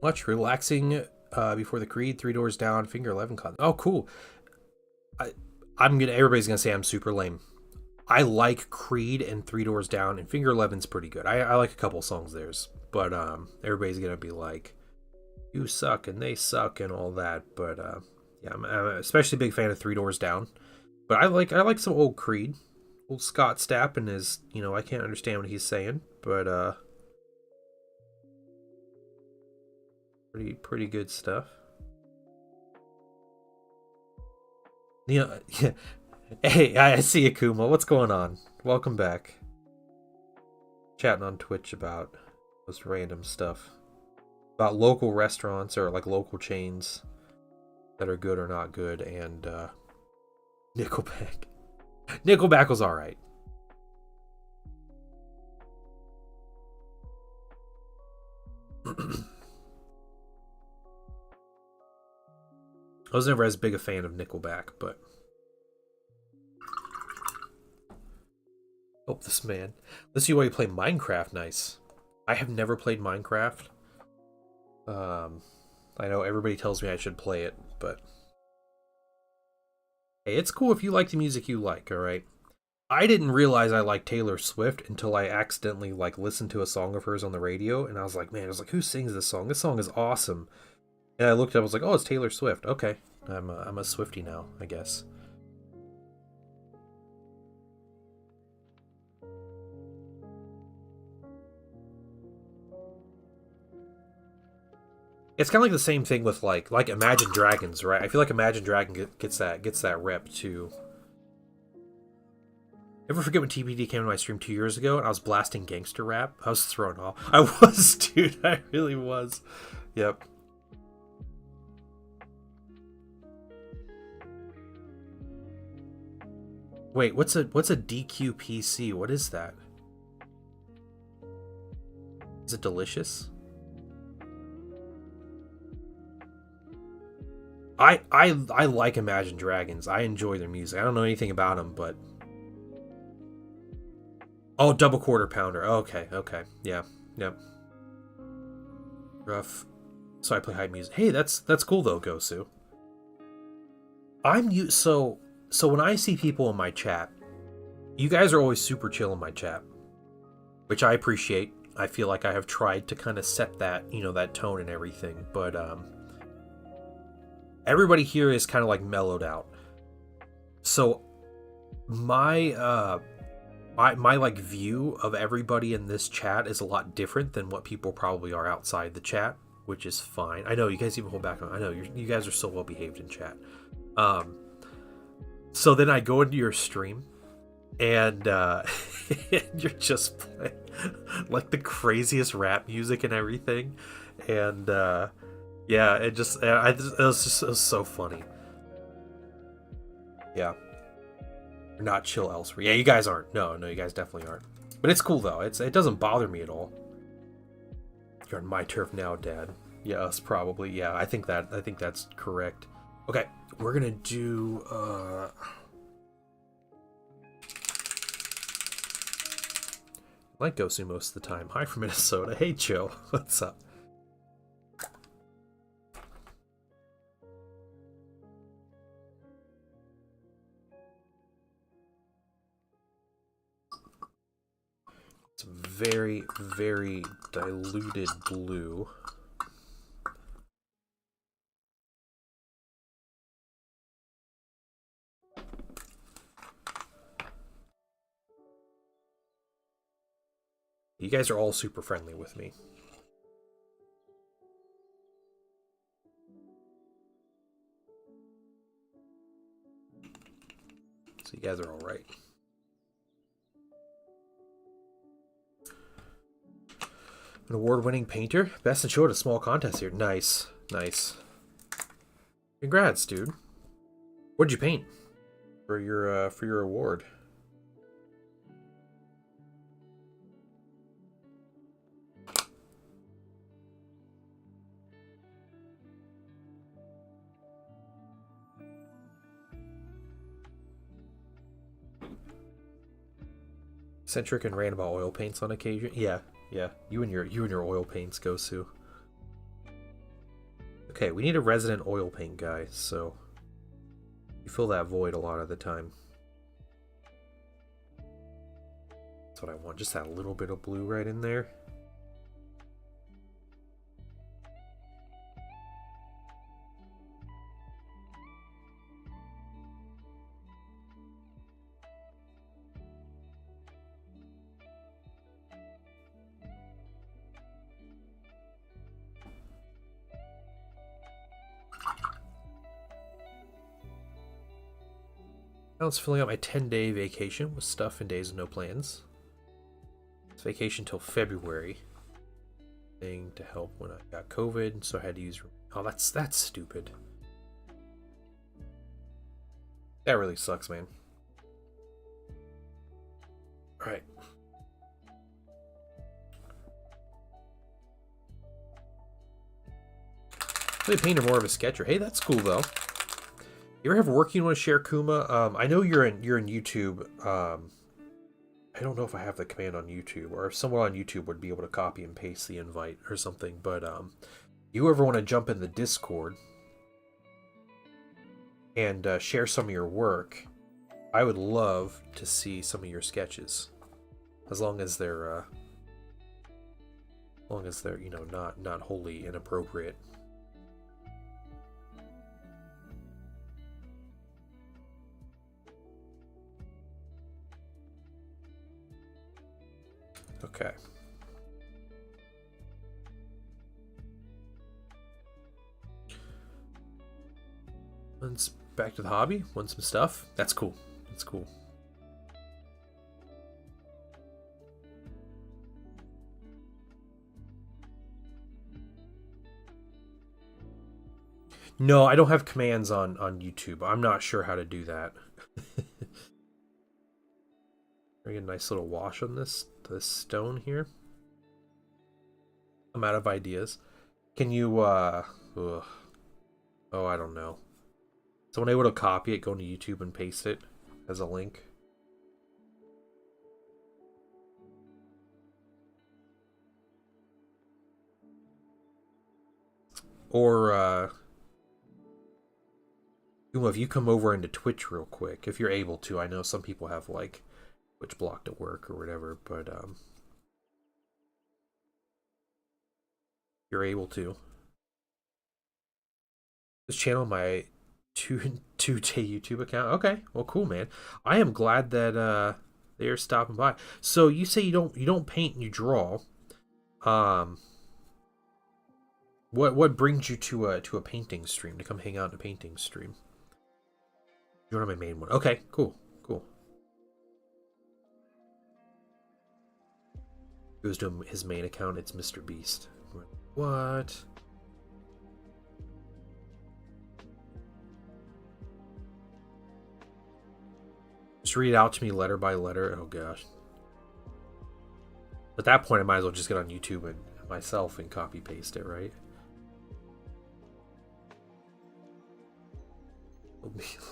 Much relaxing before the Creed, Three Doors Down, Finger 11 con. Oh, cool. Everybody's gonna say I'm super lame. I like Creed and Three Doors Down, and Finger 11's pretty good. I like a couple songs of theirs, but everybody's gonna be like, you suck and they suck and all that. But yeah, I'm especially a big fan of Three Doors Down. But I like some old Creed, old Scott Stapp and his, I can't understand what he's saying, but pretty good stuff. Yeah. Hey, I see Akuma. What's going on? Welcome back. Chatting on Twitch about most random stuff. About local restaurants or like local chains that are good or not good, and Nickelback. Nickelback was alright. I was never as big a fan of Nickelback, but oh, this man. Let's see why you play Minecraft. Nice. I have never played Minecraft. I know everybody tells me I should play it, but hey, it's cool if you like the music you like, alright? I didn't realize I liked Taylor Swift until I accidentally listened to a song of hers on the radio, and I was like, who sings this song? This song is awesome. And I looked up, I was like, oh, it's Taylor Swift. Okay. I'm a Swiftie now, I guess. It's kind of like the same thing with like Imagine Dragons, right? I feel like Imagine Dragon gets that rep too. Ever forget when TBD came to my stream 2 years ago and I was blasting gangster rap? I was thrown off. I was, dude. I really was. Yep. Wait, what's a DQPC? What is that? Is it delicious? I like Imagine Dragons. I enjoy their music. I don't know anything about them, but oh, Double Quarter Pounder. Okay, yeah, yep. Rough. So I play hype music. Hey, that's cool though, Gosu. So when I see people in my chat, you guys are always super chill in my chat, which I appreciate. I feel like I have tried to kind of set that, that tone and everything, but everybody here is kind of like mellowed out. So my like view of everybody in this chat is a lot different than what people probably are outside the chat, which is fine. I know you guys even hold back on. I know you guys are so well behaved in chat. So then I go into your stream, and you're just playing like the craziest rap music and everything, and yeah, it was so funny. Yeah. You're not chill elsewhere. Yeah, you guys aren't. No, you guys definitely aren't. But it's cool though. It doesn't bother me at all. You're on my turf now, Dad. Yeah, us probably. Yeah, I think that's correct. Okay, we're gonna do I like Gosu most of the time. Hi from Minnesota. Hey Joe. What's up? It's very, very diluted blue. You guys are all super friendly with me. So you guys are all right. An award-winning painter? Best in show at a small contest here. Nice. Congrats, dude. What'd you paint for your award? Centric and rant about oil paints on occasion. Yeah. You and your oil paints, Gosu. Okay, we need a resident oil paint guy, so you fill that void a lot of the time. That's what I want, just that little bit of blue right in there. Now it's filling out my 10-day vacation with stuff and days with no plans. It's vacation till February. Thing to help when I got COVID, so I had to use. Oh, that's stupid. That really sucks, man. All right. Really painter more of a sketcher. Hey, that's cool though. You ever have work you want to share, Kuma? I know you're in YouTube. I don't know if I have the command on YouTube, or if someone on YouTube would be able to copy and paste the invite or something. But you ever want to jump in the Discord and share some of your work? I would love to see some of your sketches, as long as they're you know, not wholly inappropriate. Okay. Let's back to the hobby. Want some stuff? That's cool. That's cool. No, I don't have commands on YouTube. I'm not sure how to do that. Bring a nice little wash on this stone here. I'm out of ideas. Can you oh, I don't know. Someone able to copy it, go into YouTube and paste it as a link? Or if you come over into Twitch real quick, if you're able to. I know some people have like Twitch blocked at work or whatever, but you're able to. Just channel my two-day YouTube account. Okay, well, cool, man. I am glad that they're stopping by. So you say you don't paint and you draw. What brings you to a painting stream, to come hang out in a painting stream? You're on my main one. Okay, cool. He was doing his main account. It's Mr. Beast. What? Just read it out to me letter by letter. Oh gosh. At that point, I might as well just get on YouTube and myself and copy paste it, right?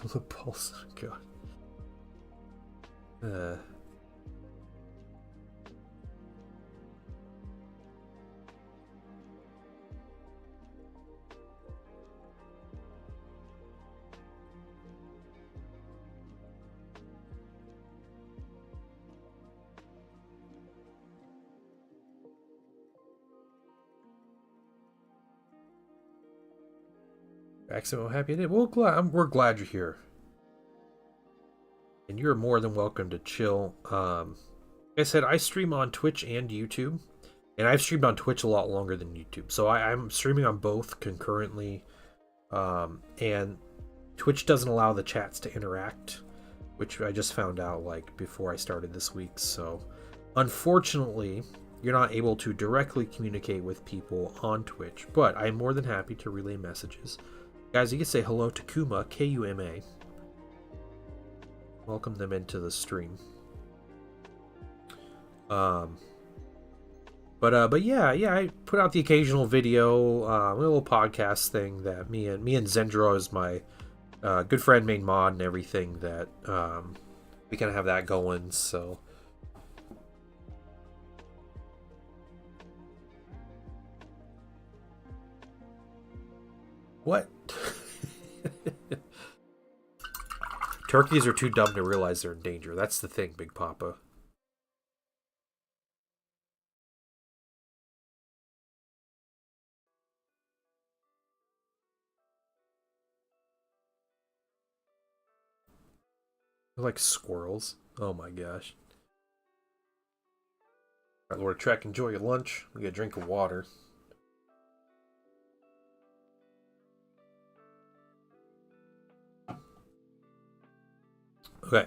Little pulse. Oh god. Accident happy I did. Well, we're glad you're here, and you're more than welcome to chill. Like I said, I stream on Twitch and YouTube, and I've streamed on Twitch a lot longer than YouTube, so I'm streaming on both concurrently. And Twitch doesn't allow the chats to interact, which I just found out like before I started this week. So unfortunately, you're not able to directly communicate with people on Twitch, but I'm more than happy to relay messages. Guys, you can say hello to Kuma, Kuma. Welcome them into the stream. But yeah, I put out the occasional video, a little podcast thing that me and Zendro is my good friend, main mod, and everything, that we kind of have that going. So What? Turkeys are too dumb to realize they're in danger. That's the thing, Big Papa. They're like squirrels. Oh my gosh. Alright, Lord Trek, enjoy your lunch. We get a drink of water. Okay.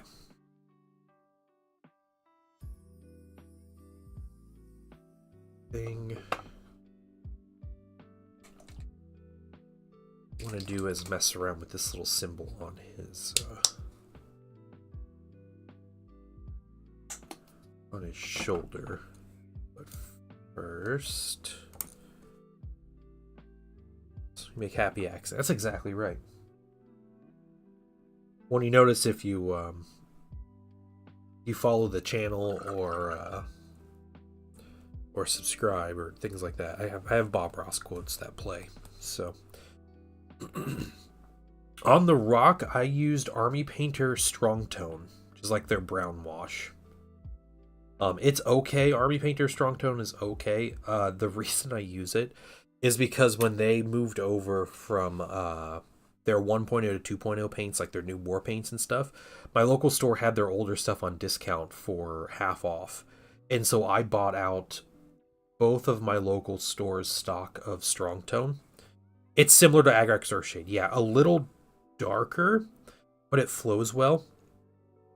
Thing I want to do is mess around with this little symbol on his shoulder. But first, let's make happy accent. That's exactly right. When you notice if you you follow the channel or subscribe or things like that, I have Bob Ross quotes that play. So on the rock, I used Army Painter Strong Tone, which is like their brown wash. It's okay. Army Painter Strong Tone is okay. The reason I use it is because when they moved over from their 1.0 to 2.0 paints, like their new war paints and stuff, my local store had their older stuff on discount for half off. And so I bought out both of my local store's stock of Strong Tone. It's similar to Agrax Earthshade. Yeah, a little darker, but it flows well.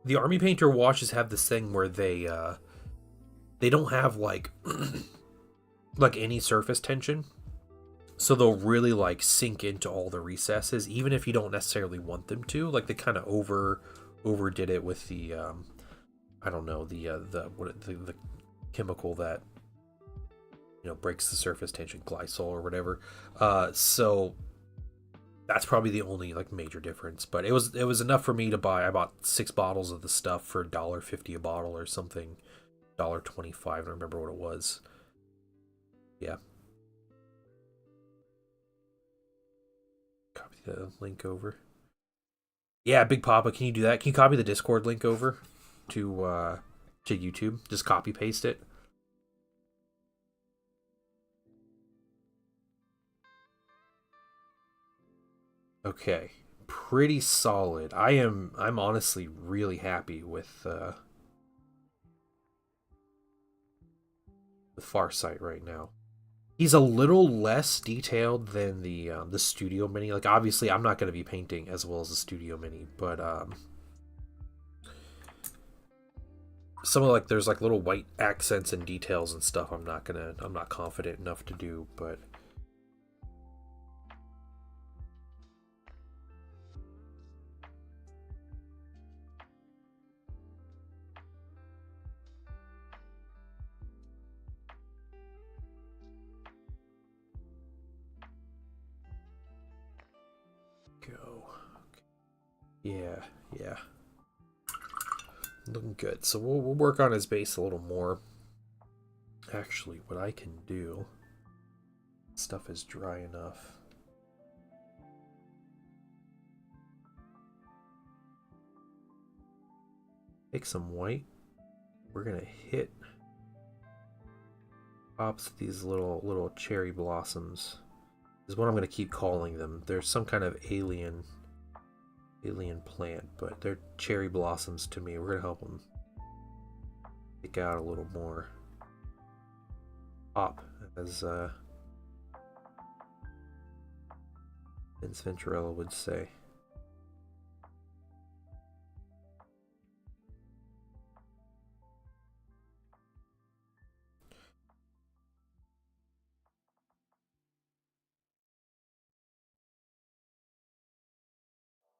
The Army Painter washes have this thing where they don't have like like any surface tension. So they'll really like sink into all the recesses, even if you don't necessarily want them to. Like they kind of overdid it with the I don't know, the chemical that, you know, breaks the surface tension, glycol or whatever. So that's probably the only like major difference. But it was enough for me to buy. I bought 6 bottles of the stuff for $1.50 a bottle or something, $1.25. I don't remember what it was. Yeah. Copy the link over. Yeah, Big Papa, can you do that? Can you copy the Discord link over to YouTube? Just copy paste it. Okay, pretty solid. I'm honestly really happy with Farsight right now. He's a little less detailed than the Studio Mini. Like obviously, I'm not going to be painting as well as the Studio Mini, but some of like there's like little white accents and details and stuff. I'm not confident enough to do, but. Go. Yeah. Looking good. So we'll work on his base a little more. Actually, what I can do, stuff is dry enough. Take some white. We're gonna hit tops of these little cherry blossoms. Is what I'm gonna keep calling them. There's some kind of alien plant, but they're cherry blossoms to me. We're gonna help them stick out a little more. Pop, as Vince Venturella would say.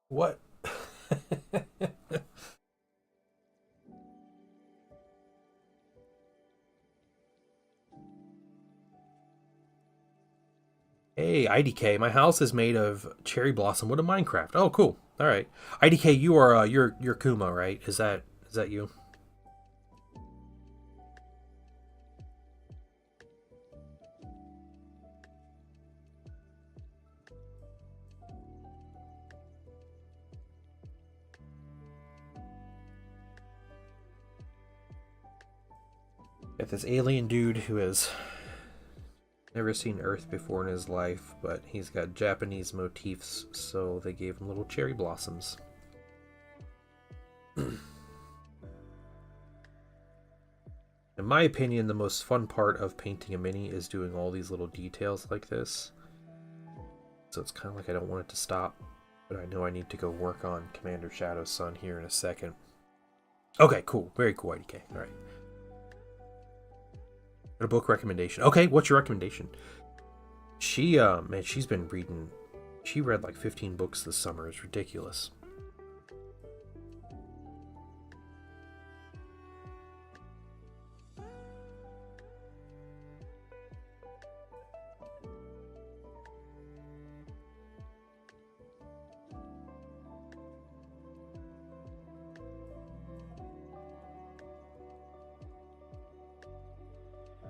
What? Hey, IDK, my house is made of cherry blossom wood in Minecraft. Oh, cool. All right, IDK, you are you're Kuma, right? Is that you? Got this alien dude who has never seen Earth before in his life, but he's got Japanese motifs, so they gave him little cherry blossoms. In my opinion, the most fun part of painting a mini is doing all these little details like this. So it's kind of like I don't want it to stop, but I know I need to go work on Commander Shadow's Sun here in a second. Okay, cool. Very cool, IDK. All right. Got a book recommendation. Okay, what's your recommendation? She, man, she's been reading. She read like 15 books this summer. It's ridiculous.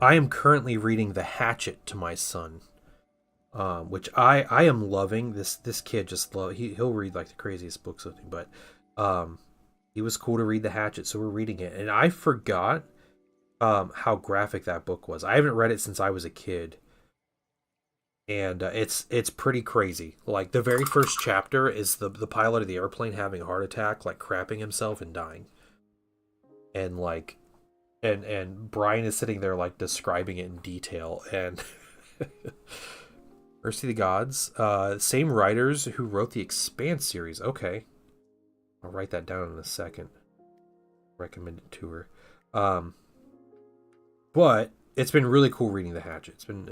I am currently reading The Hatchet to my son, which I am loving. This kid just he'll read like the craziest books with me, but he was cool to read The Hatchet, so we're reading it, and I forgot how graphic that book was. I haven't read it since I was a kid, and it's pretty crazy. Like the very first chapter is the pilot of the airplane having a heart attack, like crapping himself and dying, and like. And Brian is sitting there like describing it in detail, and Mercy of the Gods, same writers who wrote the Expanse series. Okay, I'll write that down in a second. Recommend it to her. But it's been really cool reading The Hatchet. It's been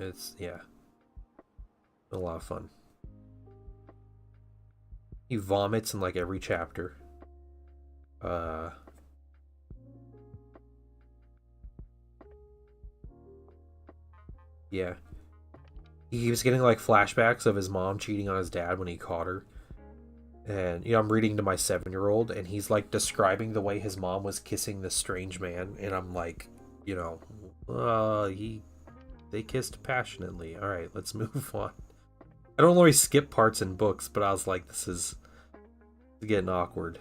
a lot of fun. He vomits in like every chapter. Yeah. He was getting like flashbacks of his mom cheating on his dad when he caught her. And, you know, I'm reading to my 7-year-old, and he's like describing the way his mom was kissing this strange man. And I'm like, you know, they kissed passionately. All right, let's move on. I don't always skip parts in books, but I was like, this is getting awkward.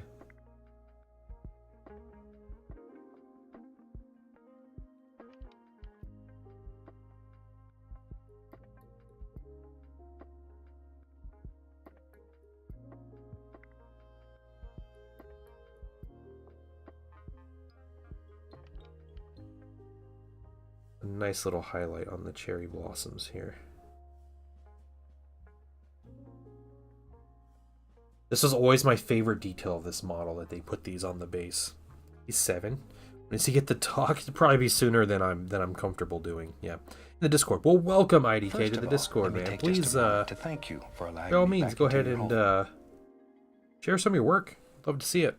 A nice little highlight on the cherry blossoms here. This was always my favorite detail of this model, that they put these on the base. He's 7. When does he get to talk? It'll probably be sooner than I'm comfortable doing. Yeah. In the Discord. Well, welcome IDK to the Discord, man. Please to thank you for allowing by all me means, back go into ahead your and home. share some of your work. Love to see it.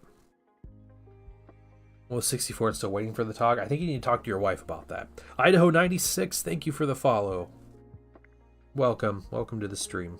Well, 64 is still waiting for the talk. I think you need to talk to your wife about that. Idaho 96, thank you for the follow. Welcome to the stream.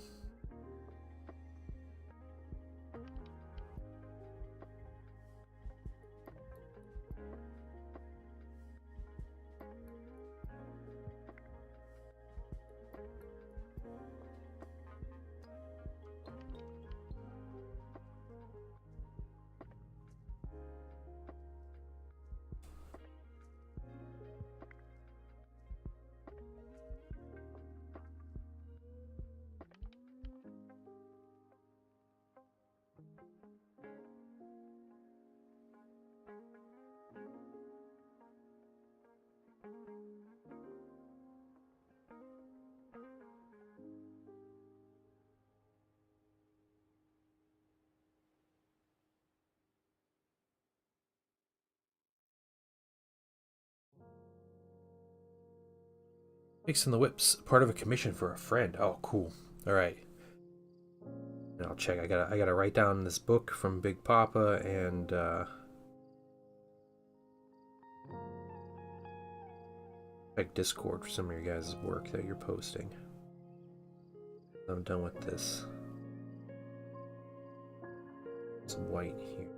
Fixing the whips, part of a commission for a friend. Oh, cool. All right. And I'll check. I gotta write down this book from Big Papa and check Discord for some of your guys' work that you're posting. I'm done with this. Some white here.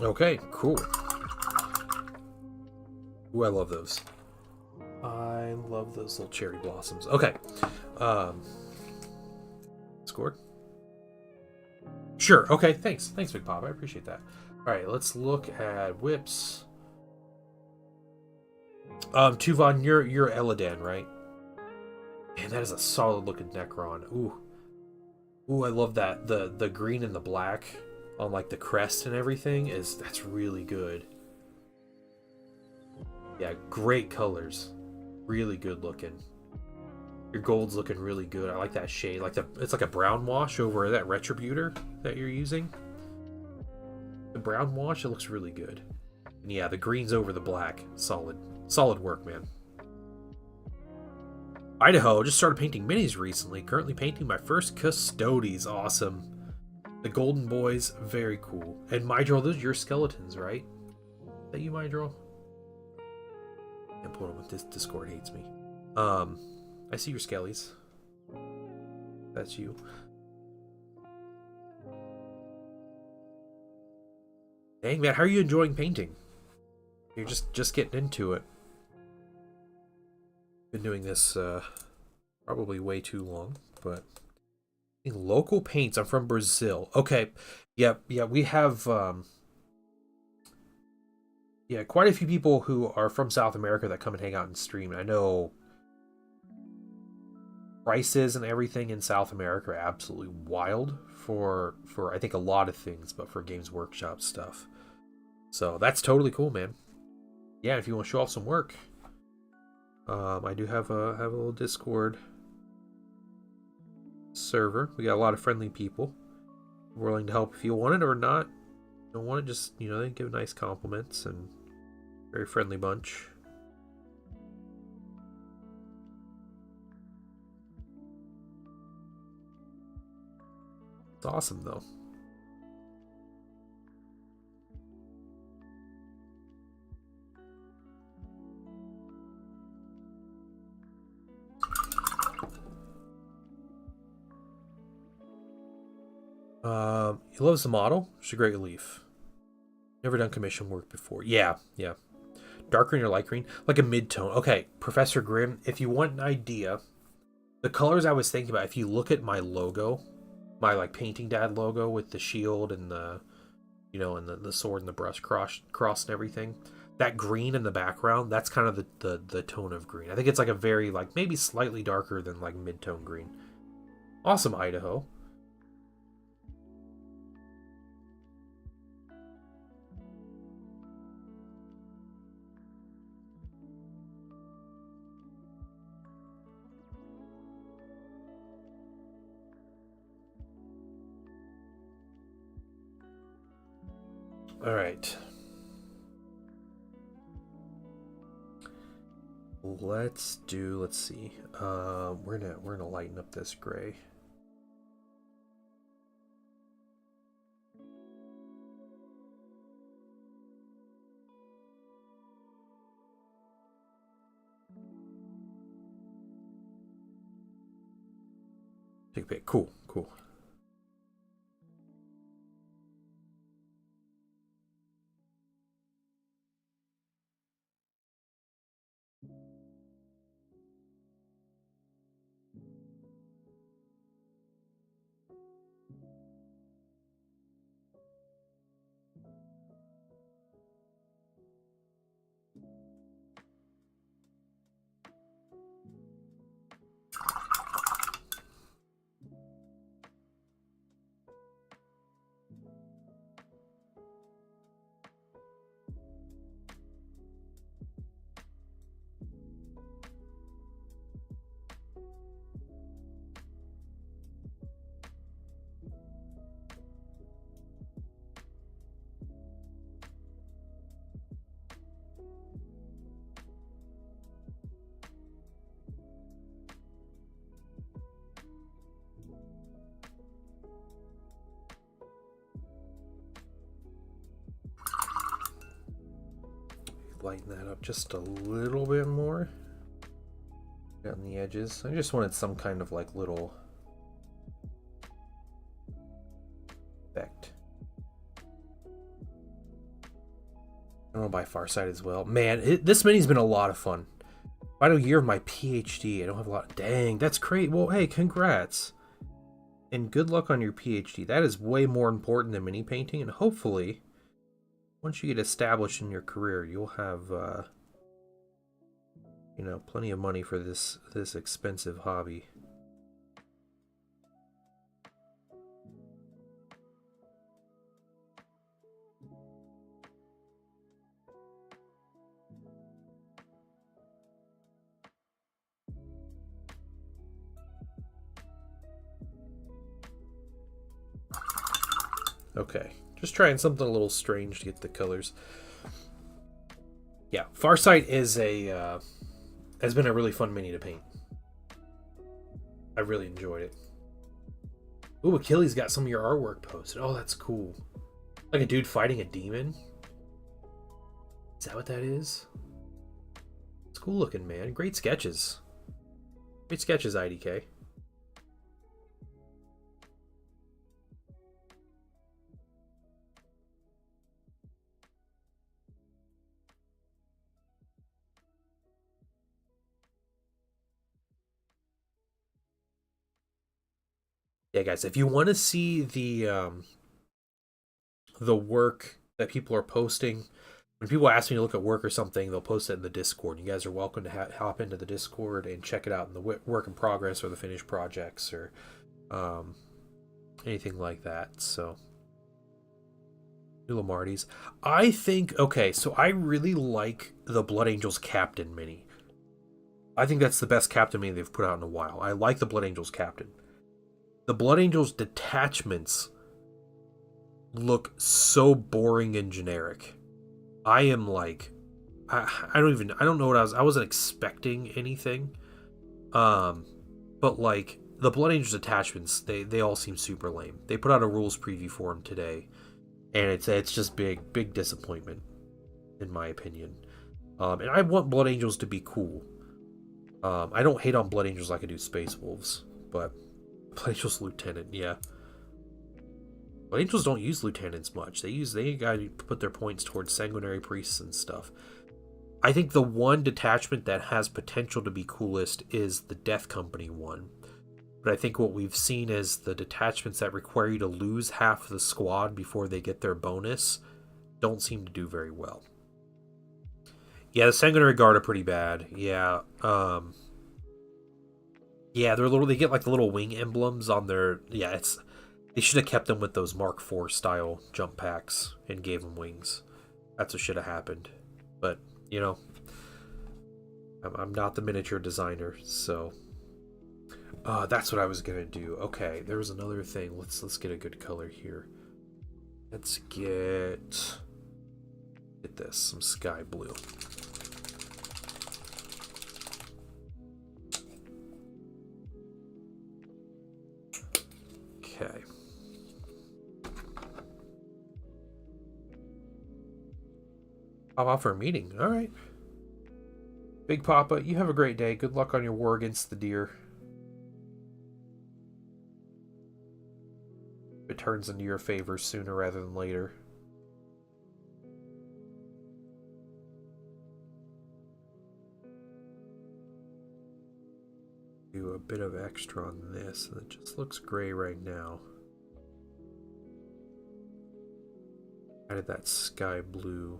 Okay, cool. Ooh, I love those. I love those little cherry blossoms. Okay. Scored? Sure. Okay, thanks. Thanks, Big Pop. I appreciate that. Alright, let's look at whips. Tuvan, you're Eladan, right? Man, that is a solid looking Necron. Ooh. Ooh, I love that. The green and the black on like the crest and everything that's really good. Yeah, great colors. Really good looking. Your gold's looking really good. I like that shade. It's like a brown wash over that Retributor that you're using. The brown wash, it looks really good. And yeah, the green's over the black. Solid. Solid work, man. Idaho, just started painting minis recently. Currently painting my first Custodes. Awesome. The Golden Boys, very cool. And Mydrol, those are your skeletons, right? Is that you, Mydrol? Can't pull them if this Discord hates me. I see your skellies. That's you. Dang, man, how are you enjoying painting? You're just getting into it. Been doing this probably way too long, but local paints. I'm from Brazil. Okay, yeah, we have quite a few people who are from South America that come and hang out and stream. I know prices and everything in South America are absolutely wild for I think a lot of things, but for Games Workshop stuff. So that's totally cool, man. Yeah, if you want to show off some work. I do have a little Discord server. We got a lot of friendly people willing to help if you want it or not. Don't want it, just they give nice compliments and very friendly bunch. It's awesome though. He loves the model. It's a great leaf. Never done commission work before. Yeah. Dark green or light green? Like a mid-tone. Okay, Professor Grimm, if you want an idea, the colors I was thinking about, if you look at my logo, my like Painting Dad logo with the shield and the, and the sword and the brush cross and everything, that green in the background, that's kind of the tone of green. I think it's like a very, like, maybe slightly darker than like mid-tone green. Awesome, Idaho. All right. Let's see. We're gonna lighten up this gray. Take a pic. Cool. Lighten that up just a little bit more on the edges. I just wanted some kind of like little effect. want to buy Farsight as well. Man, this mini's been a lot of fun. Final year of my PhD. I don't have a lot. Dang, that's great. Well, hey, congrats. And good luck on your PhD. That is way more important than mini painting. And hopefully, once you get established in your career, you'll have, you know, plenty of money for this expensive hobby. Okay, just trying something a little strange to get the colors. Yeah, Farsight is has been a really fun mini to paint. I really enjoyed it. Ooh, Achilles got some of your artwork posted. Oh, that's cool. Like a dude fighting a demon? Is that what that is? It's cool looking, man. Great sketches. Great sketches, IDK. Yeah, guys, if you want to see the work that people are posting, when people ask me to look at work or something, they'll post it in the Discord. You guys are welcome to hop into the Discord and check it out in the work in progress or the finished projects or anything like that. So, Marty's. I think, okay, so I really like the Blood Angels Captain mini. I think that's the best Captain mini they've put out in a while. I like the Blood Angels Captain. The Blood Angels detachments look so boring and generic. I am like, I don't know what I wasn't expecting anything. But like the Blood Angels attachments, they all seem super lame. They put out a rules preview for them today, and it's just big disappointment, in my opinion. And I want Blood Angels to be cool. I don't hate on Blood Angels like I do Space Wolves, but Blood Angels Lieutenant, yeah. Blood Angels don't use lieutenants much. They gotta put their points towards sanguinary priests and stuff. I think the one detachment that has potential to be coolest is the Death Company one. But I think what we've seen is the detachments that require you to lose half the squad before they get their bonus don't seem to do very well. Yeah, the Sanguinary Guard are pretty bad. Yeah, yeah, they get like the little wing emblems on their, yeah, they should have kept them with those Mark IV style jump packs and gave them wings. That's what should have happened. But, you know, I'm not the miniature designer, so that's what I was gonna do. Okay, there was another thing. Let's get a good color here. Let's get this, some sky blue. Okay. Pop out for a meeting. All right. Big Papa, you have a great day. Good luck on your war against the deer. It turns into your favor sooner rather than later. Do a bit of extra on this, and it just looks gray right now. Added that sky blue.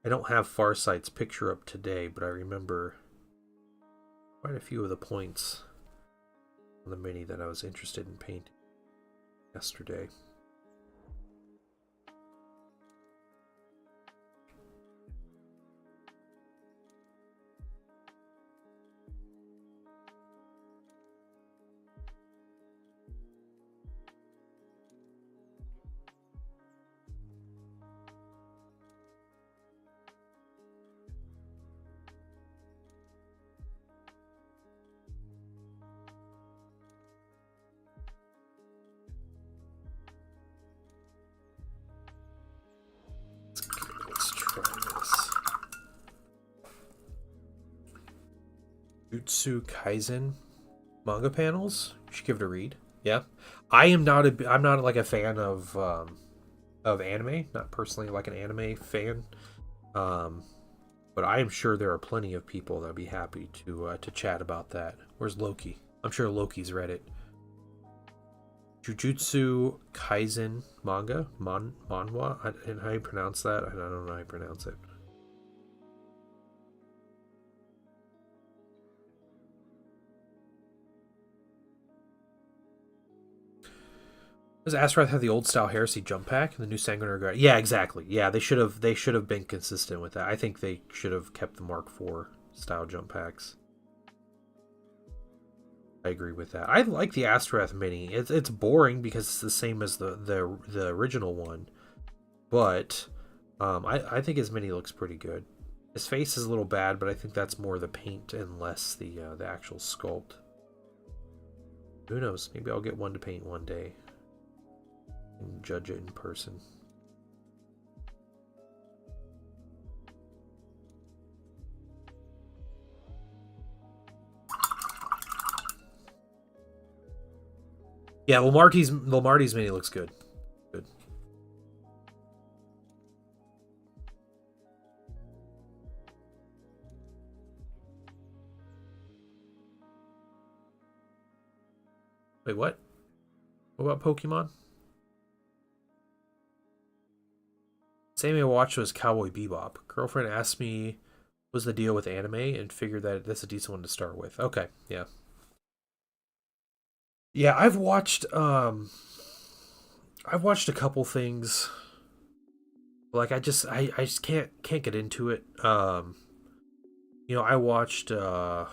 I don't have Farsight's picture up today, but I remember quite a few of the points on the mini that I was interested in painting yesterday. Jutsu Kaisen manga panels. You should give it a read. Yeah, I'm not like a fan of anime. Not personally like an anime fan. But I am sure there are plenty of people that'd be happy to chat about that. Where's Loki? I'm sure Loki's read it. Jujutsu Kaisen manga, manhwa. And how you pronounce that? I don't know how you pronounce it. Does Astaroth have the old style heresy jump pack and the new Sanguinary Guard? Yeah, exactly. Yeah, they should have been consistent with that. I think they should have kept the Mark IV style jump packs. I agree with that. I like the Astaroth mini. It's boring because it's the same as the original one, but I think his mini looks pretty good. His face is a little bad, but I think that's more the paint and less the actual sculpt. Who knows? Maybe I'll get one to paint one day and judge it in person. Yeah, Lomarty's mini looks good. Good. Wait, what? What about Pokemon? Same I watched was Cowboy Bebop. Girlfriend asked me what's the deal with anime and figured that that's a decent one to start with. Okay, yeah. Yeah, I've watched a couple things. Like I just can't get into it. I watched what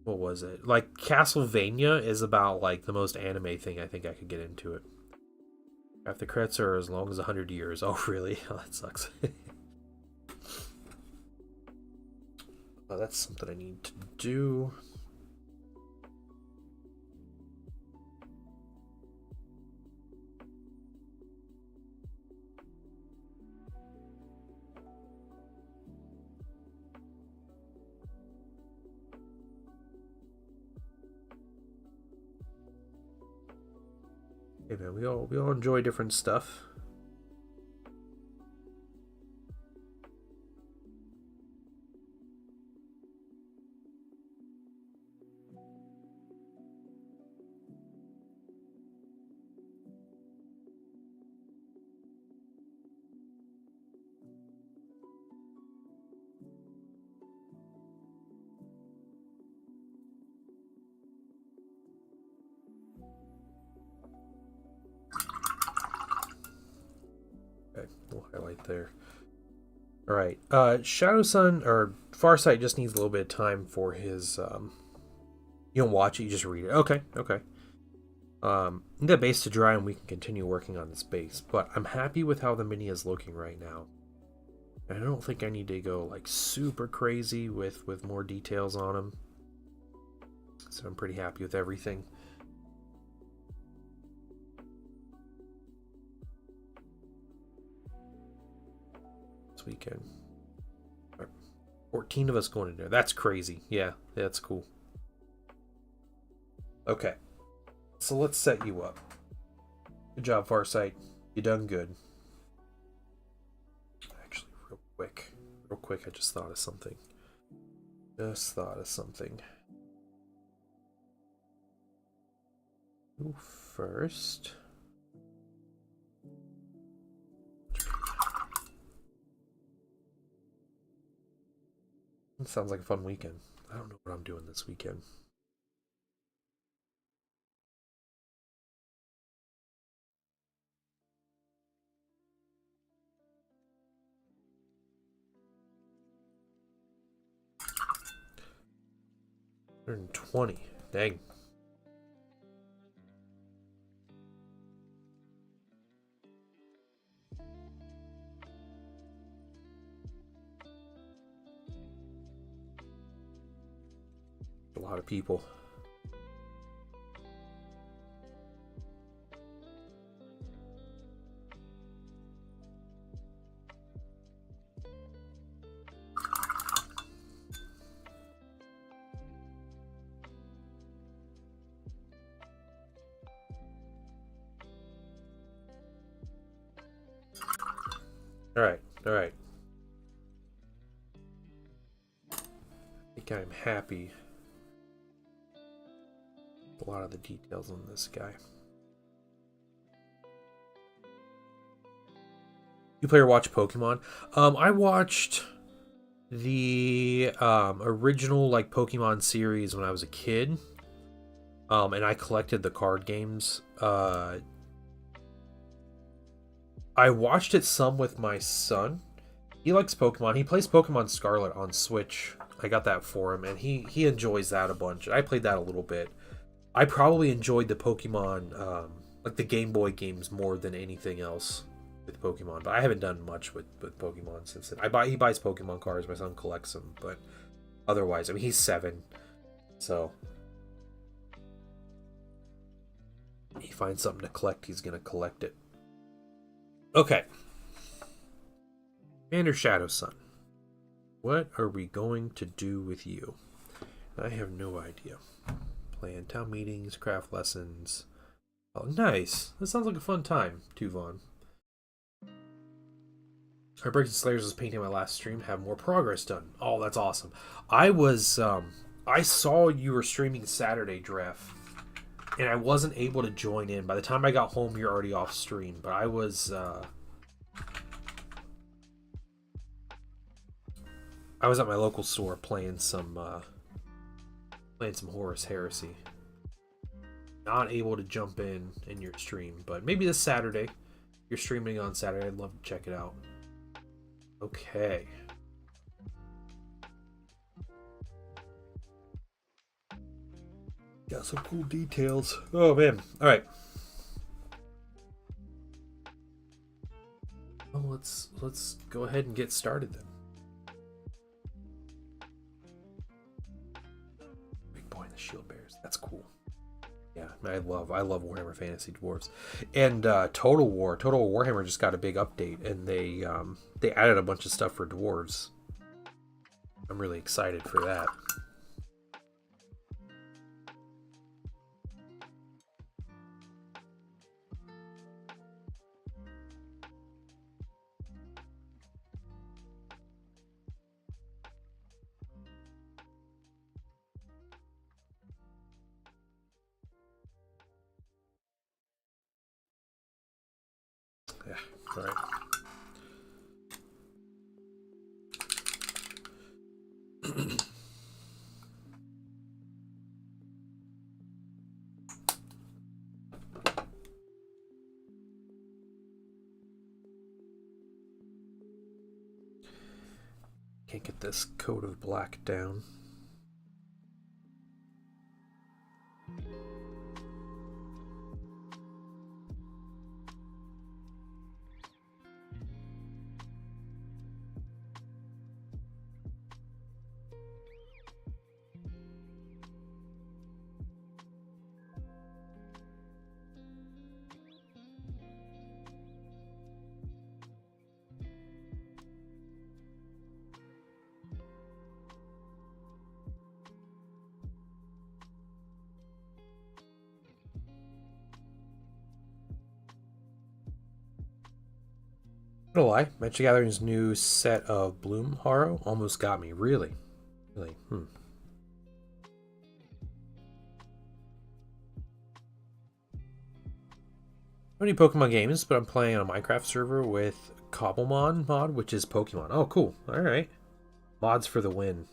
was it? Like Castlevania is about like the most anime thing I think I could get into it. If the credits are as long as 100 years. Oh, really? Oh, that sucks. Oh, that's something I need to do. Hey man, we all enjoy different stuff. Okay, we'll highlight there. All right, Shadow Sun or Farsight just needs a little bit of time for his. You don't watch it, you just read it. Okay. Need that base to dry, and we can continue working on this base. But I'm happy with how the mini is looking right now. I don't think I need to go like super crazy with more details on them. So I'm pretty happy with everything. Weekend. 14 of us going in there. That's crazy. Yeah, that's cool. Okay. So let's set you up. Good job, Farsight. You done good. Actually, real quick, I just thought of something. Who first? It sounds like a fun weekend. I don't know what I'm doing this weekend. $120. Dang. A lot of people. Alright, alright. I think I'm happy with a lot of the details on this guy. You play or watch Pokemon? I watched the original like Pokemon series when I was a kid. And I collected the card games. I watched it some with my son. He likes Pokemon. He plays Pokemon Scarlet on Switch. I got that for him, and he enjoys that a bunch. I played that a little bit. I probably enjoyed the Pokemon, like the Game Boy games more than anything else with Pokemon. But I haven't done much with Pokemon since then. He buys Pokemon cards. My son collects them, but otherwise, I mean, he's 7, so he finds something to collect, he's gonna collect it. Okay. Commander Shadow Sun. What are we going to do with you? I have no idea. Plan town meetings, craft lessons. Oh, nice. That sounds like a fun time, Tuvon. Heartbreaking Slayers was painting my last stream. Have more progress done. Oh, that's awesome. I saw you were streaming Saturday, Dref, and I wasn't able to join in. By the time I got home, you're already off stream. But I was at my local store playing some Horus Heresy. Not able to jump in your stream, but maybe this Saturday. You're streaming on Saturday. I'd love to check it out. Okay. Got some cool details. Oh man. All right. Well, let's go ahead and get started then. Big boy and the shield bears. That's cool. Yeah, I love Warhammer Fantasy Dwarves. And Total Warhammer just got a big update, and they added a bunch of stuff for dwarves. I'm really excited for that. Yeah, all right. Can't get this coat of black down. Not gonna lie, Magic the Gathering's new set of Bloom Haro almost got me. Really. How many Pokemon games? But I'm playing on a Minecraft server with Cobblemon mod, which is Pokemon. Oh, cool. All right. Mods for the win.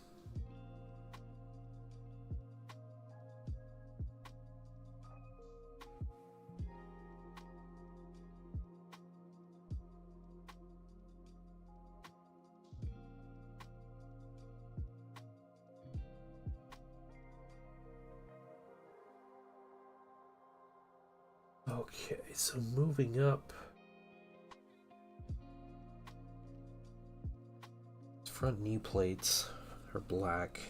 Okay, so moving up. Front knee plates are black.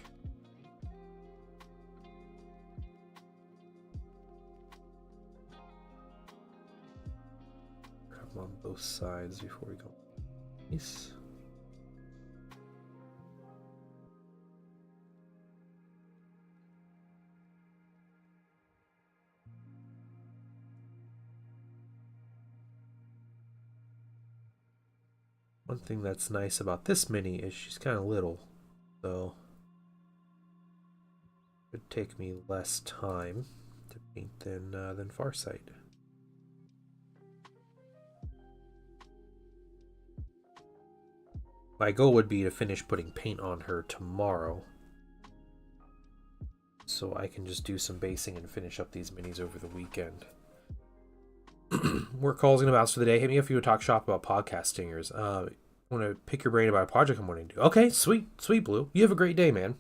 Grab them on both sides before we go. Nice. One thing that's nice about this mini is she's kind of little, so it would take me less time to paint than Farsight. My goal would be to finish putting paint on her tomorrow, so I can just do some basing and finish up these minis over the weekend. Work calls and abouts for the day. Hit me if you would talk shop about podcast stingers. I want to pick your brain about a project I'm wanting to do. Okay, sweet, Blue. You have a great day, man.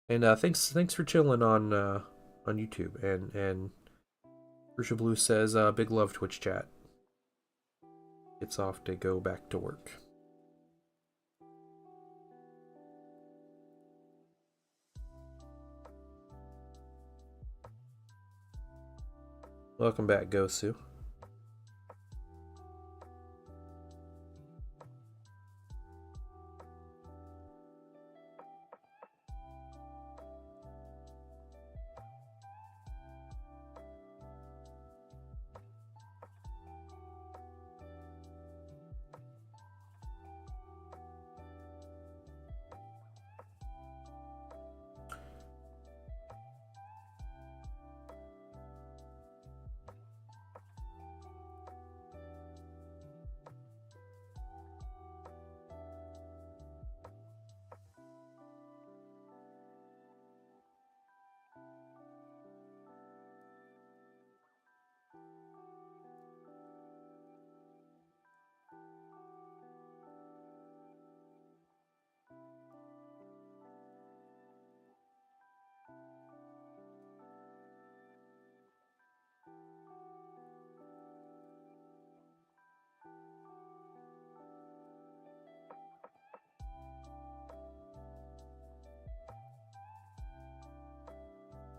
And thanks for chilling on YouTube. And Crucial Blue says, big love Twitch chat. It's off to go back to work. Welcome back, Gosu.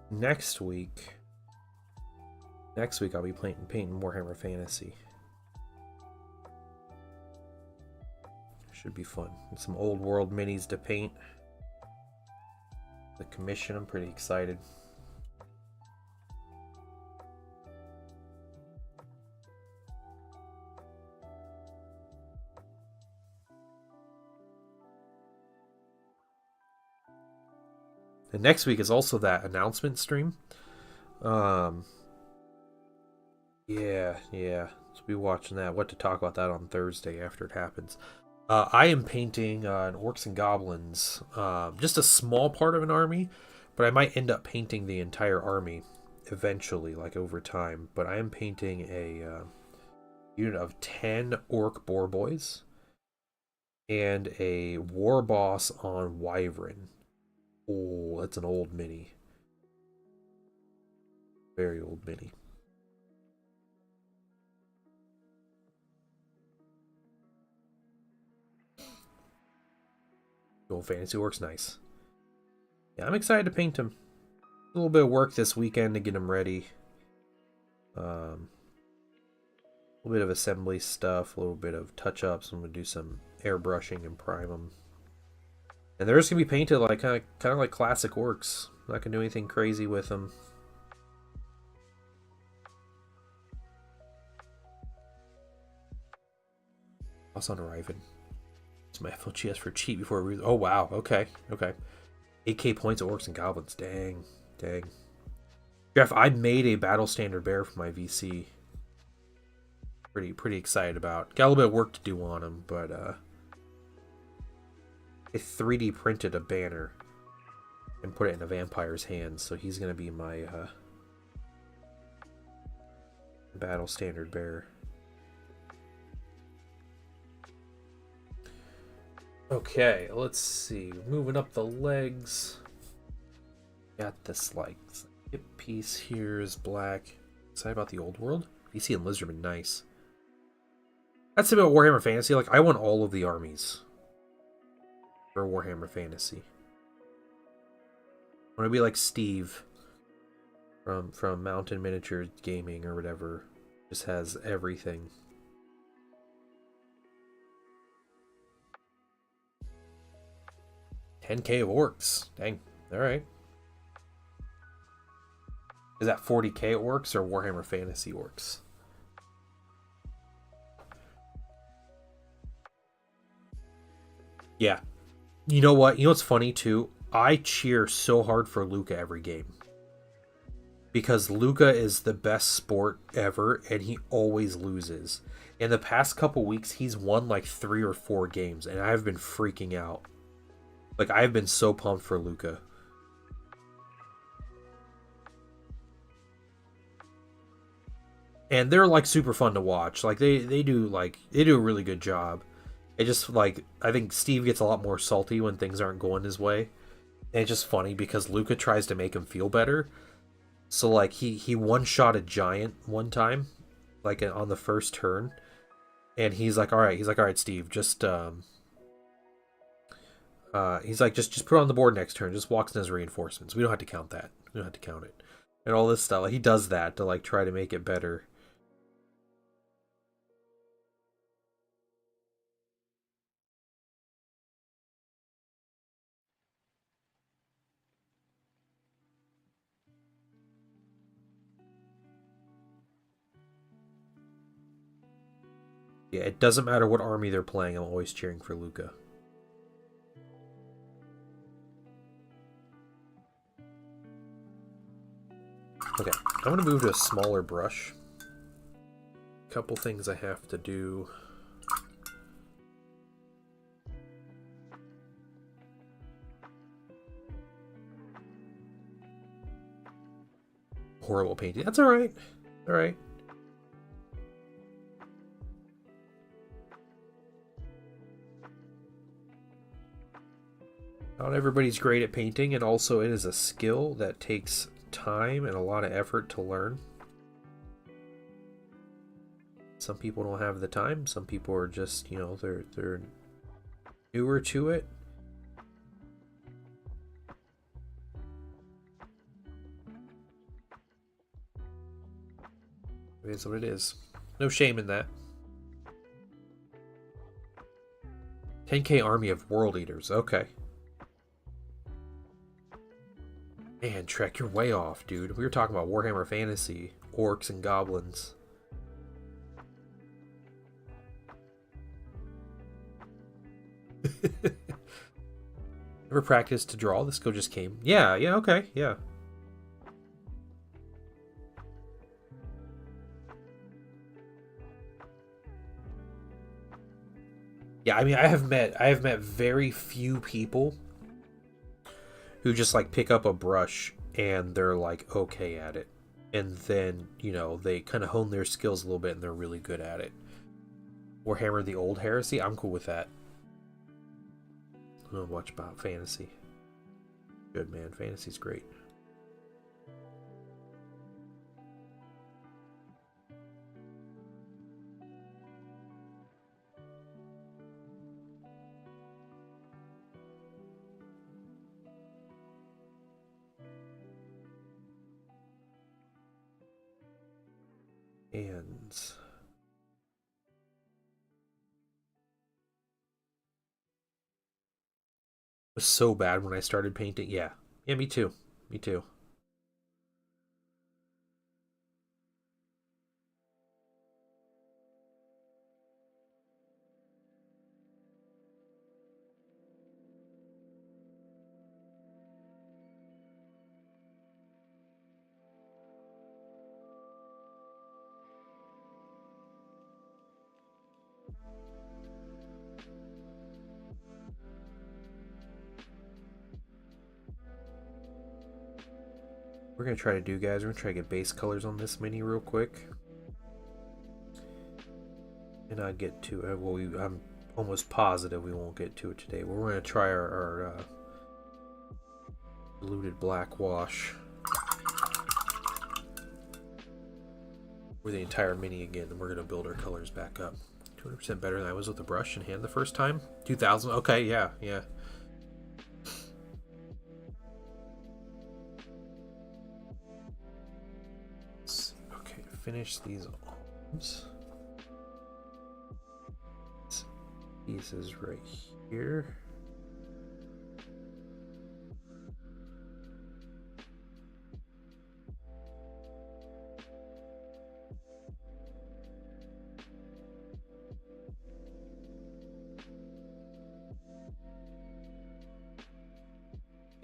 Next week I'll be painting Warhammer Fantasy. Should be fun. And some old world minis to paint. The commission, I'm pretty excited. And next week is also that announcement stream. Yeah. So be watching that. What to talk about that on Thursday after it happens. I am painting an Orcs and Goblins, just a small part of an army, but I might end up painting the entire army eventually, like over time. But I am painting a unit of 10 Orc Boar Boys and a War Boss on Wyvern. Oh, that's an old mini. Very old mini. Old Fantasy works nice. Yeah, I'm excited to paint him. A little bit of work this weekend to get him ready. A little bit of assembly stuff, a little bit of touch-ups. I'm gonna do some airbrushing and prime them. And they're just gonna be painted like kind of like classic orcs. I'm not gonna do anything crazy with them. What's on arriving? It's my FLGS for cheap before we. Oh wow. Okay. 8k points of Orcs and Goblins. Dang. Jeff, I made a battle standard bear for my VC. Pretty excited about. Got a little bit of work to do on him, but I 3D printed a banner and put it in a vampire's hands, so he's gonna be my battle standard bearer. Okay, let's see. Moving up the legs. Got this like hip piece here is black. Excited about the old world. VC and Lizardman, nice. That's about Warhammer Fantasy. Like, I want all of the armies for Warhammer Fantasy. I want to be like Steve from Mountain Miniature Gaming or whatever. Just has everything. $10K of orcs. Dang. Alright. Is that 40K orcs or Warhammer Fantasy orcs? Yeah. You know what? You know what's funny too? I cheer so hard for Luca every game. Because Luca is the best sport ever and he always loses. In the past couple weeks, he's won like 3 or 4 games and I've been freaking out. Like, I've been so pumped for Luca. And they're like super fun to watch. Like they do a really good job. It just like I think Steve gets a lot more salty when things aren't going his way. And it's just funny because Luca tries to make him feel better. So like he one shot a giant one time, like on the first turn, and he's like, all right, Steve, just he's like, just put it on the board next turn. Just walks in his reinforcements. We don't have to count that. We don't have to count it, and all this stuff. Like, he does that to like try to make it better. Yeah, it doesn't matter what army they're playing. I'm always cheering for Luca. Okay, I'm gonna move to a smaller brush. Couple things I have to do. Horrible painting. That's all right. All right. Not everybody's great at painting, and also it is a skill that takes time and a lot of effort to learn. Some people don't have the time. Some people are just, you know, they're newer to it. It is what it is. No shame in that. 10k army of world eaters. Okay. Man, Trek, you're way off, dude. We were talking about Warhammer Fantasy, orcs and goblins. Ever practiced to draw? This skill just came. Yeah, okay, yeah. Yeah, I mean, I have met very few people who just like pick up a brush and they're like okay at it. And then, you know, they kind of hone their skills a little bit and they're really good at it. Warhammer the Old Heresy, I'm cool with that. I don't know much about fantasy. Good, man. Fantasy's great. And was so bad when I started painting. Yeah, me too. Me too. We're gonna try to do, guys. We're gonna try to get base colors on this mini real quick, and I'll get to it. Well, I'm almost positive we won't get to it today. We're gonna try our diluted black wash for the entire mini again, and we're gonna build our colors back up. 200% better than I was with the brush in hand the first time. 2000. Okay, yeah. Okay, finish these arms. Pieces right here.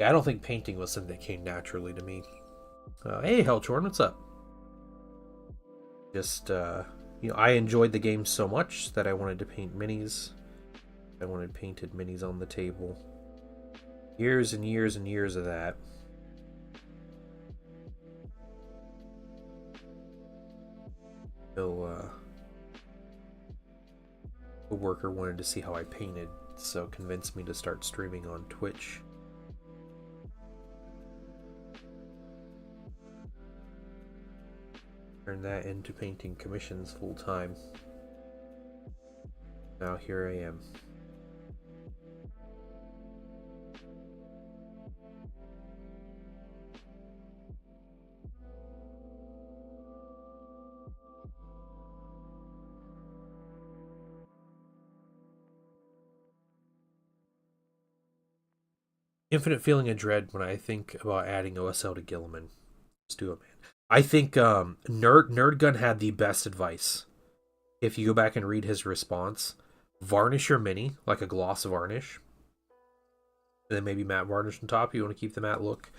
Yeah, I don't think painting was something that came naturally to me. Hey, Helchorn, what's up? Just, I enjoyed the game so much that I wanted to paint minis. I wanted painted minis on the table. Years and years and years of that. So, a worker wanted to see how I painted, so convinced me to start streaming on Twitch. Turn that into painting commissions full time. Now here I am. Infinite feeling of dread when I think about adding OSL to Gilliman. Let's do it, man. I think Nerdgun had the best advice. If you go back and read his response, varnish your mini like a gloss varnish, and then maybe matte varnish on top. You want to keep the matte look,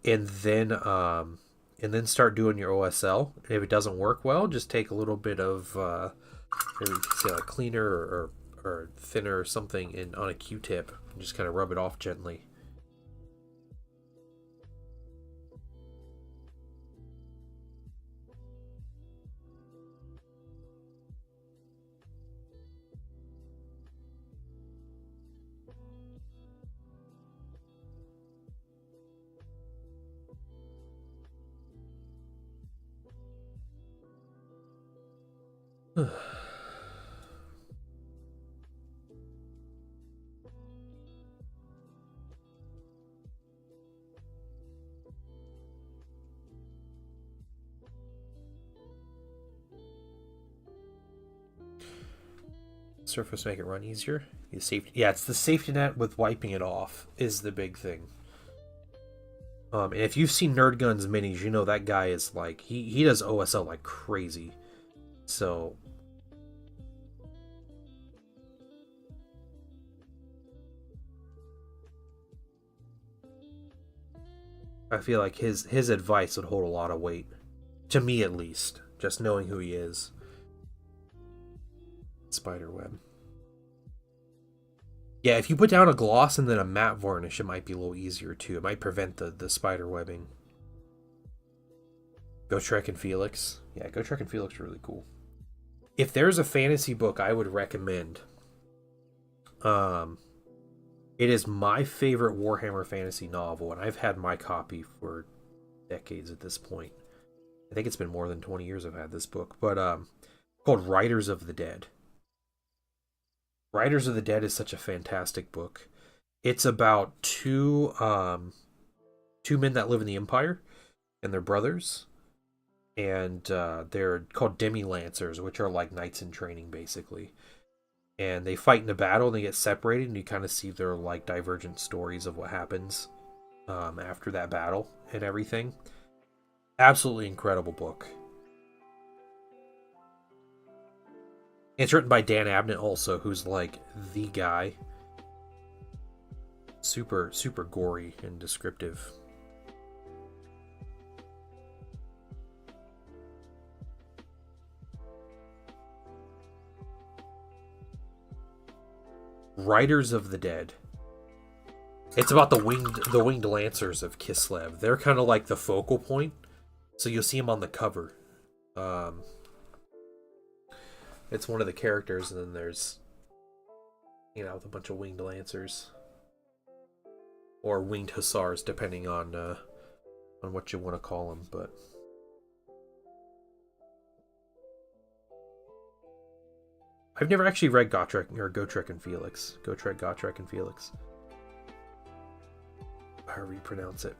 and then start doing your OSL. And if it doesn't work well, just take a little bit of maybe you could say like cleaner or thinner or something on a Q-tip, and just kind of rub it off gently. Surface make it run easier. Yeah, it's the safety net with wiping it off is the big thing. And if you've seen Nerdgun's minis, you know that guy is like he does OSL like crazy. So I feel like his advice would hold a lot of weight. To me at least. Just knowing who he is. Spiderweb. Yeah, if you put down a gloss and then a matte varnish, it might be a little easier too. It might prevent the spider webbing. Gotrek and Felix. Yeah, Gotrek and Felix are really cool. If there's a fantasy book I would recommend, it is my favorite Warhammer fantasy novel, and I've had my copy for decades at this point. I think it's been more than 20 years I've had this book, but called Riders of the Dead. Riders of the Dead is such a fantastic book. It's about two men that live in the Empire, and they're brothers, and they're called demi-lancers, which are like knights in training, basically. And they fight in a battle, and they get separated, and you kind of see their like divergent stories of what happens after that battle and everything. Absolutely incredible book. It's written by Dan Abnett also, who's like the guy. Super, super gory and descriptive. Riders of the Dead. It's about the winged lancers of Kislev. They're kind of like the focal point. So you'll see them on the cover. It's one of the characters, and then there's, with a bunch of winged lancers or winged hussars, depending on what you want to call them. But I've never actually read Gotrek and Felix. Gotrek and Felix. However you pronounce it.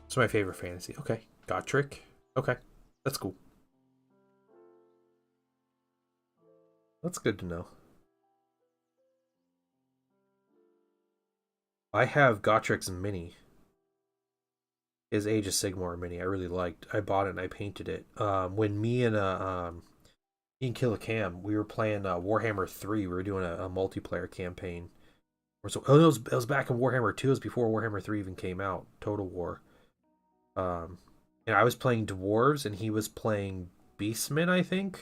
It's my favorite fantasy. Okay. Gotrek. Okay. That's cool. That's good to know. I have Gotrek's mini. His Age of Sigmar mini. I really liked. I bought it and I painted it. When me and Killicam, we were playing Warhammer 3. We were doing a multiplayer campaign. So, it was back in Warhammer 2. It was before Warhammer 3 even came out. Total War. And I was playing dwarves and he was playing beastmen, I think.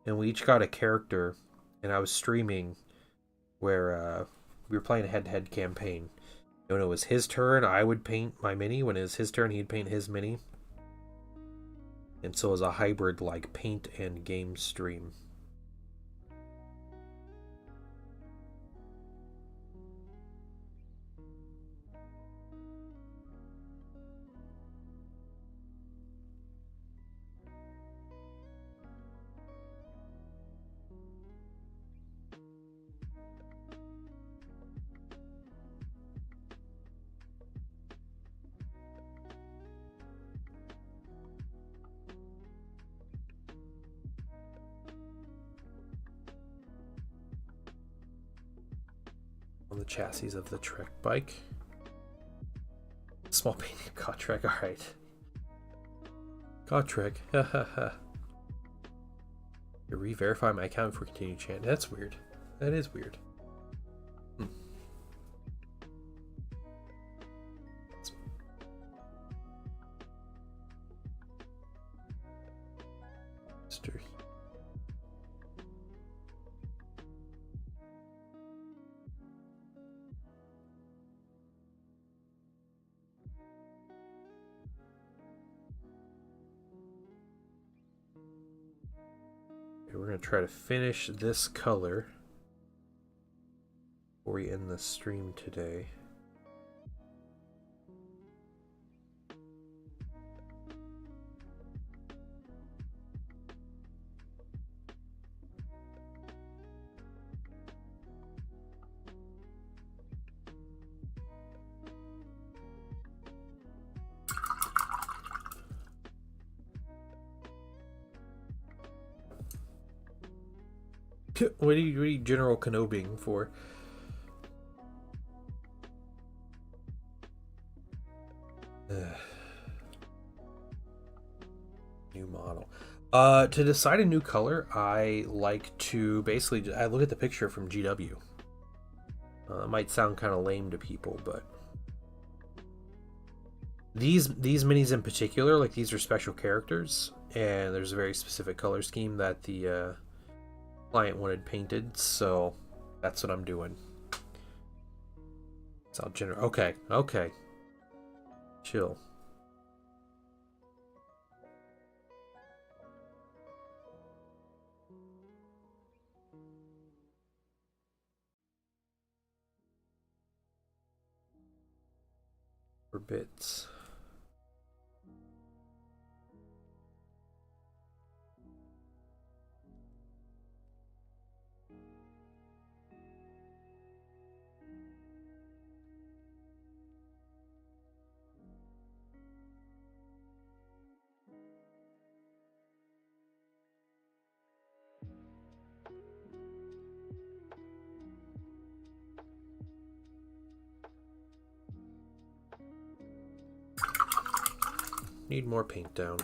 And we each got a character, and I was streaming where we were playing a head-to-head campaign. When it was his turn, I would paint my mini. When it was his turn, he'd paint his mini. And so it was a hybrid, like, paint and game stream. On the chassis of the Trek bike. Small painting of Gotrek, alright. Gotrek, hahaha. Re-verify my account for continued chat. That's weird. That is weird. We're going to try to finish this color before we end the stream today. What are you General Kenobiing for? New model. To decide a new color, I like to basically I look at the picture from GW. It might sound kind of lame to people, but these minis in particular, like these are special characters, and there's a very specific color scheme that the client wanted painted, so that's what I'm doing. So I'll okay. Chill. For bits. Need more paint down.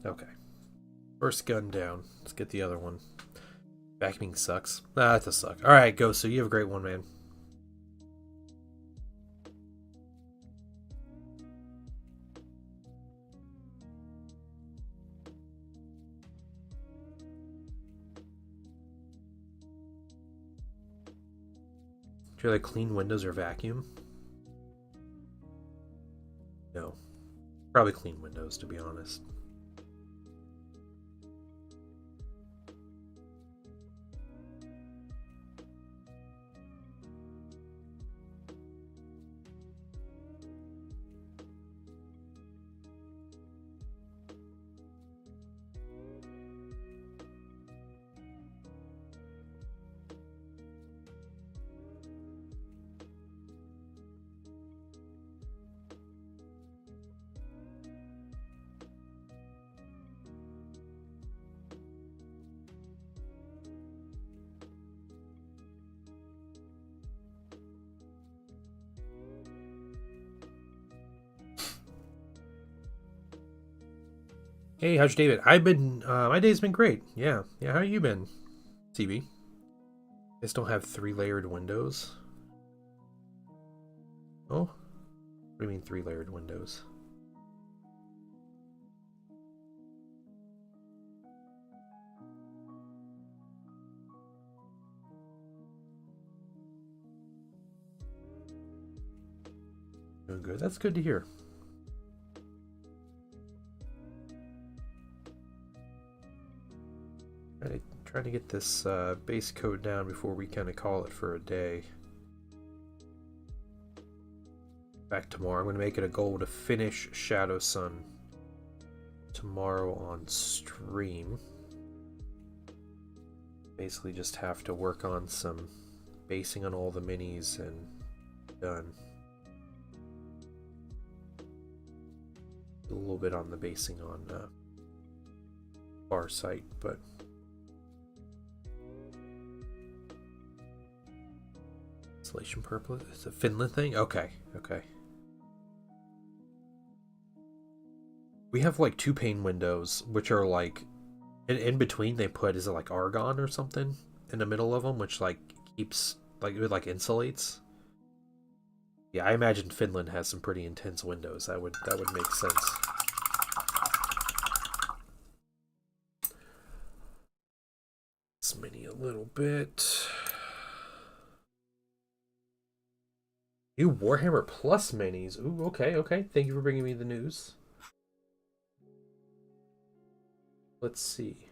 Okay. First gun down. Let's get the other one. Vacuuming sucks. Ah, that's a suck. Alright, go. So you have a great one, man. Do you like clean windows or vacuum? No. Probably clean windows, to be honest. Hey, how's your day been? I've been, my day's been great. Yeah. Yeah, how you been, CB? Just don't have 3 layered windows. Oh? What do you mean 3 layered windows? Doing good. That's good to hear. Trying to get this base code down before we kind of call it for a day. Back tomorrow. I'm going to make it a goal to finish Shadow Sun tomorrow on stream. Basically just have to work on some basing on all the minis and done. A little bit on the basing on Farsight, but installation purpose. It's a Finland thing? Okay, okay. We have like 2 pane windows, which are like in between they put, is it like argon or something in the middle of them, which like keeps, like it like insulates. Yeah, I imagine Finland has some pretty intense windows. That would make sense. This mini a little bit. New Warhammer Plus minis. Ooh, okay, okay. Thank you for bringing me the news. Let's see.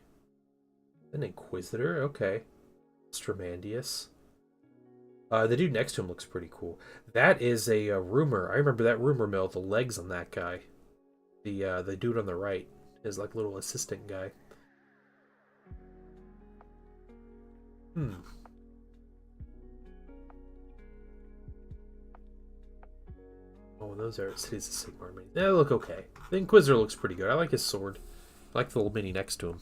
An Inquisitor, okay. Stramandius. The dude next to him looks pretty cool. That is a rumor. I remember that rumor mill. The legs on that guy. The dude on the right is like little assistant guy. Oh, those are Cities of Sigmar minis. They look okay. The Inquisitor looks pretty good. I like his sword. I like the little mini next to him.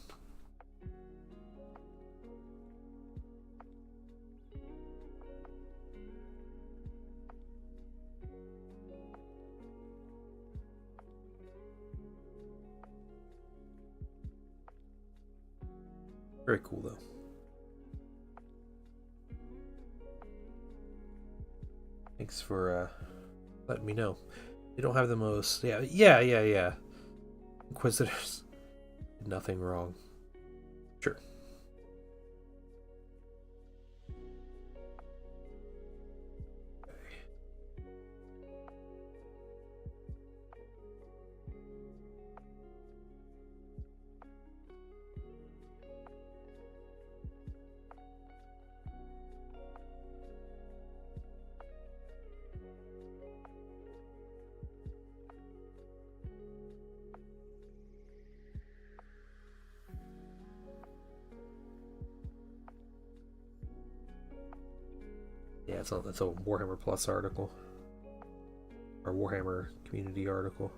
Very cool, though. Thanks for letting me know. They don't have the most... Yeah. Inquisitors did nothing wrong. Sure. Yeah, that's a Warhammer Plus article. Or Warhammer community article.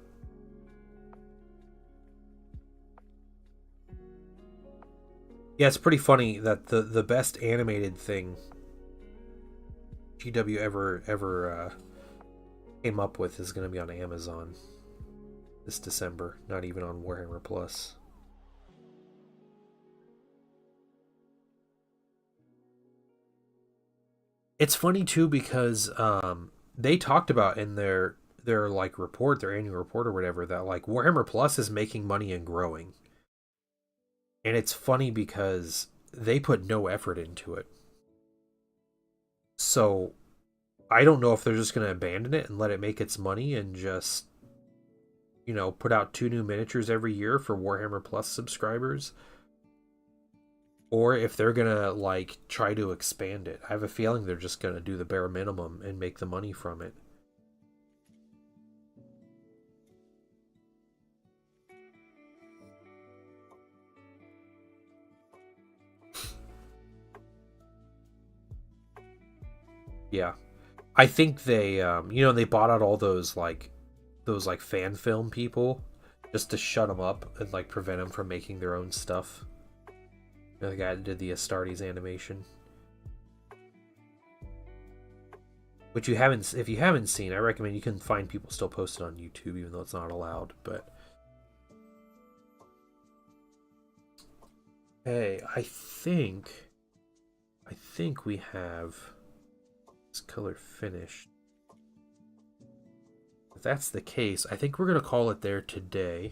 Yeah, it's pretty funny that the best animated thing GW ever came up with is going to be on Amazon. this December. Not even on Warhammer Plus. It's funny too because they talked about in their like report, their annual report or whatever, that like Warhammer Plus is making money and growing. And it's funny because they put no effort into it. So I don't know if they're just going to abandon it and let it make its money and just, put out 2 new miniatures every year for Warhammer Plus subscribers. Or if they're going to, like, try to expand it. I have a feeling they're just going to do the bare minimum and make the money from it. Yeah. I think they, they bought out all those fan film people just to shut them up and, like, prevent them from making their own stuff. The guy that did the Astartes animation. Which if you haven't seen, I recommend. You can find people still posted on YouTube, even though it's not allowed, but... Hey, I think we have this color finished. If that's the case, I think we're going to call it there today.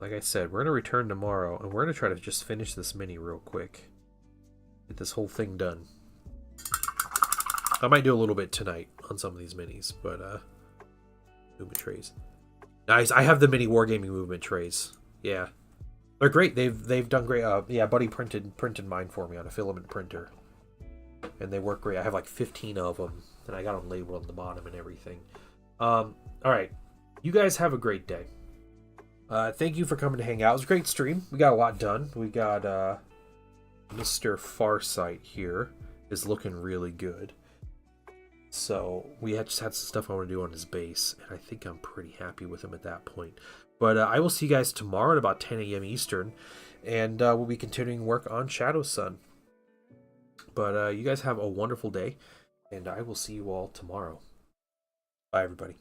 Like I said, we're going to return tomorrow, and we're going to try to just finish this mini real quick. Get this whole thing done. I might do a little bit tonight on some of these minis, but, movement trays. Nice, I have the mini Wargaming movement trays. Yeah. They're great. They've done great. Yeah, Buddy printed mine for me on a filament printer. And they work great. I have like 15 of them, and I got them labeled on the bottom and everything. Alright. You guys have a great day. Thank you for coming to hang out. It was a great stream. We got a lot done. We got Mr. Farsight here is looking really good. So we just had some stuff I want to do on his base, and I think I'm pretty happy with him at that point. But I will see you guys tomorrow at about 10 a.m. Eastern, and we'll be continuing work on Shadow Sun. But you guys have a wonderful day, and I will see you all tomorrow. Bye, everybody.